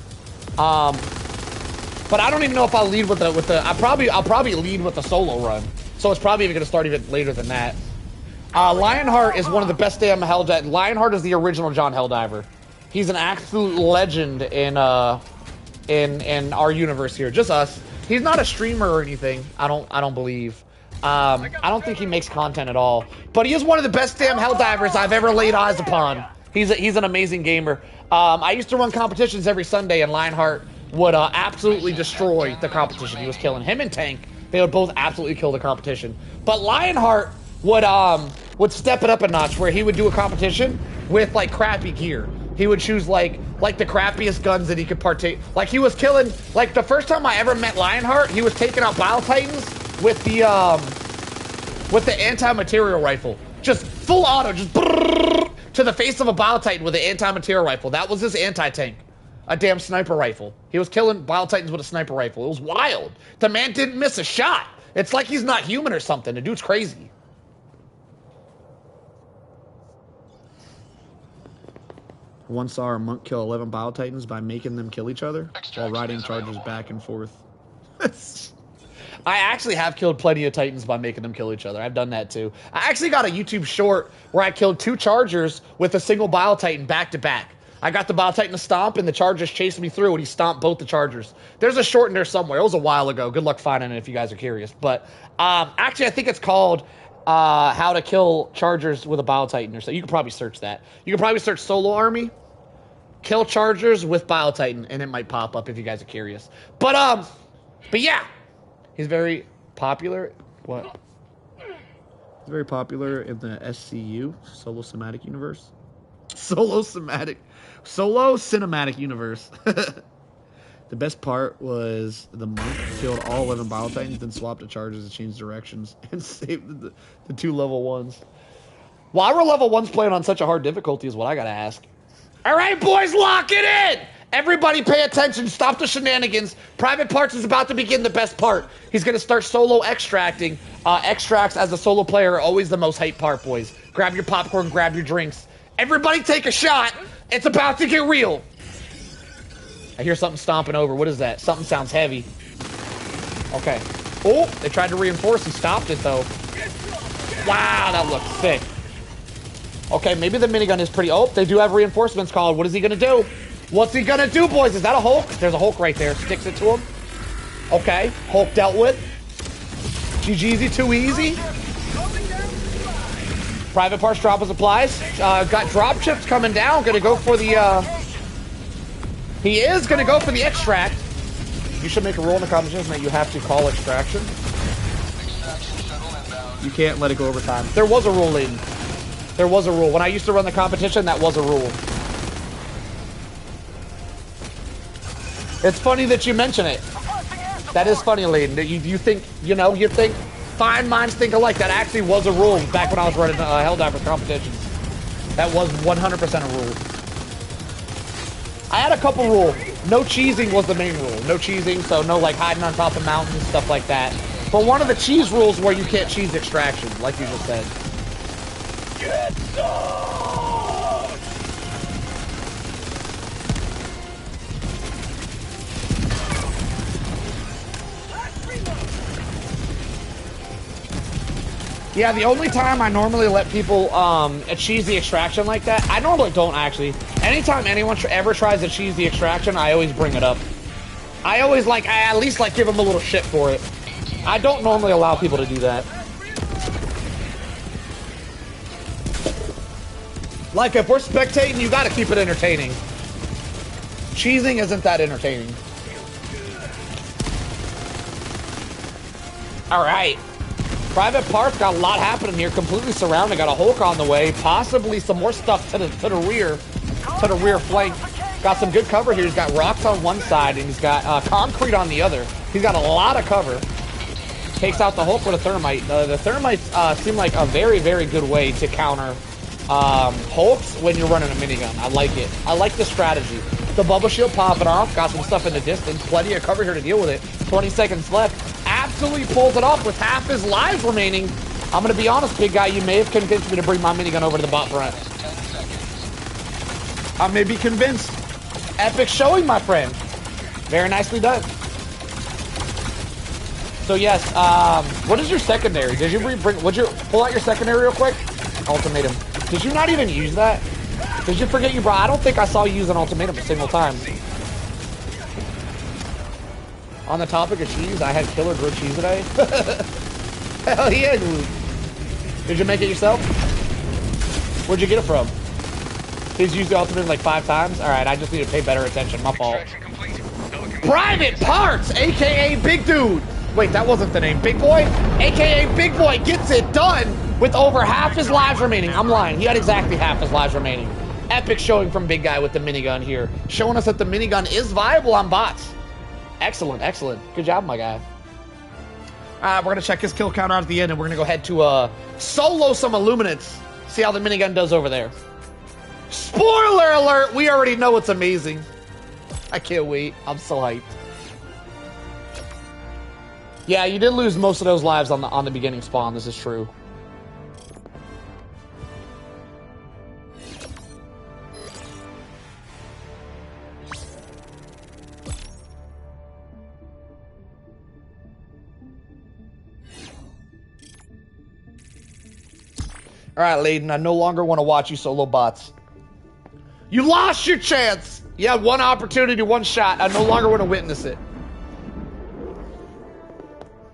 But I don't even know if I'll lead with the. I'll probably lead with the solo run. So it's probably even going to start even later than that. Lionheart is one of the best damn Helldivers. Lionheart is the original John Helldiver. He's an absolute legend in our universe here, just us. He's not a streamer or anything. I don't believe. I don't think he makes content at all. But he is one of the best damn Helldivers I've ever laid eyes upon. He's an amazing gamer. I used to run competitions every Sunday, and Lionheart would absolutely destroy the competition. He was killing him and Tank. They would both absolutely kill the competition. But Lionheart would step it up a notch, where he would do a competition with like crappy gear. He would choose like the crappiest guns that he could partake. Like he was killing. Like the first time I ever met Lionheart, he was taking out Bile Titans with the anti-material rifle, just full auto, just to the face of a Bile Titan with an anti-material rifle. That was his anti-tank. A damn sniper rifle. He was killing Bile Titans with a sniper rifle. It was wild. The man didn't miss a shot. It's like he's not human or something. The dude's crazy. Once saw a monk kill 11 Bile Titans by making them kill each other while riding charges back and forth. I actually have killed plenty of Titans by making them kill each other. I've done that too. I actually got a YouTube short where I killed 2 Chargers with a single Bile Titan back to back. I got the Bile Titan to stomp, and the Chargers chased me through, and he stomped both the Chargers. There's a short in there somewhere. It was a while ago. Good luck finding it if you guys are curious. But actually, I think it's called How to Kill Chargers with a Bile Titan or so. You can probably search that. You can probably search Solo Army, Kill Chargers with Bile Titan, and it might pop up if you guys are curious. But yeah, he's very popular. What? He's very popular in the SCU, Solo Cinematic Universe. Solo Cinematic Universe. The best part was the monk killed all 11 Bile Titans, then swapped the charges to change directions and saved the 2 level 1s. Why were level 1s playing on such a hard difficulty is what I gotta ask. All right, boys, lock it in! Everybody pay attention. Stop the shenanigans. Private Parts is about to begin the best part. He's going to start solo extracting. Extracts as a solo player are always the most hype part, boys. Grab your popcorn, grab your drinks. Everybody take a shot. It's about to get real. I hear something stomping over. What is that? Something sounds heavy. Okay. Oh, they tried to reinforce. He stopped it, though. Wow, that looks sick. Okay, maybe the minigun is pretty... Oh, they do have reinforcements called. What is he going to do? What's he going to do, boys? Is that a Hulk? There's a Hulk right there. Sticks it to him. Okay, Hulk dealt with. GG's too easy. Private Parts drop of supplies. Got drop chips coming down. Going to go for the... He is going to go for the extract. You should make a rule in the competition that you have to call extraction. You can't let it go over time. There was a rule, Layden. There was a rule. When I used to run the competition, that was a rule. It's funny that you mention it. That is funny, Layden. You think, you think fine minds think alike. That actually was a rule back when I was running Helldivers competitions. That was 100% a rule. I had a couple rules. No cheesing was the main rule. No cheesing, so no like hiding on top of mountains, stuff like that. But one of the cheese rules where you can't cheese extraction, like you just said. Get some! Yeah, the only time I normally let people cheese the extraction like that, I normally don't actually. Anytime anyone ever tries to cheese the extraction, I always bring it up. I always I at least give them a little shit for it. I don't normally allow people to do that. Like, if we're spectating, you gotta keep it entertaining. Cheesing isn't that entertaining. Alright. Private Park's got a lot happening here. Completely surrounded. Got a Hulk on the way. Possibly some more stuff to the rear. To the rear flank. Got some good cover here. He's got rocks on one side, and he's got concrete on the other. He's got a lot of cover. Takes out the Hulk with a thermite. The thermites seem like a very, very good way to counter Hulks when you're running a minigun. I like it. I like the strategy. The bubble shield popping off. Got some stuff in the distance. Plenty of cover here to deal with it. 20 seconds left. Absolutely pulls it off with half his lives remaining. I'm going to be honest, big guy. You may have convinced me to bring my minigun over to the bot front. I may be convinced. Epic showing, my friend. Very nicely done. So yes, what is your secondary? Did you would you pull out your secondary real quick? Ultimatum. Did you not even use that? Did you forget you brought? I don't think I saw you use an ultimatum a single time. On the topic of cheese, I had killer grilled cheese today. Hell yeah, dude. Did you make it yourself? Where'd you get it from? He's used the ultimatum like 5 times? Alright, I just need to pay better attention. My fault. Private Parts, aka Big Dude. Wait, that wasn't the name. Big Boy, aka Big Boy, gets it done with over half his lives remaining. I'm lying. He had exactly half his lives remaining. Epic showing from Big Guy with the minigun here. Showing us that the minigun is viable on bots. Excellent, excellent. Good job, my guy. Alright, we're going to check his kill counter out at the end, and we're going to go head to solo some Illuminates. See how the minigun does over there. Spoiler alert! We already know it's amazing. I can't wait. I'm so hyped. Yeah, you did lose most of those lives on the beginning spawn. This is true. All right, Layden, I no longer want to watch you solo bots. You lost your chance. You had one opportunity, one shot. I no longer want to witness it.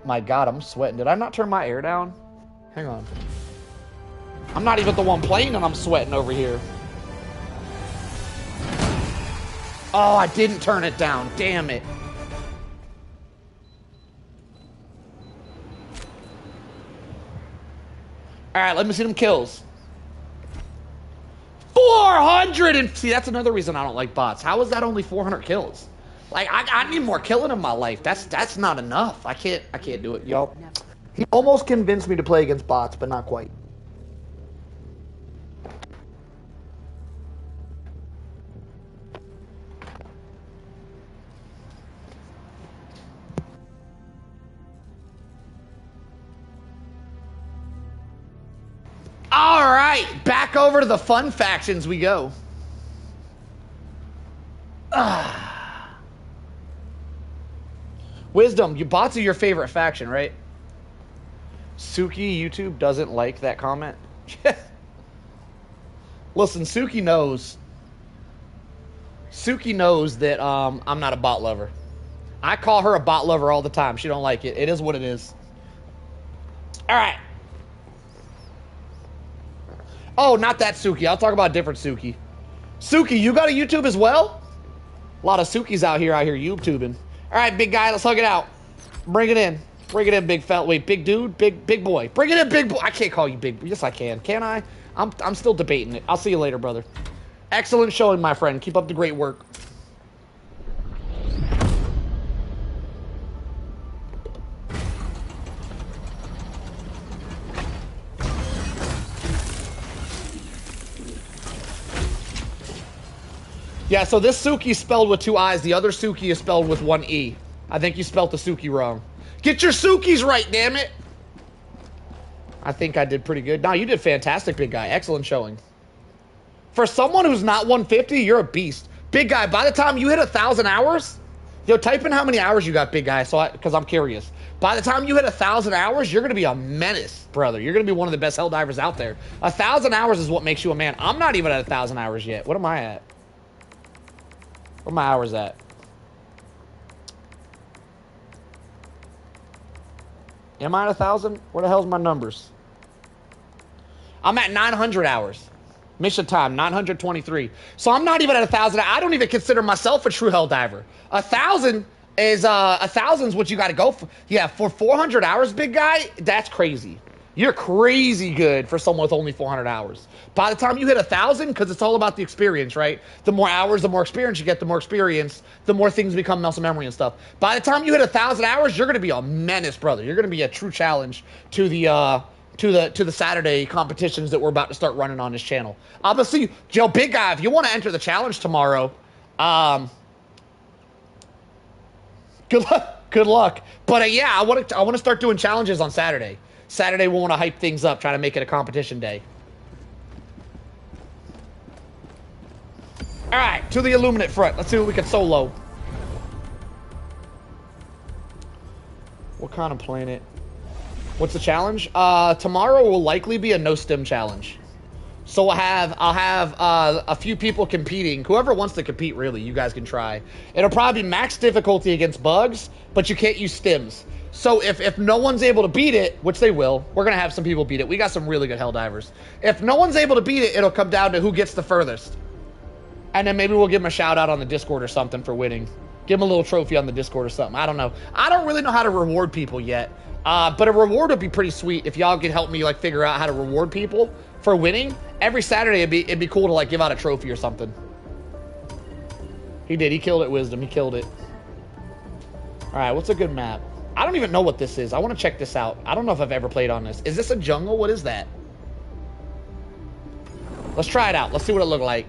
My God, I'm sweating. Did I not turn my air down? Hang on. I'm not even the one playing and I'm sweating over here. Oh, I didn't turn it down. Damn it. All right, let me see them kills. 400 and see, that's another reason I don't like bots. How is that only 400 kills? Like, I need more killing in my life. That's not enough. I can't do it, y'all. He almost convinced me to play against bots, but not quite. All right, back over to the fun factions we go. Wisdom, your bots are your favorite faction, right? Suki YouTube doesn't like that comment. Listen, Suki knows. Suki knows that I'm not a bot lover. I call her a bot lover all the time. She don't like it. It is what it is. All right. Oh, not that Suki. I'll talk about a different Suki. Suki, you got a YouTube as well? A lot of Sukis out here YouTubing. All right, big guy, let's hug it out. Bring it in. Bring it in, big fella. Wait, big dude? Big boy. Bring it in, big boy. I can't call you big. Yes, I can. Can I? I'm still debating it. I'll see you later, brother. Excellent showing, my friend. Keep up the great work. Yeah, so this Suki is spelled with 2 I's. The other Suki is spelled with 1 E. I think you spelled the Suki wrong. Get your Sukis right, damn it! I think I did pretty good. No, you did fantastic, big guy. Excellent showing. For someone who's not 150, you're a beast. Big guy, by the time you hit 1,000 hours, Yo, type in how many hours you got, big guy, because I'm curious. By the time you hit 1,000 hours, you're going to be a menace, brother. You're going to be one of the best Helldivers out there. 1,000 hours is what makes you a man. I'm not even at 1,000 hours yet. What am I at? Where are my hours at? Am I at 1,000? Where the hell's my numbers? I'm at 900 hours. Mission time, 923. So I'm not even at 1,000. I don't even consider myself a true Helldiver. 1,000 is 1,000 is what you got to go for. Yeah, for 400 hours, big guy, that's crazy. You're crazy good for someone with only 400 hours. By the time you hit 1,000, because it's all about the experience, right? The more hours, the more experience you get, the more experience, the more things become muscle memory and stuff. By the time you hit 1,000 hours, you're going to be a menace, brother. You're going to be a true challenge to the Saturday competitions that we're about to start running on this channel. Obviously, Joe, big guy, if you want to enter the challenge tomorrow, good luck. But yeah, I want to start doing challenges on Saturday. Saturday, we want to hype things up, try to make it a competition day. All right, to the Illuminate front. Let's see what we can solo. What kind of planet? What's the challenge? Tomorrow will likely be a no stim challenge. So I'll have a few people competing. Whoever wants to compete, really, you guys can try. It'll probably be max difficulty against bugs, but you can't use stims. So if no one's able to beat it, which they will, we're going to have some people beat it. We got some really good Helldivers. If no one's able to beat it, it'll come down to who gets the furthest. And then maybe we'll give them a shout out on the Discord or something for winning. Give them a little trophy on the Discord or something. I don't know. I don't really know how to reward people yet. But a reward would be pretty sweet if y'all could help me like figure out how to reward people for winning. Every Saturday it'd be cool to like give out a trophy or something. He did. He killed it, Wisdom. He killed it. All right, what's a good map? I don't even know what this is. I want to check this out. I don't know if I've ever played on this. Is this a jungle? What is that? Let's try it out. Let's see what it looks like.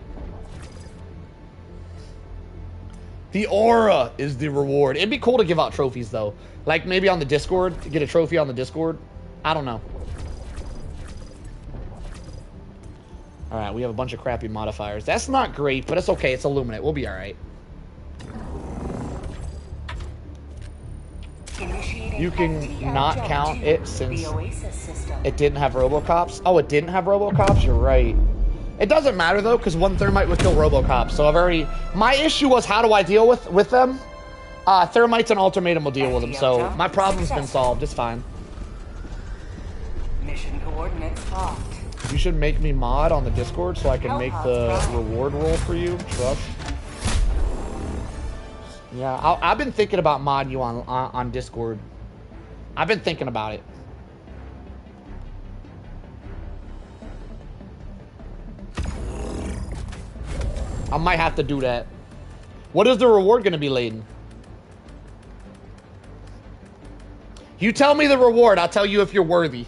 The aura is the reward. It'd be cool to give out trophies, though. Like, maybe on the Discord, to get a trophy on the Discord. I don't know. All right, we have a bunch of crappy modifiers. That's not great, but it's okay. It's Illuminate. We'll be all right. You can not count it since it didn't have Robocops. Oh, it didn't have Robocops? You're right. It doesn't matter, though, because one thermite would kill Robocops. So my issue was, how do I deal with them? Thermites and Ultimatum will deal with them. So my problem's been solved. It's fine. Mission coordinates locked. You should make me mod on the Discord so I can make the reward roll for you. Trust. Yeah, I've been thinking about modding you on Discord. I've been thinking about it. I might have to do that. What is the reward going to be, Layden? You tell me the reward. I'll tell you if you're worthy.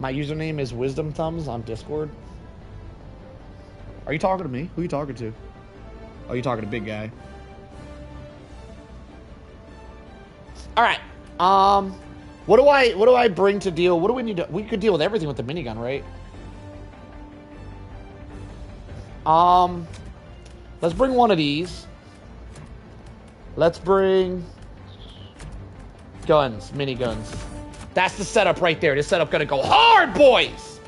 My username is Wisdom Thumbs on Discord. Are you talking to me? Who are you talking to? Oh, you're talking to big guy. All right. What do I bring to deal? What do we need to? We could deal with everything with the minigun, right? Let's bring one of these. Let's bring guns, miniguns. That's the setup right there. This setup gonna go hard, boys.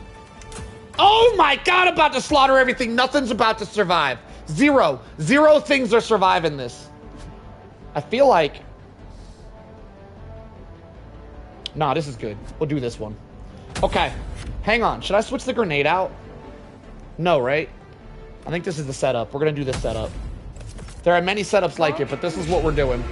Oh my God, I'm about to slaughter everything. Nothing's about to survive. Zero things are surviving this. I feel like... Nah, this is good. We'll do this one. Okay, hang on. Should I switch the grenade out? No, right? I think this is the setup. We're gonna do this setup. There are many setups like it, but this is what we're doing.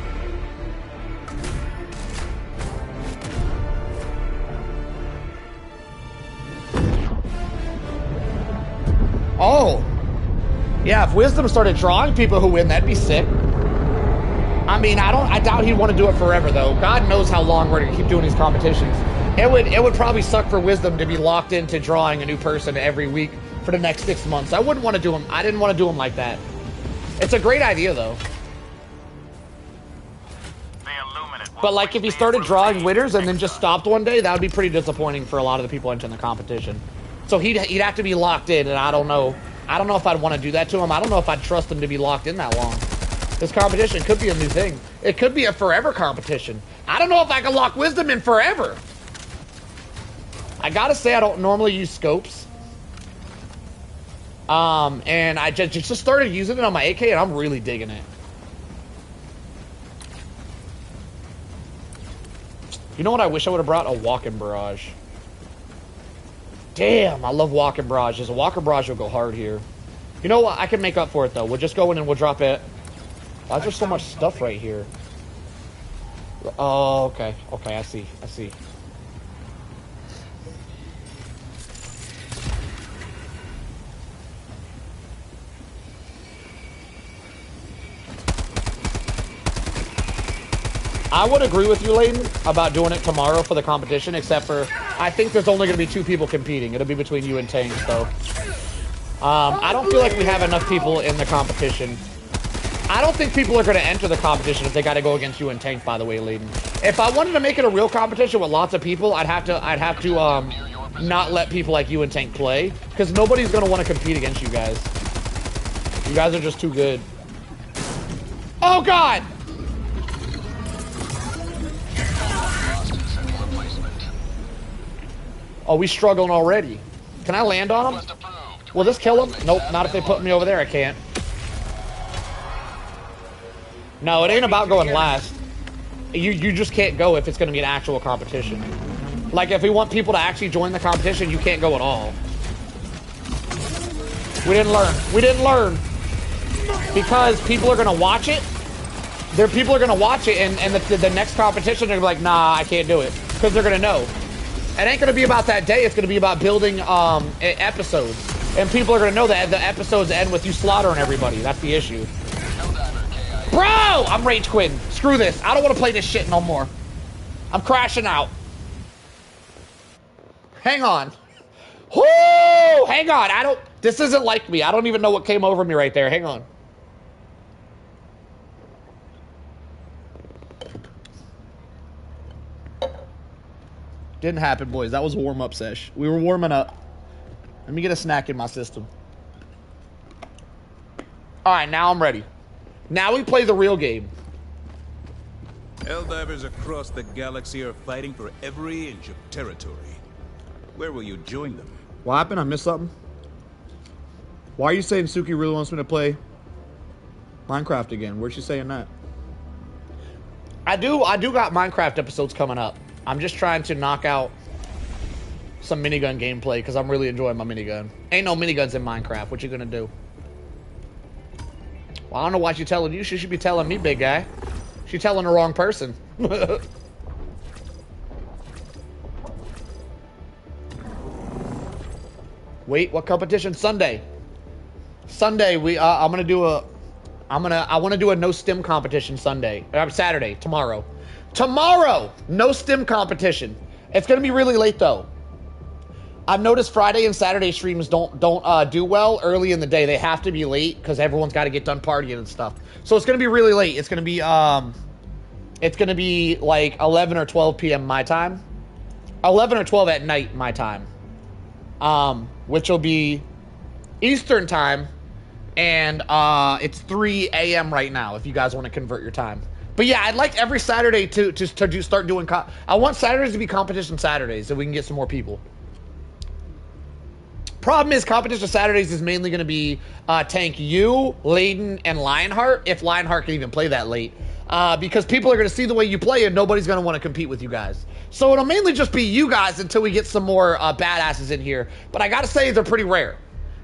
Oh! Yeah, if Wisdom started drawing people who win, that'd be sick. I mean, I doubt he'd want to do it forever, though. God knows how long we're gonna keep doing these competitions. It would probably suck for Wisdom to be locked into drawing a new person every week for the next 6 months. I wouldn't want to do him. I didn't want to do him like that. It's a great idea, though. But like, if he started drawing winners and then just stopped one day, that would be pretty disappointing for a lot of the people entering the competition. So he'd have to be locked in, and I don't know if I'd want to do that to him. I don't know if I'd trust him to be locked in that long. This competition could be a new thing. It could be a forever competition. I don't know if I can lock wisdom in forever. I gotta say I don't normally use scopes. And I just started using it on my AK and I'm really digging it. You know what I wish I would have brought? A walk-in barrage. Damn, I love walk-in barrages. A walk-in barrage will go hard here. You know what? I can make up for it though. We'll just go in and we'll drop it. Why is there so much stuff right here? Oh, okay. Okay, I see. I see. I would agree with you, Layden, about doing it tomorrow for the competition, except for I think there's only going to be 2 people competing. It'll be between you and Tank, so. I don't feel like we have enough people in the competition. I don't think people are going to enter the competition if they got to go against you and Tank, by the way, Layden. If I wanted to make it a real competition with lots of people, I'd have to not let people like you and Tank play, because nobody's going to want to compete against you guys. You guys are just too good. Oh, God! Oh, we struggling already. Can I land on him? Will this kill him? Nope, not if they put me over there, I can't. No, it ain't about going last. You just can't go if it's going to be an actual competition. Like, if we want people to actually join the competition, you can't go at all. We didn't learn. We didn't learn. Because people are going to watch it. People are going to watch it, and the next competition, they're going to be like, nah, I can't do it. Because they're going to know. It ain't going to be about that day. It's going to be about building episodes. And people are going to know that the episodes end with you slaughtering everybody. That's the issue. Bro! I'm rage quitting. Screw this. I don't want to play this shit no more. I'm crashing out. Hang on. Whoo! Hang on. This isn't like me. I don't even know what came over me right there. Hang on. Didn't happen, boys. That was a warm-up sesh. We were warming up. Let me get a snack in my system. All right, now I'm ready. Now we play the real game. Helldivers across the galaxy are fighting for every inch of territory. Where will you join them? What happened? I missed something? Why are you saying Suki really wants me to play Minecraft again? Where's she saying that? I do got Minecraft episodes coming up. I'm just trying to knock out some minigun gameplay because I'm really enjoying my minigun. Ain't no miniguns in Minecraft. What you gonna do? Well, I don't know why she's telling you. She should be telling me, big guy. She's telling the wrong person. Wait, what competition? Sunday. Sunday, I want to do a no stim competition Sunday. Saturday, tomorrow. Tomorrow, no stim competition. It's gonna be really late though. I've noticed Friday and Saturday streams don't do well early in the day. They have to be late because everyone's got to get done partying and stuff. So it's gonna be really late. It's gonna be like 11 or 12 p.m. my time, 11 or 12 at night my time, which will be Eastern time, and it's 3 a.m. right now if you guys want to convert your time. But yeah, I'd like every Saturday to start doing. I want Saturdays to be competition Saturdays so we can get some more people. Problem is, competition Saturdays is mainly going to be Tank, you, Layden, and Lionheart, if Lionheart can even play that late. Because people are going to see the way you play and nobody's going to want to compete with you guys. So it'll mainly just be you guys until we get some more badasses in here. But I got to say, they're pretty rare.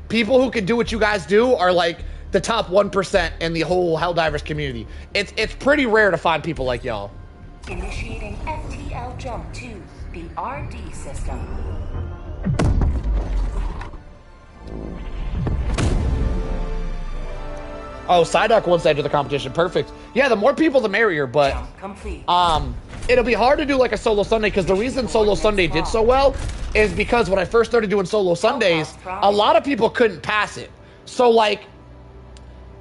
People who can do what you guys do are like the top 1% in the whole Helldivers community. It's pretty rare to find people like y'all. Initiating FTL jump to the RD system. Oh, Psyduck wants to enter the competition. Perfect. Yeah, the more people, the merrier, but it'll be hard to do like a solo Sunday because the reason solo Sunday did so well is because when I first started doing solo Sundays, a lot of people couldn't pass it. So like,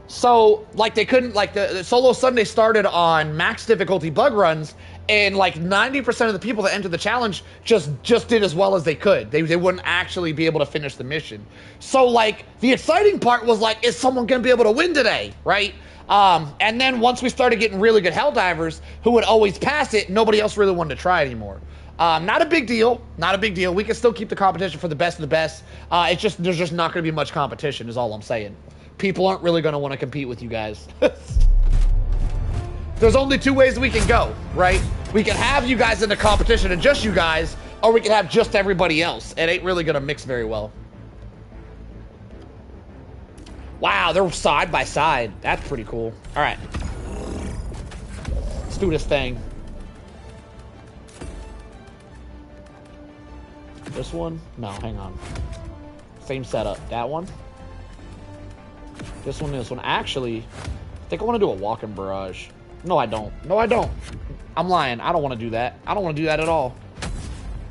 So, like, they couldn't, like, the Solo Sunday started on max difficulty bug runs, and, like, 90% of the people that entered the challenge just did as well as they could. They wouldn't actually be able to finish the mission. So, like, the exciting part was, like, is someone going to be able to win today, right? And then once we started getting really good Helldivers who would always pass it, nobody else really wanted to try anymore. Not a big deal. Not a big deal. We can still keep the competition for the best of the best. It's just, there's just not going to be much competition is all I'm saying. People aren't really going to want to compete with you guys. There's only two ways we can go, right? We can have you guys in the competition and just you guys, or we can have just everybody else. It ain't really going to mix very well. Wow, they're side by side. That's pretty cool. All right. Let's do this thing. This one? No, hang on. Same setup. That one? This one, this one. Actually, I think I want to do a walk-in barrage. No, I don't. No, I don't. I'm lying. I don't want to do that. I don't want to do that at all.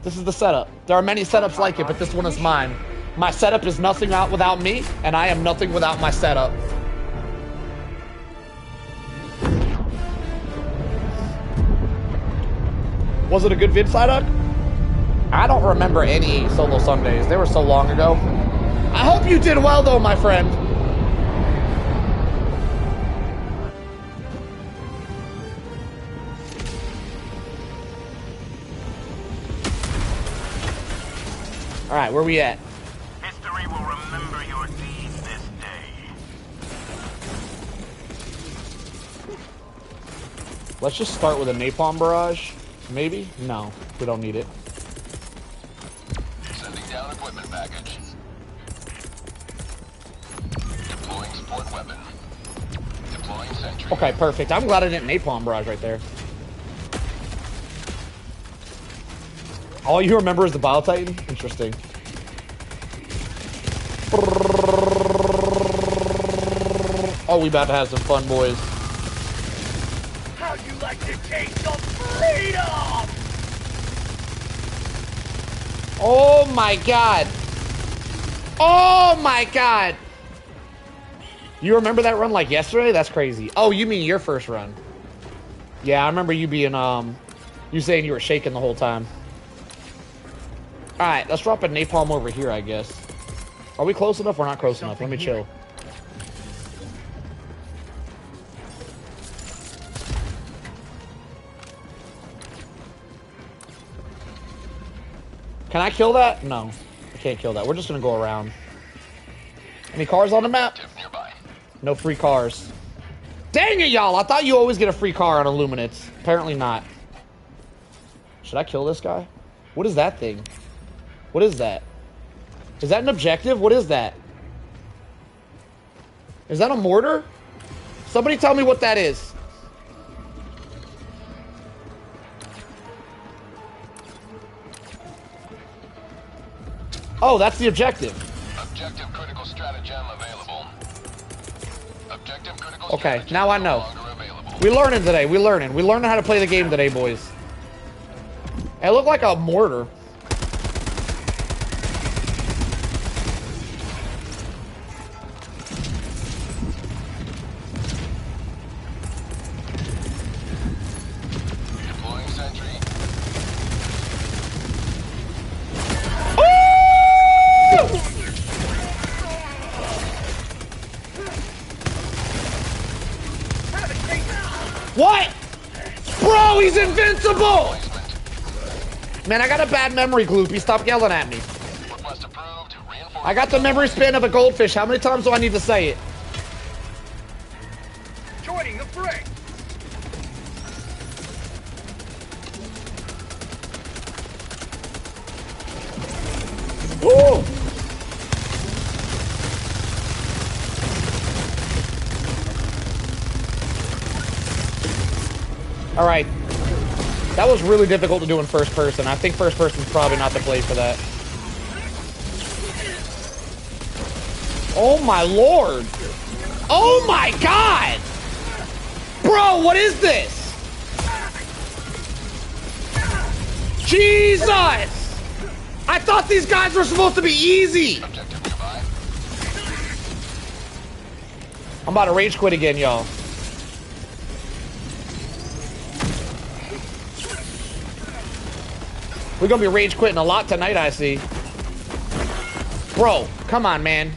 This is the setup. There are many setups like it, but this one is mine. My setup is nothing out without me, and I am nothing without my setup. Was it a good vid, Psyduck? I don't remember any Solo Sundays. They were so long ago. I hope you did well, though, my friend. All right, where we at? History will remember your deeds this day. Let's just start with a napalm barrage. Maybe? No, we don't need it. Sending down equipment package. Deploying support weapon. Deploying sentry. Okay, perfect. I'm glad I didn't napalm barrage right there. All you remember is the Bile Titan? Interesting. Oh, we about to have some fun, boys. How'd you like to taste of freedom? Oh my god. Oh my god. You remember that run like yesterday? That's crazy. Oh, you mean your first run. Yeah, I remember you being, you saying you were shaking the whole time. Alright, let's drop a napalm over here, I guess. Are we close enough? We're not close enough. Let me chill. Can I kill that? No. I can't kill that. We're just gonna go around. Any cars on the map? No free cars. Dang it, y'all! I thought you always get a free car on Illuminates. Apparently not. Should I kill this guy? What is that thing? What is that? Is that an objective? What is that? Is that a mortar? Somebody tell me what that is. Oh, that's the objective. Objective critical stratagem available. Objective critical Okay, now I know. We learning today. We learning. We learning how to play the game today, boys. It looked like a mortar. What? Bro, he's invincible! Man, I got a bad memory, Gloopy. Stop yelling at me. I got the memory span of a goldfish. How many times do I need to say it? Joining the fray. Woo! All right. That was really difficult to do in first person. I think first person is probably not the play for that. Oh my lord. Oh my god. Bro, what is this? Jesus. I thought these guys were supposed to be easy. I'm about to rage quit again, y'all. We're gonna be rage quitting a lot tonight, I see. Bro, come on, man.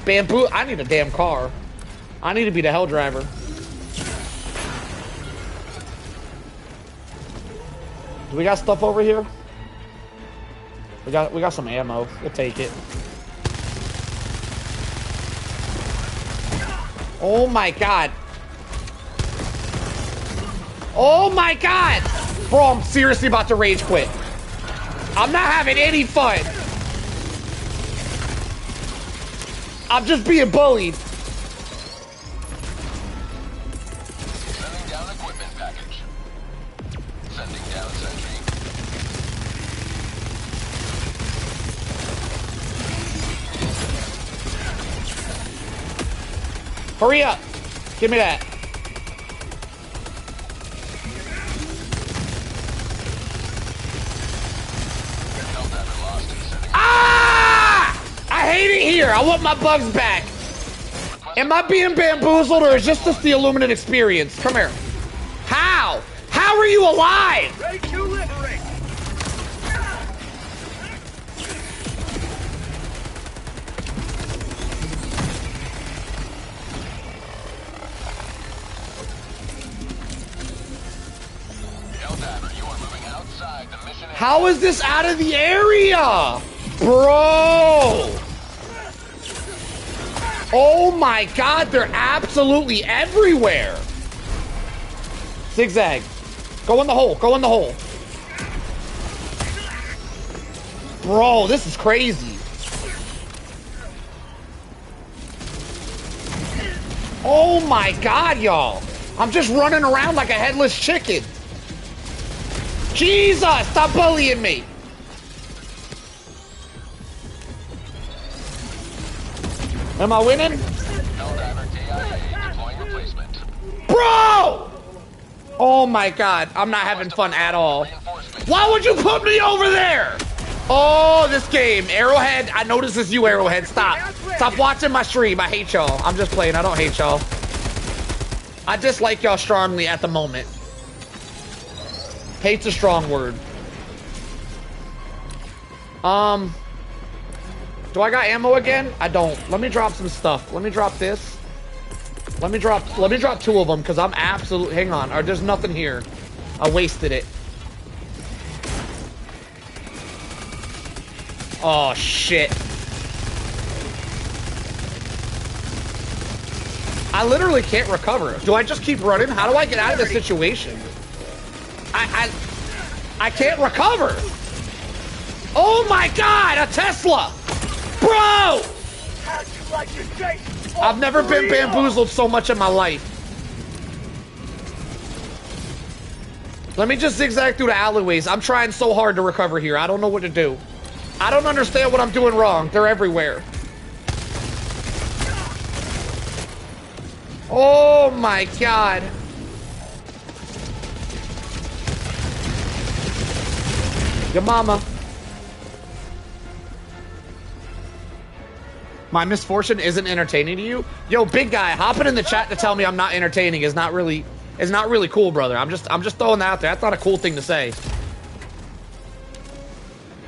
Bamboo, I need a damn car. I need to be the hell driver. Do we got stuff over here? We got some ammo. We'll take it. Oh my god. Oh my god! Bro, I'm seriously about to rage quit. I'm not having any fun. I'm just being bullied. Sending down equipment package. Sending down sentry. Hurry up. Give me that. I hate it here. I want my bugs back. Am I being bamboozled or is this just the Illuminate experience? Come here. How? How are you alive? Ready to liberate! Helldiver, you are moving outside the mission. How is this out of the area? Bro! Oh my god, they're absolutely everywhere! Zigzag. Go in the hole, go in the hole. Bro, this is crazy. Oh my god, y'all. I'm just running around like a headless chicken. Jesus, stop bullying me. Am I winning? Helldiver KIA deploying replacement. Bro! Oh my god, I'm not having fun at all. Why would you put me over there? Oh, this game. Arrowhead, I noticed it's you, Arrowhead. Stop. Stop watching my stream. I hate y'all. I'm just playing. I don't hate y'all. I dislike y'all strongly at the moment. Hate's a strong word. Do I got ammo again? I don't. Let me drop some stuff. Let me drop this. Let me drop two of them because I'm absolutely, hang on. There's nothing here. I wasted it. Oh shit. I literally can't recover. Do I just keep running? How do I get out of this situation? I can't recover. Oh my god, a Tesla! Bro! I've never been bamboozled so much in my life. Let me just zigzag through the alleyways. I'm trying so hard to recover here. I don't know what to do. I don't understand what I'm doing wrong. They're everywhere. Oh my god. Your mama. My misfortune isn't entertaining to you? Yo, big guy, hopping in the chat to tell me I'm not entertaining is not really cool, brother. I'm just throwing that out there. That's not a cool thing to say.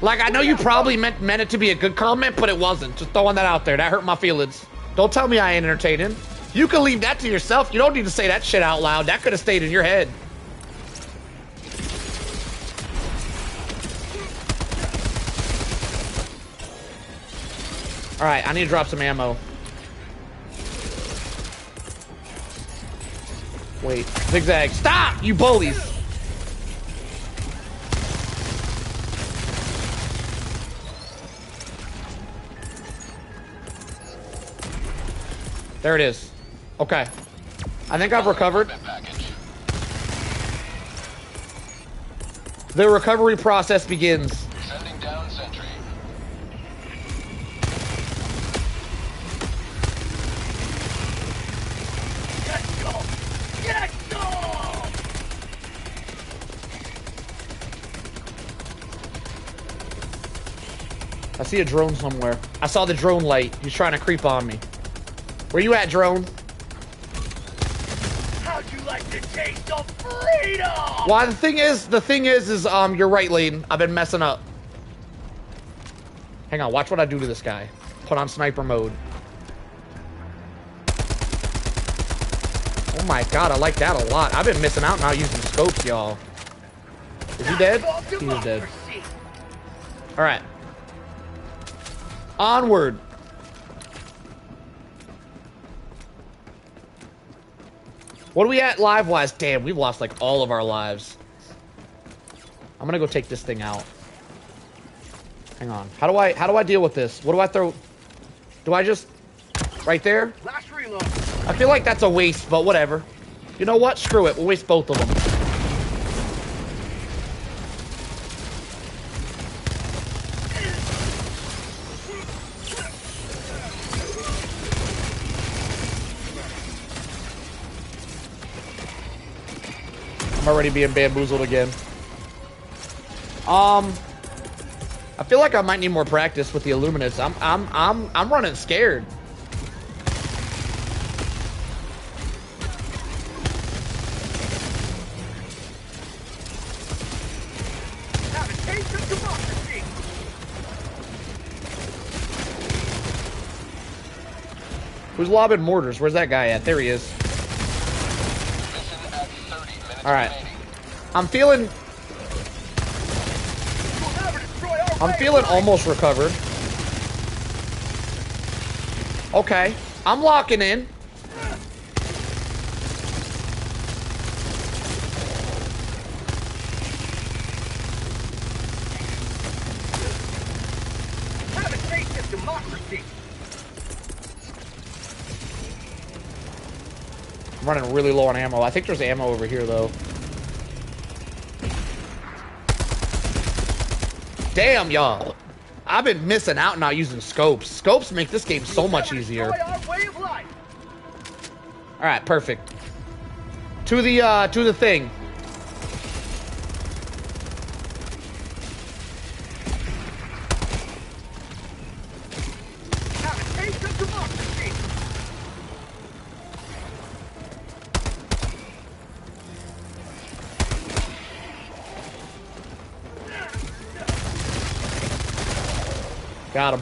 Like, I know you probably meant it to be a good comment, but it wasn't. Just throwing that out there. That hurt my feelings. Don't tell me I ain't entertaining. You can leave that to yourself. You don't need to say that shit out loud. That could have stayed in your head. Alright, I need to drop some ammo. Wait, zigzag. Stop, you bullies! There it is. Okay. I think I've recovered. The recovery process begins. Sending down sentry. I see a drone somewhere. I saw the drone light. He's trying to creep on me. Where you at, drone? Why, the thing is, you're right, Layden. I've been messing up. Hang on, watch what I do to this guy. Put on sniper mode. Oh my god, I like that a lot. I've been missing out not using scopes, y'all. Is he dead? He is dead. Alright. Onward. What are we at live-wise? Damn, we've lost like all of our lives. I'm gonna go take this thing out. Hang on. How do I deal with this? What do I throw? Do I just right there? Last reload. I feel like that's a waste, but whatever. You know what? Screw it. We'll waste both of them. I'm already being bamboozled again. I feel like I might need more practice with the Illuminates. I'm running scared. Have a taste of democracy. Who's lobbing mortars? Where's that guy at? There he is. Alright. I'm feeling almost recovered. Okay. I'm locking in. Have a taste of democracy. I'm running really low on ammo. I think there's ammo over here, though. Damn, y'all. I've been missing out not using scopes. Scopes make this game so much easier. Alright, perfect. To the thing. Have a taste of democracy. Got him.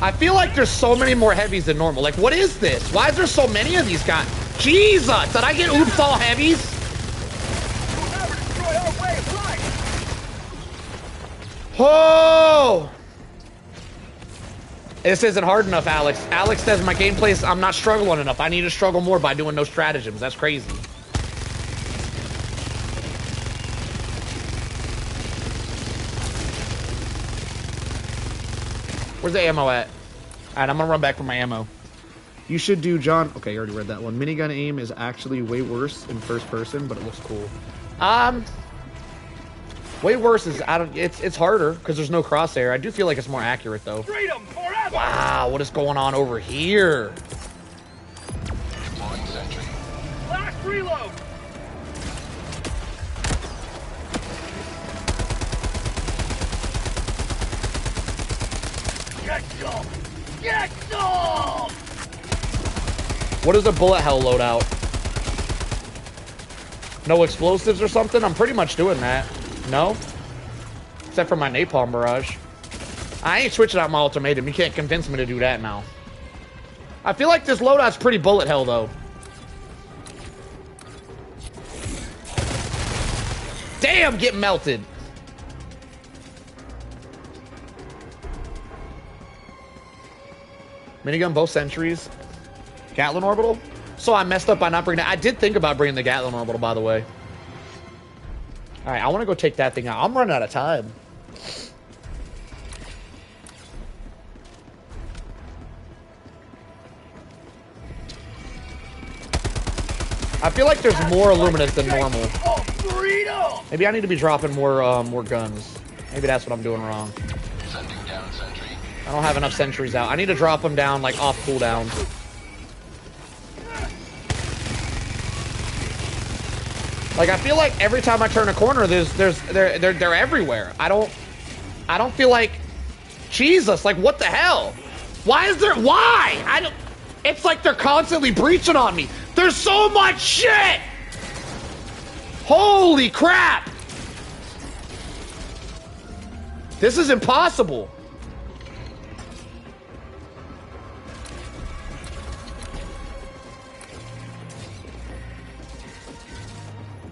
I feel like there's so many more heavies than normal. Like, what is this? Why is there so many of these guys? Jesus! Did I get oops all heavies? Oh! This isn't hard enough, Alex. Alex says my gameplays, I'm not struggling enough. I need to struggle more by doing no stratagems. That's crazy. Where's the ammo at? Alright, I'm gonna run back for my ammo. You should do, John. Okay, you already read that one. Minigun aim is actually way worse in first person, but it looks cool. Way worse is it's harder because there's no crosshair. I do feel like it's more accurate though. Freedom forever. Wow, what is going on over here? Last reload. Get some! Get some! What is a bullet hell loadout? No explosives or something? I'm pretty much doing that. No? Except for my napalm barrage. I ain't switching out my ultimatum. You can't convince me to do that now. I feel like this loadout's pretty bullet hell though. Damn, get melted. Minigun, both sentries. Gatling orbital? So I messed up by not bringing it. I did think about bringing the Gatling orbital, by the way. Alright, I want to go take that thing out. I'm running out of time. I feel like there's more Illuminates than normal. Maybe I need to be dropping more guns. Maybe that's what I'm doing wrong. I don't have enough sentries out. I need to drop them down, like, off cooldown. Like, I feel like every time I turn a corner, they're everywhere. I don't feel like... Jesus, like, what the hell? Why is there? Why? I don't. It's like they're constantly breaching on me. There's so much shit. Holy crap! This is impossible.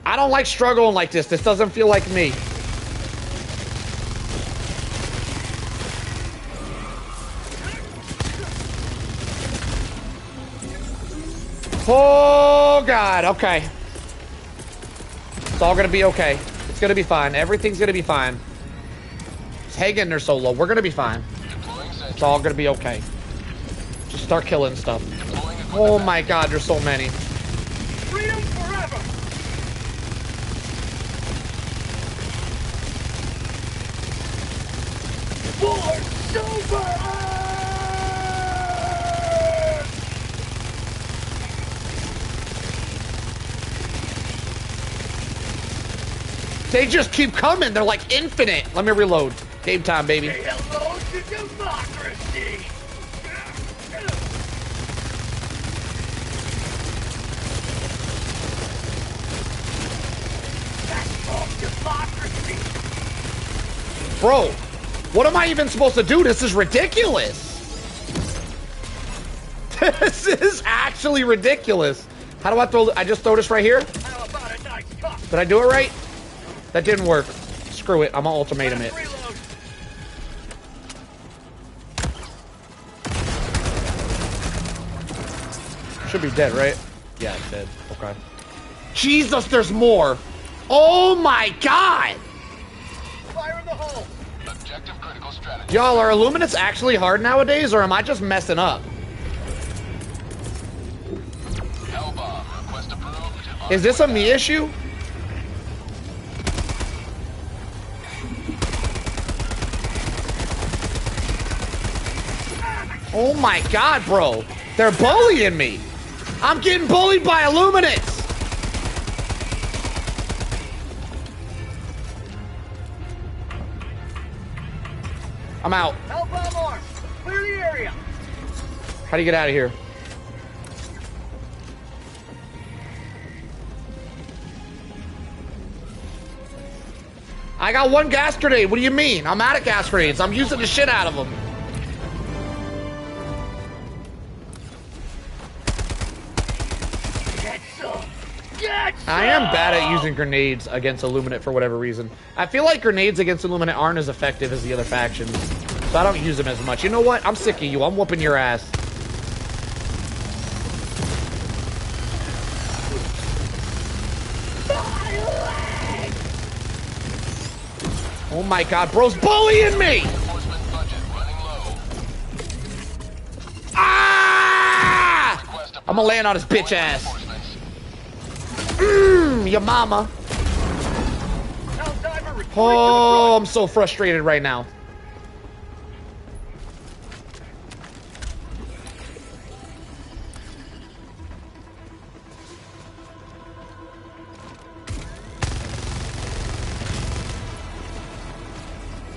I don't like struggling like this. This doesn't feel like me. Oh, God. Okay. It's all going to be okay. It's going to be fine. Everything's going to be fine. Just hang in there, Solo. We're going to be fine. It's all going to be okay. Just start killing stuff. Oh, my God. There's so many. Freedom forever! For silver! They just keep coming. They're like infinite. Let me reload. Game time, baby. Say hello to democracy! That's called democracy! Bro, what am I even supposed to do? This is ridiculous. This is actually ridiculous. How do I throw? I just throw this right here? How about a nice cup? Did I do it right? That didn't work. Screw it. I'm gonna ultimatum it. Reload. Should be dead, right? Yeah, it's dead. Okay. Jesus, there's more. Oh my God. Fire in the hole! Objective critical strategy. Y'all, are Illuminates actually hard nowadays, or am I just messing up? Hellbomb. Request approved. Is this a me issue? Oh my God, bro. They're bullying me. I'm getting bullied by Illuminates. I'm out. Hellbomb armed! Clear the area! How do you get out of here? I got one gas grenade. What do you mean? I'm out of gas grenades. I'm using the shit out of them. I am bad at using grenades against Illuminate for whatever reason. I feel like grenades against Illuminate aren't as effective as the other factions, so I don't use them as much. You know what? I'm sick of you. I'm whooping your ass. Oh my God, bro's bullying me! Ah! I'm gonna land on his bitch ass. Your mama. Oh, I'm so frustrated right now.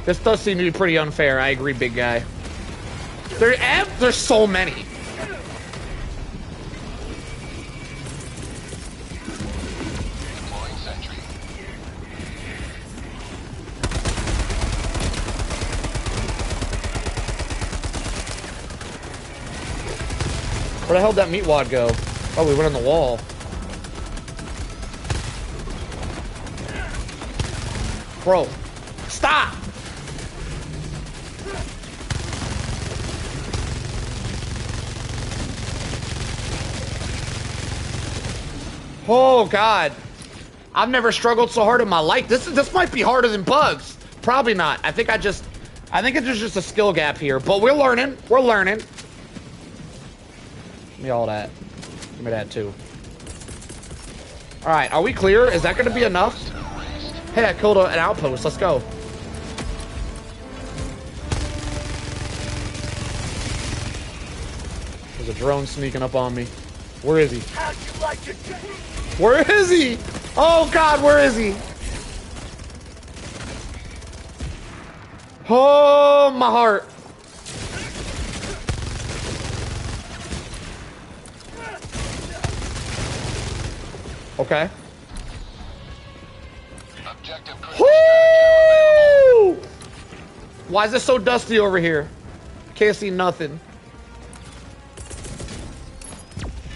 This does seem to be pretty unfair. I agree, big guy. There's so many. Where the hell did that meat wad go? Oh, we went on the wall. Bro, stop! Oh God, I've never struggled so hard in my life. This might be harder than bugs. Probably not. I think it's just a skill gap here. But we're learning. We're learning. Give me all that. Give me that too. All right, are we clear? Is that going to be enough? Hey, I killed an outpost. Let's go. There's a drone sneaking up on me. Where is he? How'd you like to Where is he? Oh God, where is he? Oh, my heart. Okay. Objective Woo! Why is it so dusty over here? Can't see nothing.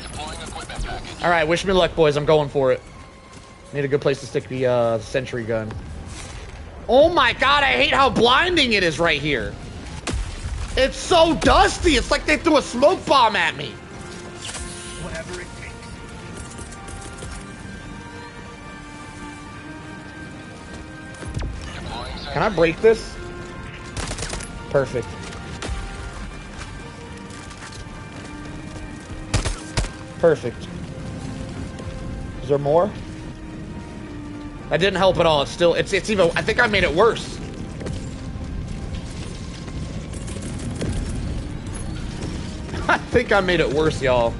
deploying equipment package. All right, wish me luck, boys. I'm going for it. Need a good place to stick the sentry gun. Oh my god, I hate how blinding it is right here. It's so dusty. It's like they threw a smoke bomb at me. Whatever it takes. Deploying sentry. Can I break this? Perfect. Perfect. Is there more? That didn't help at all. It's still, it's even, I think I made it worse. I think I made it worse, y'all.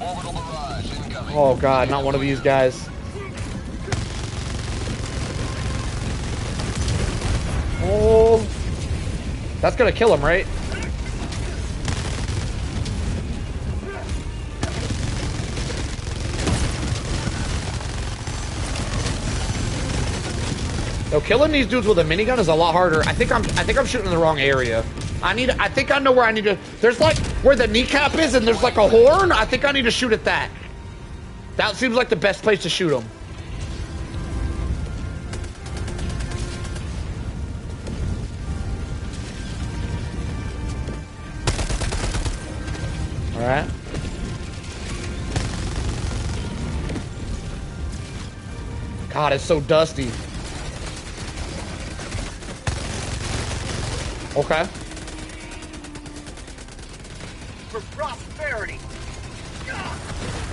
Orbital barrage incoming. Oh god, not one of these guys. Oh. That's gonna kill him, right? Yo, killing these dudes with a minigun is a lot harder. I think I'm shooting in the wrong area. I think I know where I need to. There's like where the kneecap is, and there's like a horn. I think I need to shoot at that. That seems like the best place to shoot them. All right. God, it's so dusty. Okay. For prosperity.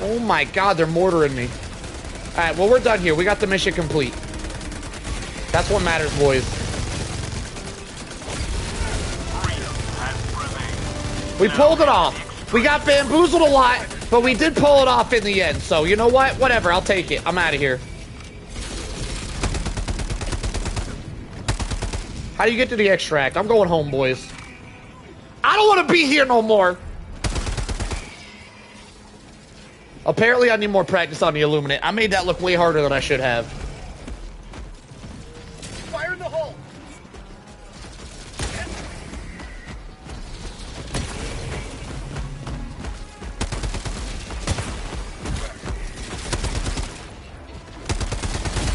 Oh my god, they're mortaring me. Alright, well, we're done here. We got the mission complete. That's what matters, boys. We pulled it off. We got bamboozled a lot, but we did pull it off in the end. So, you know what? Whatever, I'll take it. I'm out of here. How do you get to the extract? I'm going home, boys. I don't want to be here no more. Apparently, I need more practice on the Illuminate. I made that look way harder than I should have. Fire in the hole.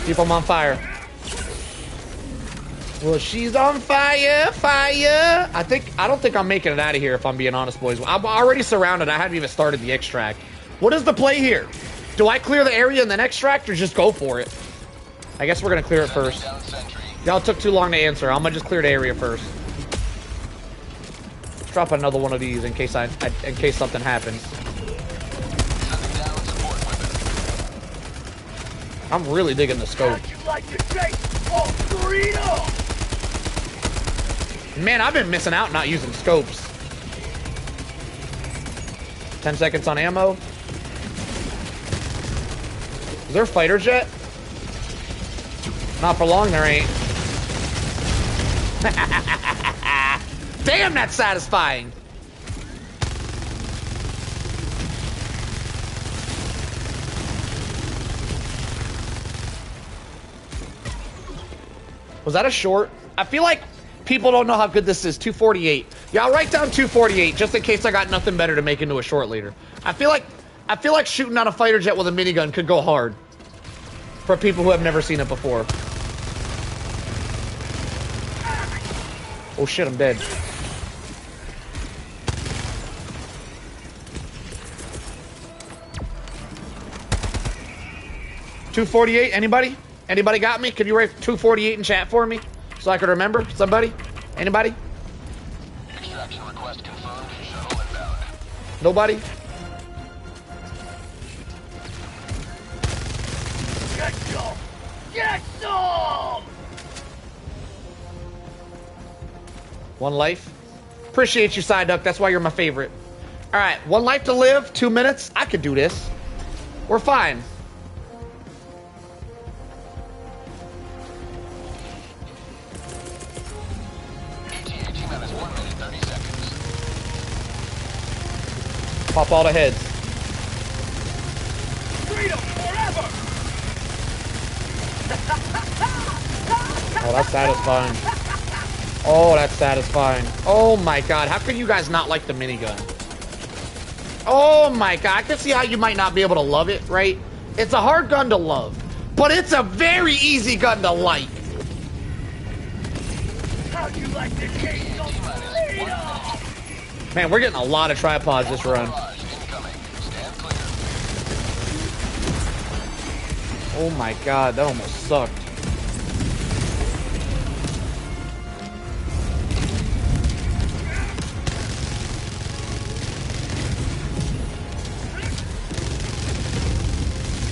Keep them on fire. Well, she's on fire, fire. I don't think I'm making it out of here, if I'm being honest, boys. I'm already surrounded. I haven't even started the extract. What is the play here? Do I clear the area and then extract, or just go for it? I guess we're gonna clear it first. Y'all took too long to answer. I'm gonna just clear the area first. Let's drop another one of these in case something happens. I'm really digging the scope. Man, I've been missing out not using scopes. 10 seconds on ammo. Is there a fighter jet? Not for long, there ain't. Damn, that's satisfying. Was that a short? I feel like people don't know how good this is. 248. Yeah, I'll write down 248 just in case I got nothing better to make into a short later. I feel like shooting out a fighter jet with a minigun could go hard for people who have never seen it before. Oh shit, I'm dead. $248. Anybody? Anybody got me? Can you write 248 in chat for me so I can remember? Somebody? Anybody? Extraction request confirmed. Shuttle inbound. Nobody? Get some! Get some! One life. Appreciate you, Side Duck. That's why you're my favorite. All right, one life to live. 2 minutes. I could do this. We're fine. ETA T-minus 1 minute 30 seconds. Pop all the heads. Oh, that's satisfying. Oh, that's satisfying. Oh my god, how can you guys not like the minigun? Oh my god, I can see how you might not be able to love it, right? It's a hard gun to love, but it's a very easy gun to like. How'd you like the taste of freedom? Man, we're getting a lot of tripods this run. Oh my god, that almost sucked.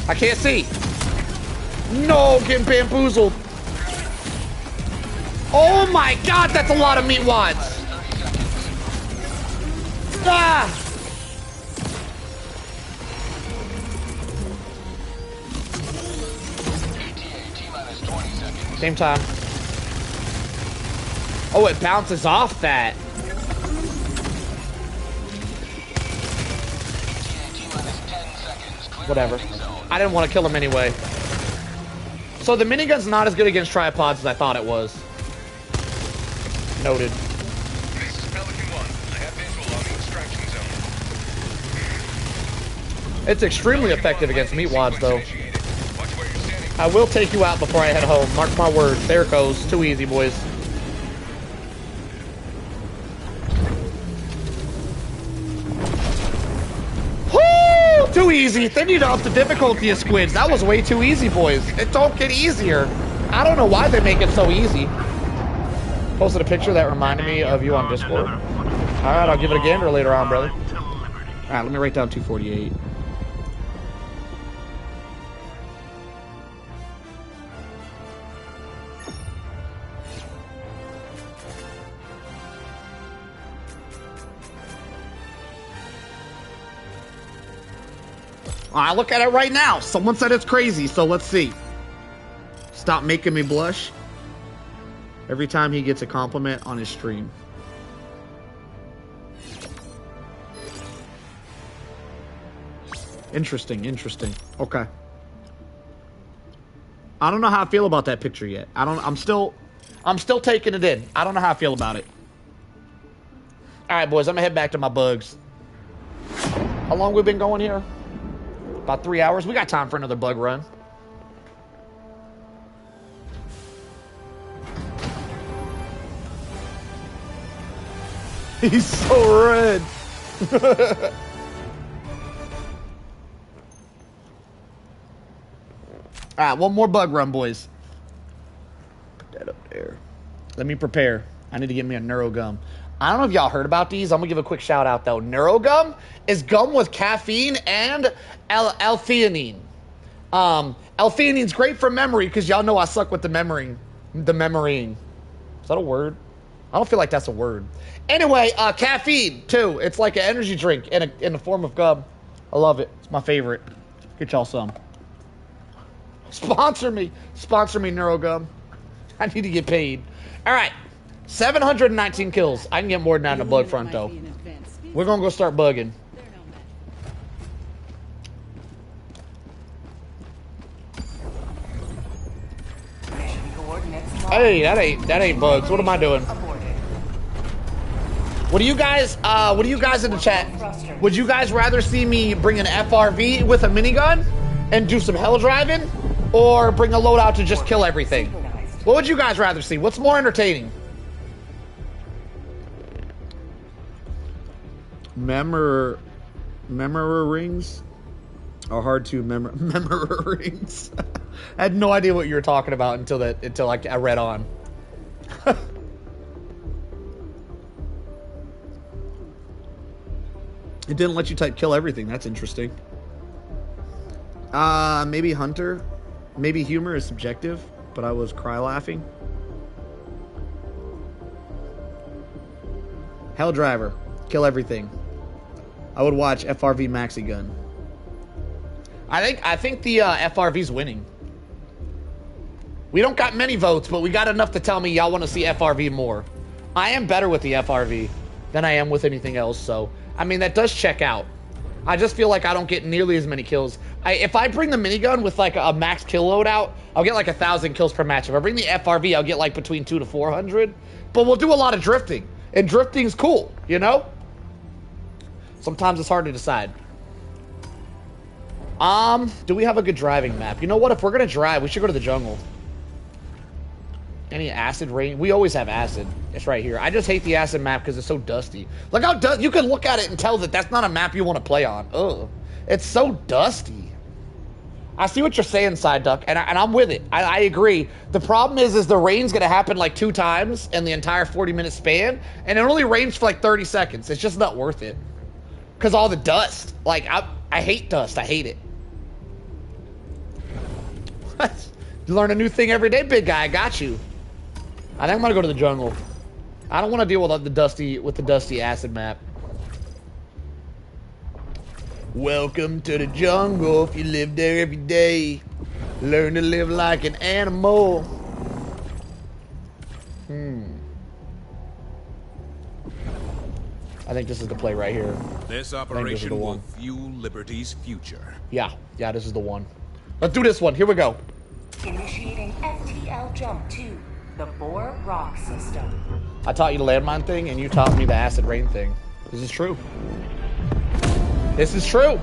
I can't see. No, getting bamboozled. Oh my god, that's a lot of meat wads. Ah! Same time. Oh, it bounces off that. Whatever. I didn't want to kill him anyway. So the minigun's not as good against tripods as I thought it was. Noted. This is Pelican 1. I have visual on the extraction zone. It's extremely effective against meat wads, though. I will take you out before I head home. Mark my words. There it goes. Too easy, boys. Woo! Too easy. They need to up the difficulty of squids. That was way too easy, boys. It don't get easier. I don't know why they make it so easy. Posted a picture that reminded me of you on Discord. Alright, I'll give it a gander later on, brother. Alright, let me write down 248. I look at it right now. Someone said it's crazy, so let's see. Stop making me blush. Every time he gets a compliment on his stream. Interesting, interesting. Okay. I don't know how I feel about that picture yet. I'm still taking it in. I don't know how I feel about it. Alright, boys, I'm gonna head back to my bugs. How long we been going here? About 3 hours. We got time for another bug run. He's so red. Alright, one more bug run, boys. Put that up there. Let me prepare. I need to get me a neurogum. I don't know if y'all heard about these. I'm going to give a quick shout out, though. Neurogum is gum with caffeine and L-theanine. L-theanine's great for memory because y'all know I suck with the memorying. The memorying. Is that a word? I don't feel like that's a word. Anyway, caffeine, too. It's like an energy drink in the form of gum. I love it. It's my favorite. Get y'all some. Sponsor me. Sponsor me, Neurogum. I need to get paid. All right. 719 kills. I can get more than that in the bug front, though. We're going to go start bugging. Hey, that ain't bugs. What am I doing? What do you guys in the chat? Would you guys rather see me bring an FRV with a minigun and do some hell driving, or bring a loadout to just kill everything? What would you guys rather see? What's more entertaining? Memory rings are hard to memory rings. I had no idea what you were talking about until I read on. It didn't let you type kill everything. That's interesting. Maybe Hunter. Maybe humor is subjective, but I was cry laughing. Hell Driver. Kill everything. I would watch FRV Maxi Gun. I think the FRV's winning. We don't got many votes, but we got enough to tell me y'all want to see FRV more. I am better with the FRV than I am with anything else, so I mean that does check out. I just feel like I don't get nearly as many kills. If I bring the minigun with like a max kill load out, I'll get like 1,000 kills per match. If I bring the FRV, I'll get like between 200 to 400. But we'll do a lot of drifting, and drifting's cool, you know? Sometimes it's hard to decide. Do we have a good driving map? You know what? If we're gonna drive, we should go to the jungle. Any acid rain? We always have acid. It's right here. I just hate the acid map because it's so dusty. Look how dusty. You can look at it and tell that that's not a map you want to play on. Ugh. It's so dusty. I see what you're saying, Side Duck, and I'm with it. I agree. The problem is the rain's going to happen like 2 times in the entire 40-minute span, and it only rains for like 30 seconds. It's just not worth it. Because all the dust. Like, I hate dust. I hate it. You learn a new thing every day, big guy. I got you. I think I'm gonna go to the jungle. I don't want to deal with the dusty acid map. Welcome to the jungle. If you live there every day, learn to live like an animal. I think this is the play right here. This operation will fuel Liberty's future. Yeah, this is the one. Let's do this one. Here we go. Initiating FTL jump to the Boar Rock system. I taught you the landmine thing, and you taught me the acid rain thing. This is true. This is true.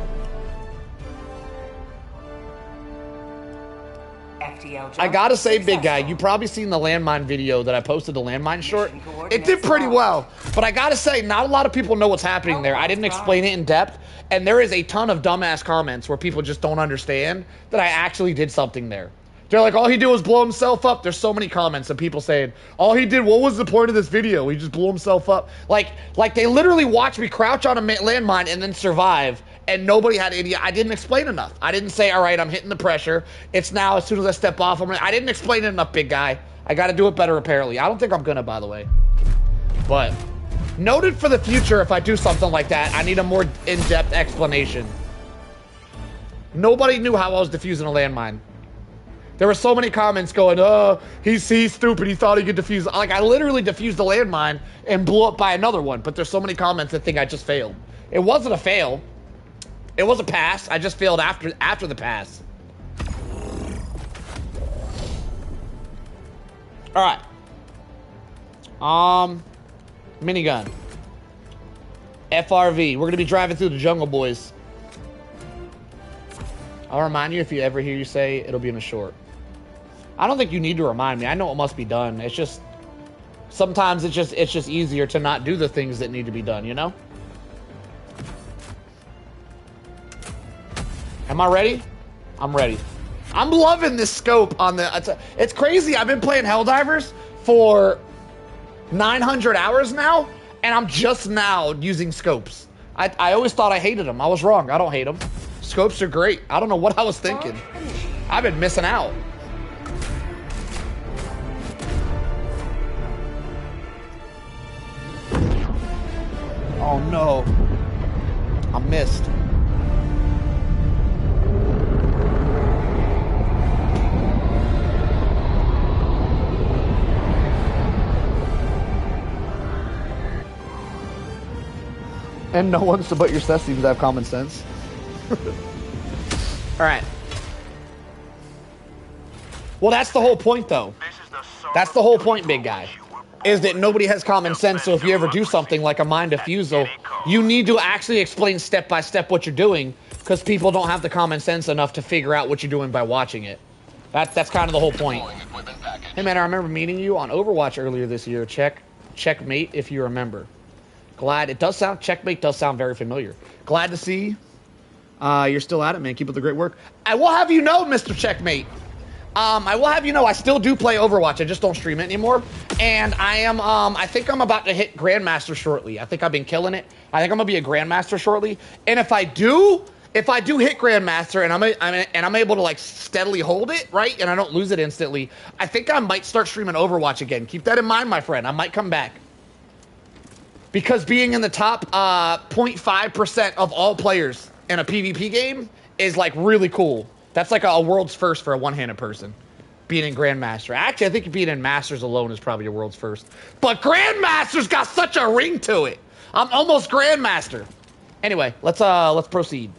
I gotta say, big guy, you probably seen the landmine video that I posted, the landmine short. It did pretty well, but I gotta say, not a lot of people know what's happening there. I didn't explain it in depth, and there is a ton of dumbass comments where people just don't understand that I actually did something there. They're like, all he did was blow himself up. There's so many comments of people saying, all he did, what was the point of this video? He just blew himself up. Like they literally watched me crouch on a landmine and then survive, and nobody had any. I didn't explain enough. I didn't say, all right, I'm hitting the pressure. It's now, as soon as I step off, I didn't explain it enough, big guy. I got to do it better, apparently. I don't think I'm gonna, by the way. But noted for the future, if I do something like that, I need a more in-depth explanation. Nobody knew how I was defusing a landmine. There were so many comments going, oh, he's stupid, he thought he could defuse. Like, I literally defused the landmine and blew up by another one, but there's so many comments that think I just failed. It wasn't a fail. It was a pass. I just failed after the pass. All right. Minigun. FRV. We're going to be driving through the jungle, boys. I'll remind you if you ever hear you say it'll be in a short. I don't think you need to remind me. I know what must be done. It's just sometimes it's just easier to not do the things that need to be done, you know? Am I ready? I'm ready. I'm loving this scope on the... It's crazy. I've been playing Helldivers for 900 hours now, and I'm just now using scopes. I always thought I hated them. I was wrong. I don't hate them. Scopes are great. I don't know what I was thinking. I've been missing out. Oh no. I missed. And no one's but your sus seems to have common sense. Alright. Well, that's the whole point, though. That's the whole point, big guy. Is that nobody has common sense, so if you ever do something like a mine defusal, you need to actually explain step by step what you're doing, because people don't have the common sense enough to figure out what you're doing by watching it. That's kind of the whole point. Hey man, I remember meeting you on Overwatch earlier this year. Checkmate, if you remember. Glad it does sound, Checkmate does sound very familiar. Glad to see you're still at it, man. Keep up the great work. I will have you know, Mr. Checkmate. I will have you know I still do play Overwatch. I just don't stream it anymore. And I am, I think I'm about to hit Grandmaster shortly. I think I've been killing it. I think I'm gonna be a Grandmaster shortly. And if I do hit Grandmaster and I'm able to like steadily hold it, right, and I don't lose it instantly, I think I might start streaming Overwatch again. Keep that in mind, my friend. I might come back. Because being in the top 0.5% of all players in a PvP game is like really cool. That's like a world's first for a one-handed person. Being in Grandmaster. Actually, I think being in Masters alone is probably a world's first. But Grandmaster's got such a ring to it. I'm almost Grandmaster. Anyway, let's proceed.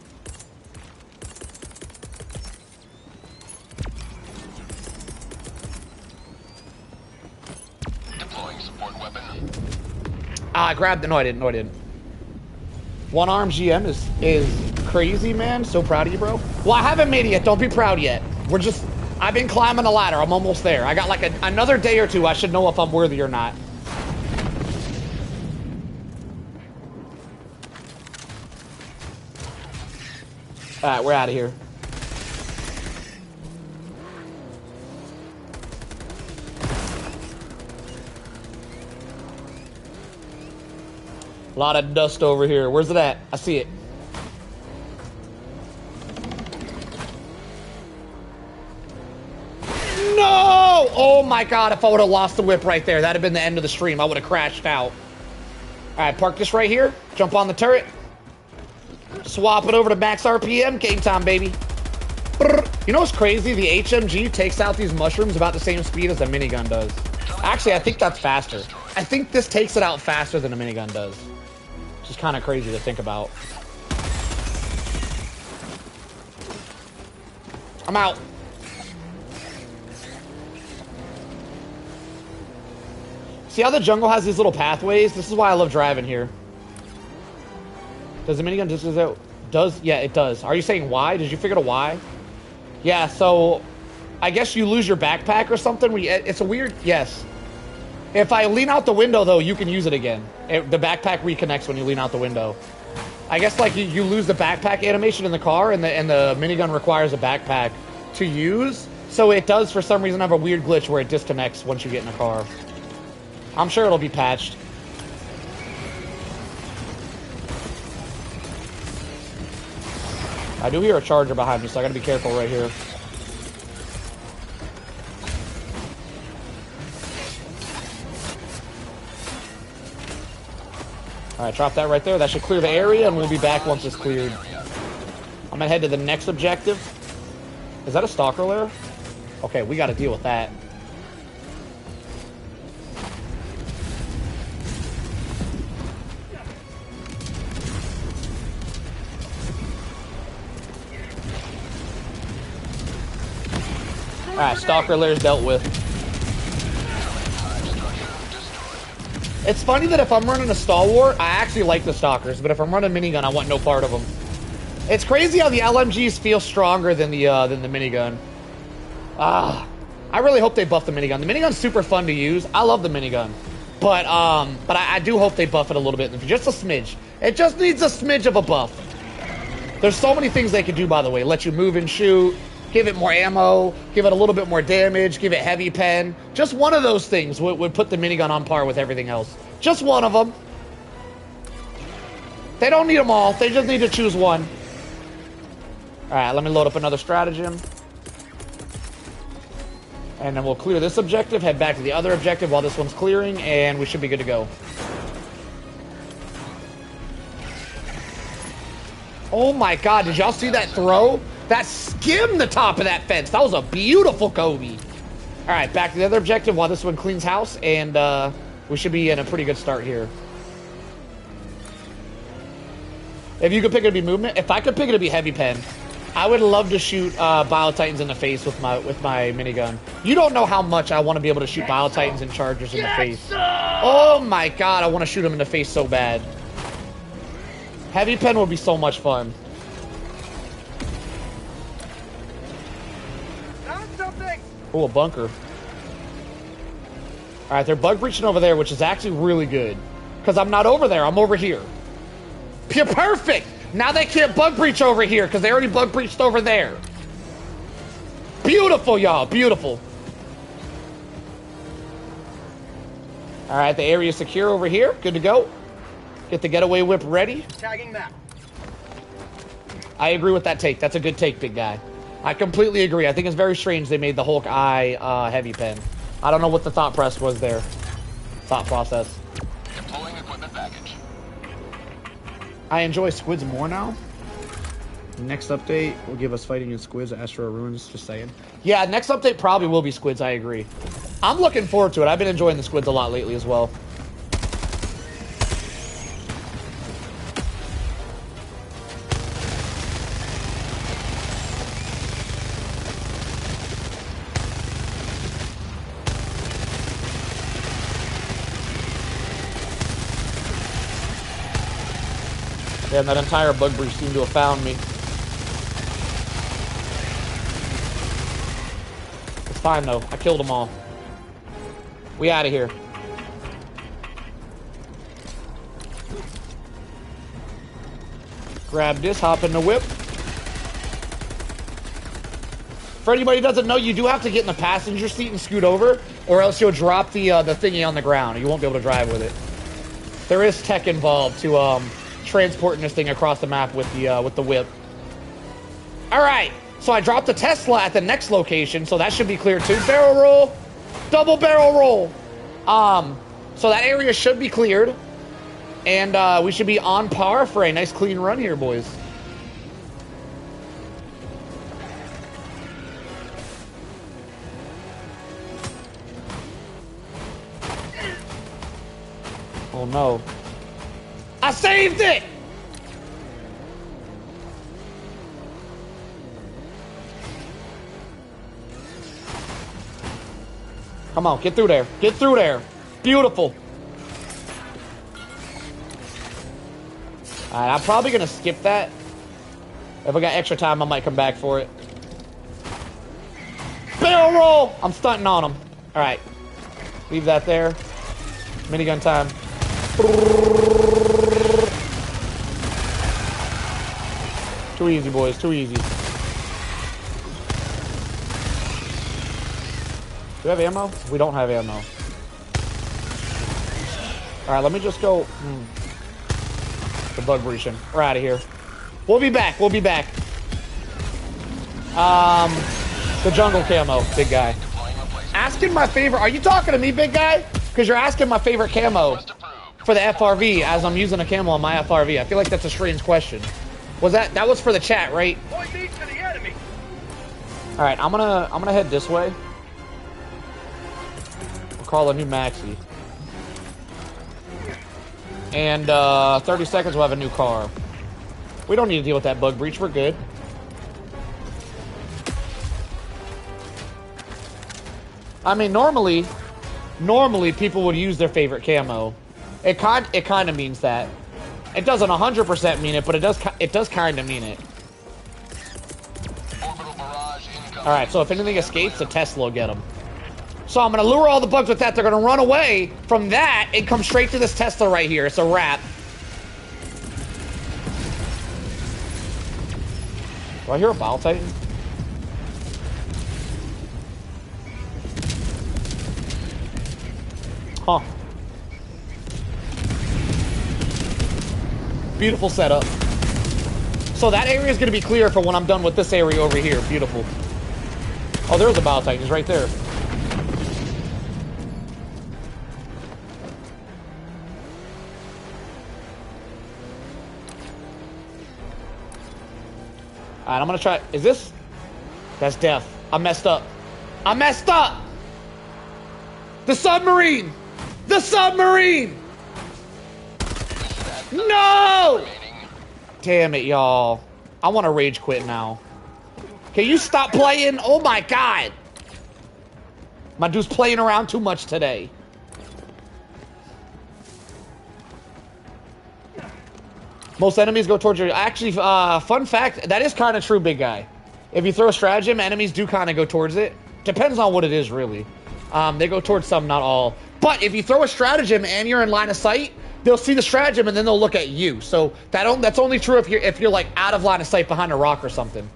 Deploying support weapon. I grabbed the. No, I didn't. No, I didn't. One arm GM is crazy, man. So proud of you, bro. Well, I haven't made it yet. Don't be proud yet. I've been climbing the ladder. I'm almost there. I got like another day or two. I should know if I'm worthy or not. All right, we're out of here. A lot of dust over here. Where's it at? I see it. No! Oh my god, if I would have lost the whip right there, that'd have been the end of the stream. I would have crashed out. Alright, park this right here. Jump on the turret. Swap it over to max RPM. Game time, baby. You know what's crazy? The HMG takes out these mushrooms about the same speed as a minigun does. Actually, I think that's faster. I think this takes it out faster than a minigun does. Which is kind of crazy to think about. I'm out. See how the jungle has these little pathways? This is why I love driving here. Does the minigun just does? Yeah, it does. Are you saying why? Did you figure out why? Yeah, so I guess you lose your backpack or something. It's a weird, yes. If I lean out the window, though, you can use it again. The backpack reconnects when you lean out the window. I guess like you lose the backpack animation in the car, and the minigun requires a backpack to use. So it does, for some reason, have a weird glitch where it disconnects once you get in a car. I'm sure it'll be patched. I do hear a charger behind me, so I gotta be careful right here. Alright, drop that right there. That should clear the area, and we'll be back once it's cleared. I'm gonna head to the next objective. Is that a stalker lair? Okay, we gotta deal with that. Alright, stalker lair's dealt with. It's funny that if I'm running a stalwart, I actually like the stalkers, but if I'm running minigun, I want no part of them. It's crazy how the LMGs feel stronger than the minigun. I really hope they buff the minigun. The minigun's super fun to use. I love the minigun, but I do hope they buff it a little bit, just a smidge. It just needs a smidge of a buff. There's so many things they could do, by the way. Let you move and shoot. Give it more ammo, give it a little bit more damage, give it heavy pen. Just one of those things would put the minigun on par with everything else. Just one of them. They don't need them all. They just need to choose one. Alright, let me load up another stratagem. And then we'll clear this objective, head back to the other objective while this one's clearing, and we should be good to go. Oh my god, did y'all see that throw? That skimmed the top of that fence. That was a beautiful Kobe. All right, back to the other objective while this one cleans house, and we should be in a pretty good start here. If you could pick it to be movement, if I could pick it to be heavy pen, I would love to shoot Bio Titans in the face with my minigun. You don't know how much I want to be able to shoot Bio Titans and Chargers in the face. Oh my god, I want to shoot them in the face so bad. Heavy pen would be so much fun. Oh, a bunker. Alright, they're bug breaching over there, which is actually really good. Because I'm not over there, I'm over here. Perfect! Now they can't bug breach over here, because they already bug breached over there. Beautiful, y'all, beautiful. Alright, the area's secure over here. Good to go. Get the getaway whip ready. Tagging map. I agree with that take. That's a good take, big guy. I completely agree. I think it's very strange they made the Hulk eye heavy pen. I don't know what the thought process was there. Thought process. Deploying equipment package. I enjoy squids more now. Next update will give us fighting in squids at Astro Ruins, just saying. Yeah, next update probably will be squids, I agree. I'm looking forward to it. I've been enjoying the squids a lot lately as well. Damn, that entire bug breach seemed to have found me. It's fine, though. I killed them all. We out of here. Grab this, hop in the whip. For anybody who doesn't know, you do have to get in the passenger seat and scoot over, or else you'll drop the thingy on the ground. You won't be able to drive with it. There is tech involved to transporting this thing across the map with the whip. All right, so I dropped the Tesla at the next location, so that should be clear too. Barrel roll, double barrel roll. So that area should be cleared, and we should be on par for a nice clean run here, boys. Oh no. I saved it! Come on, get through there. Get through there. Beautiful. Alright, I'm probably gonna skip that. If I got extra time, I might come back for it. Barrel roll! I'm stunting on him. Alright. Leave that there. Minigun time. Too easy, boys. Too easy. Do we have ammo? We don't have ammo. Alright, let me just go... The bug breaching. We're out of here. We'll be back. We'll be back. The jungle camo, big guy. Asking my favorite... Are you talking to me, big guy? Because you're asking my favorite camo for the FRV as I'm using a camo on my FRV. I feel like that's a strange question. Was that was for the chat, right? All right, I'm gonna head this way. We'll call a new maxi. And 30 seconds we'll have a new car. We don't need to deal with that bug breach. We're good. I mean, normally people would use their favorite camo. It kind of means that. It doesn't 100% mean it, but it does kind of mean it. All right, so if anything escapes, the Tesla will get them. So I'm gonna lure all the bugs with that. They're gonna run away from that and come straight to this Tesla right here. It's a wrap. Do I hear a Bile Titan? Huh. Beautiful setup. So that area is going to be clear for when I'm done with this area over here. Beautiful. Oh, there's a Bile Titan. He's right there. Alright, I'm going to try... Is this... That's death. I messed up. I messed up! The submarine! The submarine! No! Damn it, y'all. I want to rage quit now. Can you stop playing? Oh my god. My dude's playing around too much today. Most enemies go towards your... Actually, fun fact, that is kind of true, big guy. If you throw a stratagem, enemies do kind of go towards it. Depends on what it is, really. They go towards some, not all. But if you throw a stratagem and you're in line of sight, they'll see the stratagem and then they'll look at you. So that's only true if you're like out of line of sight behind a rock or something.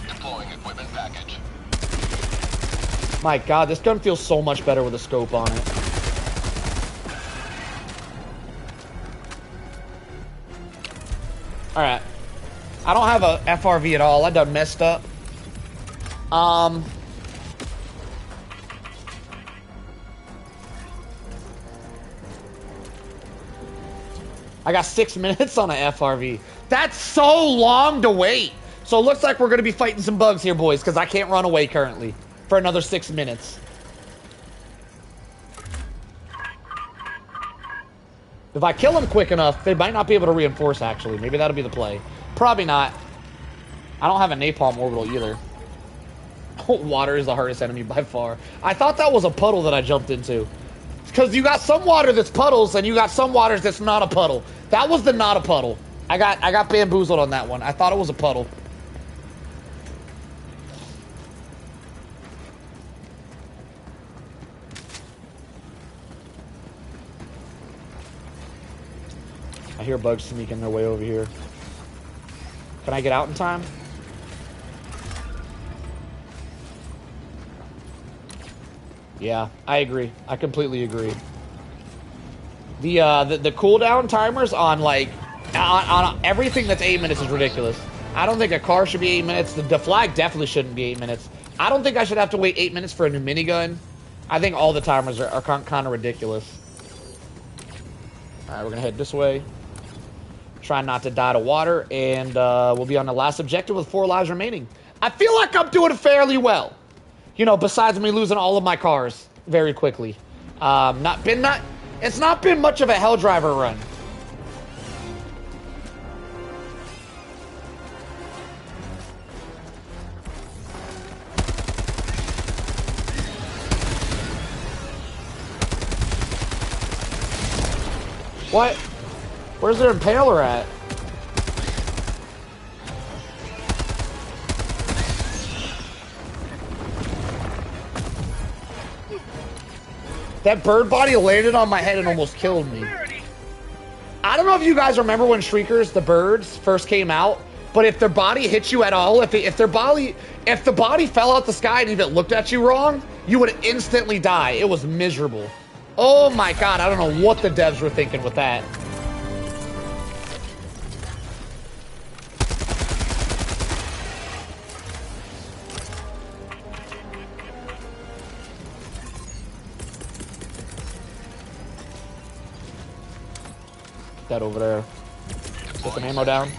Deploying equipment package. My god, this gun feels so much better with a scope on it. Alright. I don't have a FRV at all. I done messed up. I got 6 minutes on a FRV. That's so long to wait. So it looks like we're going to be fighting some bugs here, boys, because I can't run away currently for another 6 minutes. If I kill them quick enough, they might not be able to reinforce, actually. Maybe that'll be the play. Probably not. I don't have a napalm orbital either. Water is the hardest enemy by far. I thought that was a puddle that I jumped into. Because you got some water that's puddles, and you got some waters that's not a puddle. That was the not a puddle. I got bamboozled on that one. I thought it was a puddle. I hear bugs sneaking their way over here. Can I get out in time? Yeah, I agree. I completely agree. The cooldown timers on like on everything that's 8 minutes is ridiculous. I don't think a car should be 8 minutes. The flag definitely shouldn't be 8 minutes. I don't think I should have to wait 8 minutes for a new minigun. I think all the timers are kind of ridiculous. All right, we're gonna head this way. Try not to die to water, and we'll be on the last objective with 4 lives remaining. I feel like I'm doing fairly well. You know, besides me losing all of my cars very quickly. It's not been much of a Helldriver run. What? Where's their impaler at? That bird body landed on my head and almost killed me. I don't know if you guys remember when Shriekers, the birds, first came out, but if their body hit you at all, if the body fell out the sky and even looked at you wrong, you would instantly die. It was miserable. Oh my god, I don't know what the devs were thinking with that. That over there. Put some ammo down.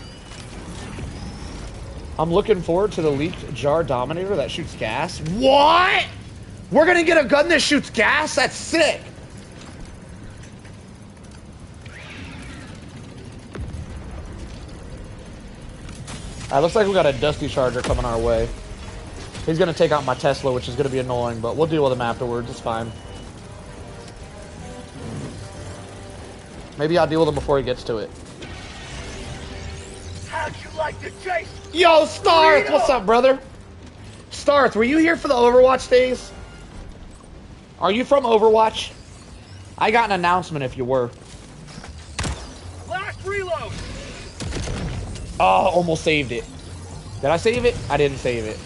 I'm looking forward to the leaked jar dominator that shoots gas. What? We're gonna get a gun that shoots gas? That's sick. Alright, looks like we got a Dusty Charger coming our way. He's gonna take out my Tesla, which is gonna be annoying, but we'll deal with him afterwards. It's fine. Maybe I'll deal with him before he gets to it. How'd you like to chase? Yo, Starth! What's up, brother? Starth, were you here for the Overwatch days? Are you from Overwatch? I got an announcement if you were. Last reload! Oh, almost saved it. Did I save it? I didn't save it.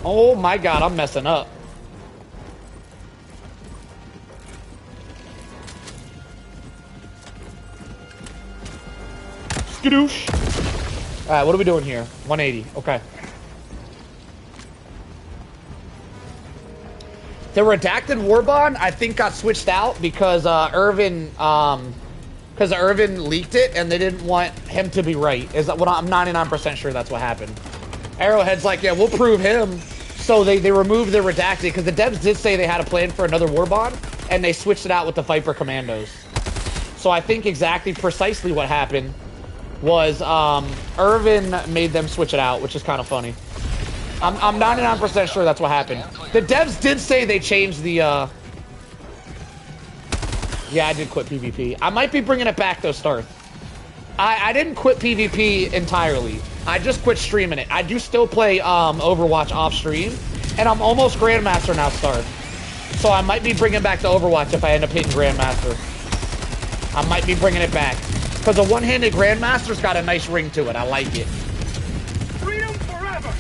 Oh my god, I'm messing up. Skadoosh. Alright, what are we doing here? 180. Okay. The redacted Warbond, I think, got switched out because Irvin leaked it and they didn't want him to be right. Is that what I'm 99% sure that's what happened. Arrowhead's like, yeah, we'll prove him. So they removed the redacted because the devs did say they had a plan for another Warbond and they switched it out with the Viper Commandos. So I think precisely what happened was Irvin made them switch it out, which is kind of funny. I'm 99% sure that's what happened. The devs did say they changed the, Yeah, I did quit PvP. I might be bringing it back, though, Starth. I didn't quit PvP entirely. I just quit streaming it. I do still play Overwatch off-stream, and I'm almost Grandmaster now, Starth. So I might be bringing back the Overwatch if I end up hitting Grandmaster. I might be bringing it back. Because a one-handed Grandmaster's got a nice ring to it. I like it. Freedom forever!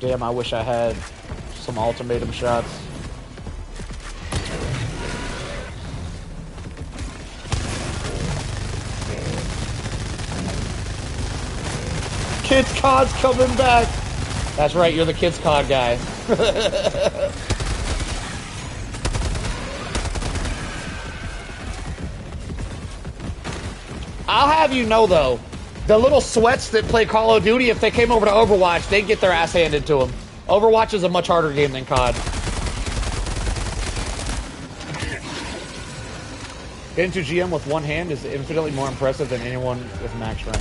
Damn, I wish I had some ultimatum shots. Kids COD's coming back. That's right, you're the Kids COD guy. I'll have you know, though, the little sweats that play Call of Duty, if they came over to Overwatch, they'd get their ass handed to them. Overwatch is a much harder game than COD. Getting to GM with one hand is infinitely more impressive than anyone with max rank.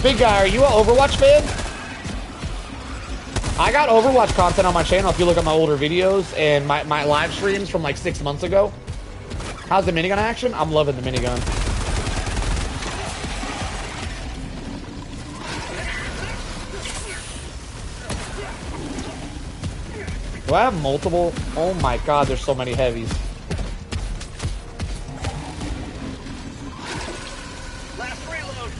Big guy, are you an Overwatch fan? I got Overwatch content on my channel if you look at my older videos and my live streams from like 6 months ago. How's the minigun action? I'm loving the minigun. Do I have multiple? Oh my god, there's so many heavies. Last reload.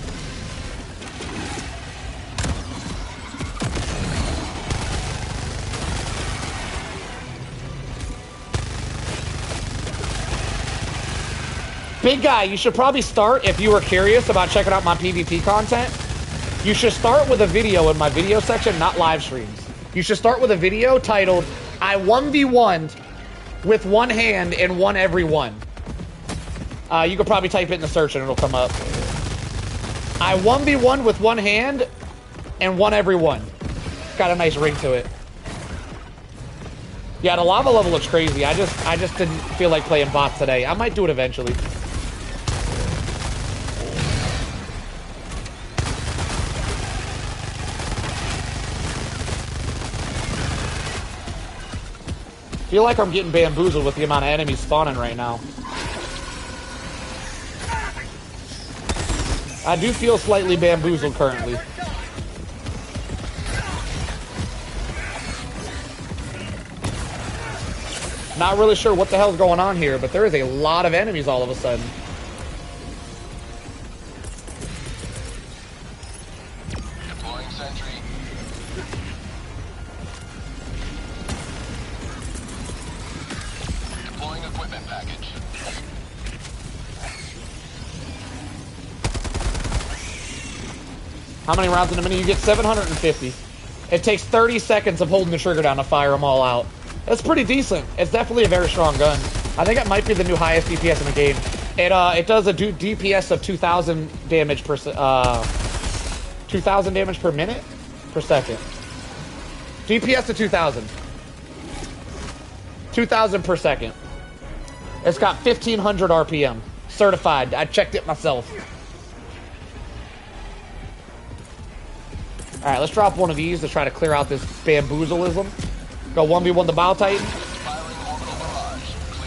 Big guy, you should probably start, if you were curious about checking out my PvP content, you should start with a video in my video section, not live streams. You should start with a video titled, I 1v1'd with one hand and won every one. You could probably type it in the search and it'll come up. I 1v1 with one hand and won every one. Got a nice ring to it. Yeah, the lava level looks crazy. I just didn't feel like playing bots today. I might do it eventually. I feel like I'm getting bamboozled with the amount of enemies spawning right now. I do feel slightly bamboozled currently. Not really sure what the hell's going on here, but there is a lot of enemies all of a sudden. Deploying sentry. Deploying equipment package. How many rounds in a minute? You get 750. It takes 30 seconds of holding the trigger down to fire them all out. That's pretty decent. It's definitely a very strong gun. I think it might be the new highest DPS in the game. It does a DPS of 2,000 damage per 2,000 damage per minute per second. DPS of 2,000. 2,000 per second. It's got 1,500 RPM. Certified. I checked it myself. Alright, let's drop one of these to try to clear out this bamboozleism. Go 1v1 the Bow Titan.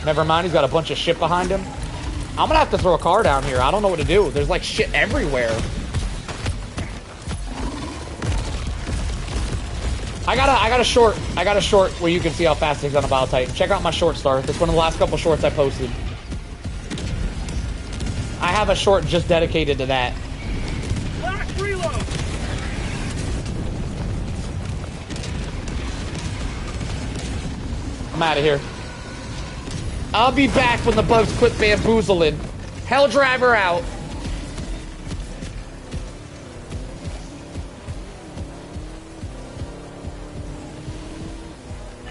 Never mind, he's got a bunch of shit behind him. I'm gonna have to throw a car down here. I don't know what to do. There's like shit everywhere. I got a short where you can see how fast he's on a Bow Titan. Check out my short star. That's one of the last couple shorts I posted. I have a short just dedicated to that. Last reload. I'm out of here. I'll be back when the bugs quit bamboozling. Helldriver out.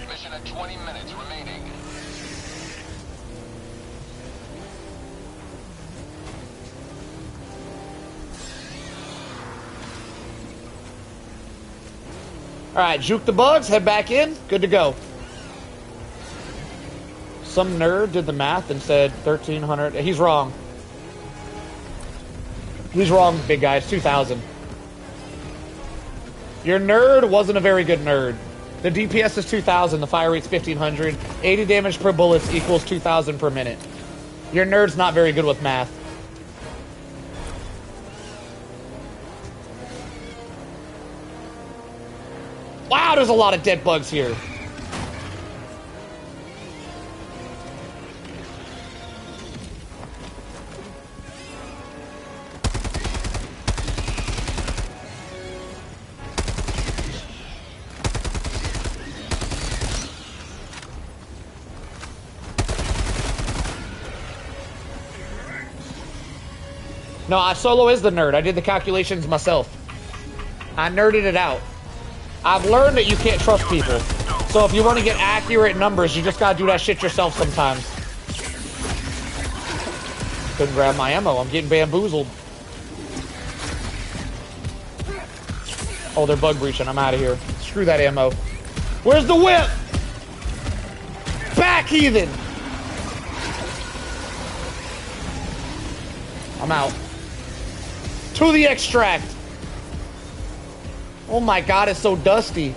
Mission at 20 minutes remaining. Alright, juke the bugs, head back in. Good to go. Some nerd did the math and said 1,300. He's wrong. He's wrong, big guy. It's 2,000. Your nerd wasn't a very good nerd. The DPS is 2,000. The fire rate's 1,500. 80 damage per bullets equals 2,000 per minute. Your nerd's not very good with math. Wow, there's a lot of dead bugs here. No, Solo is the nerd. I did the calculations myself. I nerded it out. I've learned that you can't trust people. So if you want to get accurate numbers, you just gotta do that shit yourself sometimes. Couldn't grab my ammo. I'm getting bamboozled. Oh, they're bug breaching. I'm out of here. Screw that ammo. Where's the whip? Back, heathen! I'm out. To the extract. Oh my god, it's so dusty.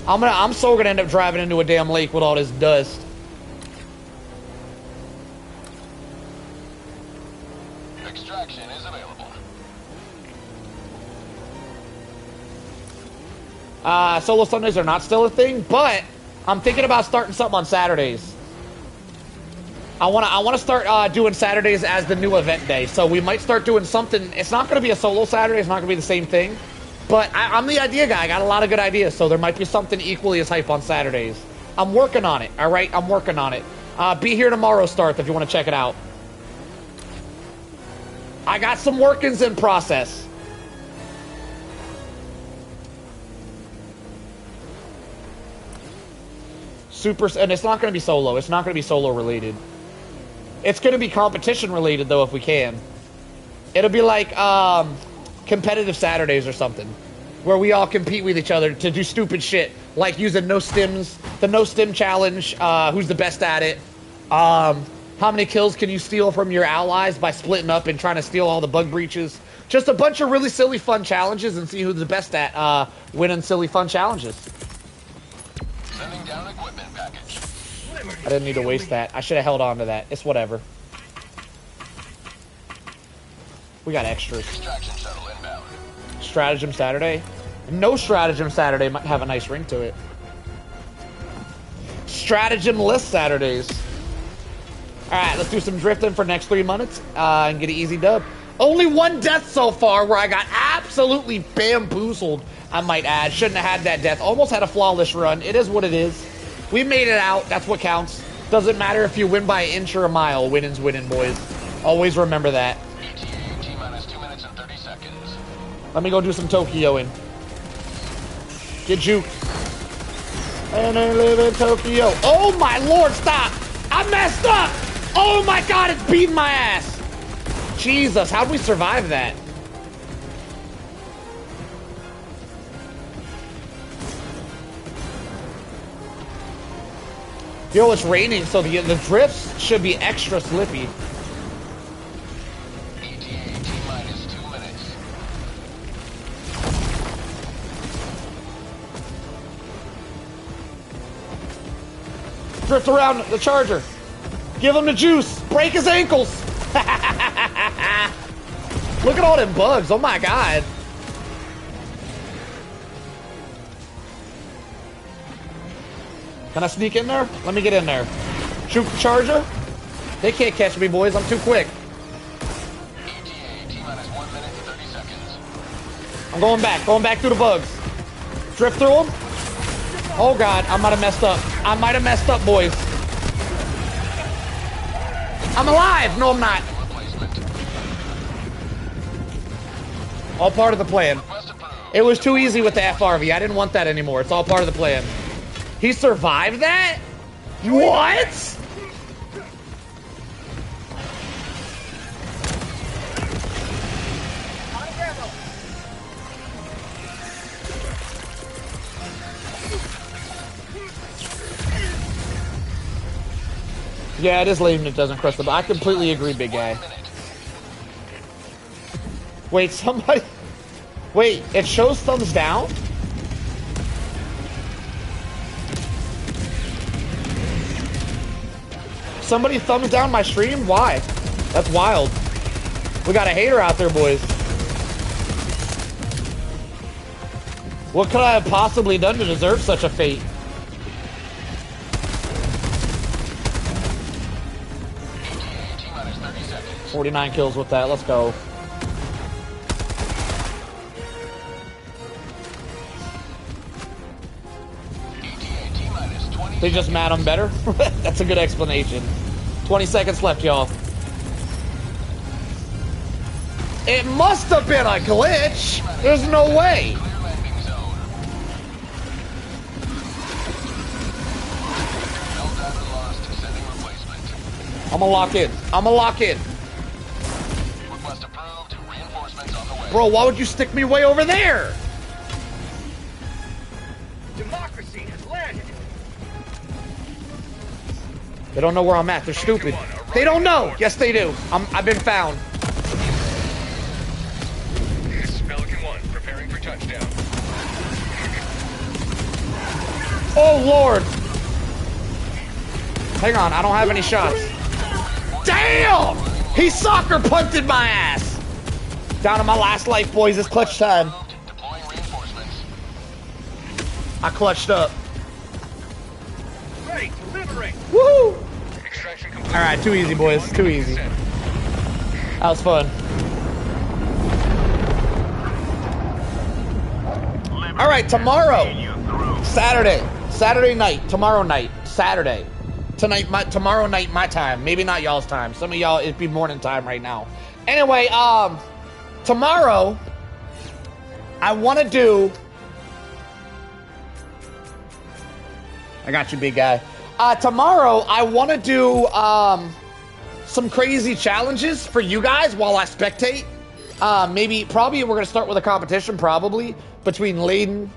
I'm so gonna end up driving into a damn lake with all this dust. Extraction is available. Solo Sundays are not still a thing, but I'm thinking about starting something on Saturdays. I wanna start doing Saturdays as the new event day. So we might start doing something. It's not gonna be a solo Saturday. It's not gonna be the same thing. But I'm the idea guy. I got a lot of good ideas. So there might be something equally as hype on Saturdays. I'm working on it. All right, I'm working on it. Be here tomorrow, Starth, if you want to check it out. I got some workings in process. And it's not going to be solo. It's not going to be solo related. It's going to be competition related though, if we can. It'll be like competitive Saturdays or something, where we all compete with each other to do stupid shit, like using no stims, the no stim challenge. Who's the best at it? How many kills can you steal from your allies by splitting up and trying to steal all the bug breaches? Just a bunch of really silly fun challenges and see who's the best at winning silly fun challenges. Sending down equipment package. I didn't need to waste that. I should have held on to that. It's whatever. We got extras. Extraction shuttle inbound. Stratagem Saturday. No Stratagem Saturday might have a nice ring to it. Stratagem list Saturdays. Alright, let's do some drifting for the next 3 minutes and get an easy dub. Only one death so far where I got absolutely bamboozled, I might add. Shouldn't have had that death. Almost had a flawless run. It is what it is. We made it out. That's what counts. Doesn't matter if you win by an inch or a mile. Winning's winning, boys. Always remember that. ETA T-minus 2 minutes and 30 seconds. Let me go do some Tokyoing. Get juked. And I live in Tokyo. Oh my lord, stop! I messed up! Oh my god, it's beating my ass! Jesus, how'd we survive that? Yo, it's raining, so the drifts should be extra slippy. ETA T-minus 2 minutes. Drift around the charger. Give him the juice. Break his ankles. Look at all them bugs. Oh my god. Can I sneak in there? Let me get in there. Shoot the charger. They can't catch me, boys. I'm too quick. ETA T-minus 1 minute and 30 seconds. I'm going back through the bugs. Drift through them. Oh god, I might have messed up. I might have messed up, boys. I'm alive! No, I'm not. All part of the plan. It was too easy with the FRV. I didn't want that anymore. It's all part of the plan. He survived that? What? Yeah, it is lame it doesn't crush the... I completely agree, big guy. Wait, somebody... Wait, it shows thumbs down? Somebody thumbs down my stream? Why? That's wild. We got a hater out there, boys. What could I have possibly done to deserve such a fate? T-minus 30 seconds. 49 kills with that. Let's go. ETA T-minus 20 They just mad I'm better? That's a good explanation. 20 seconds left, y'all. It must have been a glitch. There's no way. Clear landing zone. Helldiver lost. Sending replacement. I'ma lock in. I'ma lock in. Request approved. Reinforcements on the way. Bro, why would you stick me way over there? Democracy has landed. They don't know where I'm at. They're stupid. Come on, They don't know. Yes, they do. I've been found. This is Pelican 1, preparing for touchdown. Oh, Lord. Hang on, I don't have any shots. Damn! He soccer punted my ass. Down to my last life, boys. It's clutch time. Deploying reinforcements. I clutched up. Ready, delivering. Woo! Extraction complete. All right, too easy, boys. Too easy. That was fun. All right, tomorrow, Saturday night, tomorrow night, Saturday, tomorrow night, my time. Maybe not y'all's time. Some of y'all it'd be morning time right now. Anyway, tomorrow, I want to do. I got you, big guy. Tomorrow, I want to do some crazy challenges for you guys while I spectate. Probably we're going to start with a competition, probably, between Layden,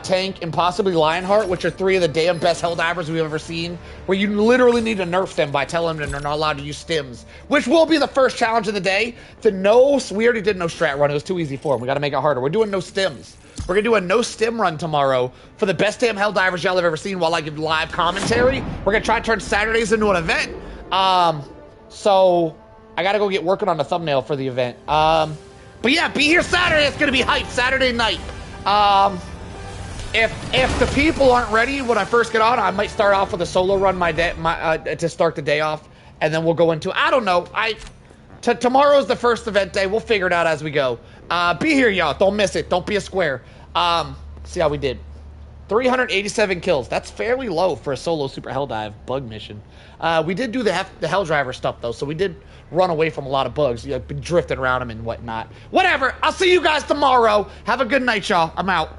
Tank, and possibly Lionheart, which are 3 of the damn best Helldivers we've ever seen, where you literally need to nerf them by telling them they're not allowed to use stims, which will be the first challenge of the day. We already did no strat run. It was too easy for them. We got to make it harder. We're doing no stims. We're going to do a no-stim run tomorrow for the best damn Helldivers y'all have ever seen while I give live commentary. We're going to try to turn Saturdays into an event. So I got to go get working on the thumbnail for the event. But yeah, be here Saturday. It's going to be hype Saturday night. If the people aren't ready when I first get on, I might start off with a solo run to start the day off, and then we'll go into, I don't know. Tomorrow's the first event day. We'll figure it out as we go. Be here, y'all. Don't miss it. Don't be a square. See how we did. 387 kills. That's fairly low for a solo Super Helldive bug mission. We did do the Helldriver stuff, though, so we did run away from a lot of bugs. Been drifting around them and whatnot. Whatever. I'll see you guys tomorrow. Have a good night, y'all. I'm out.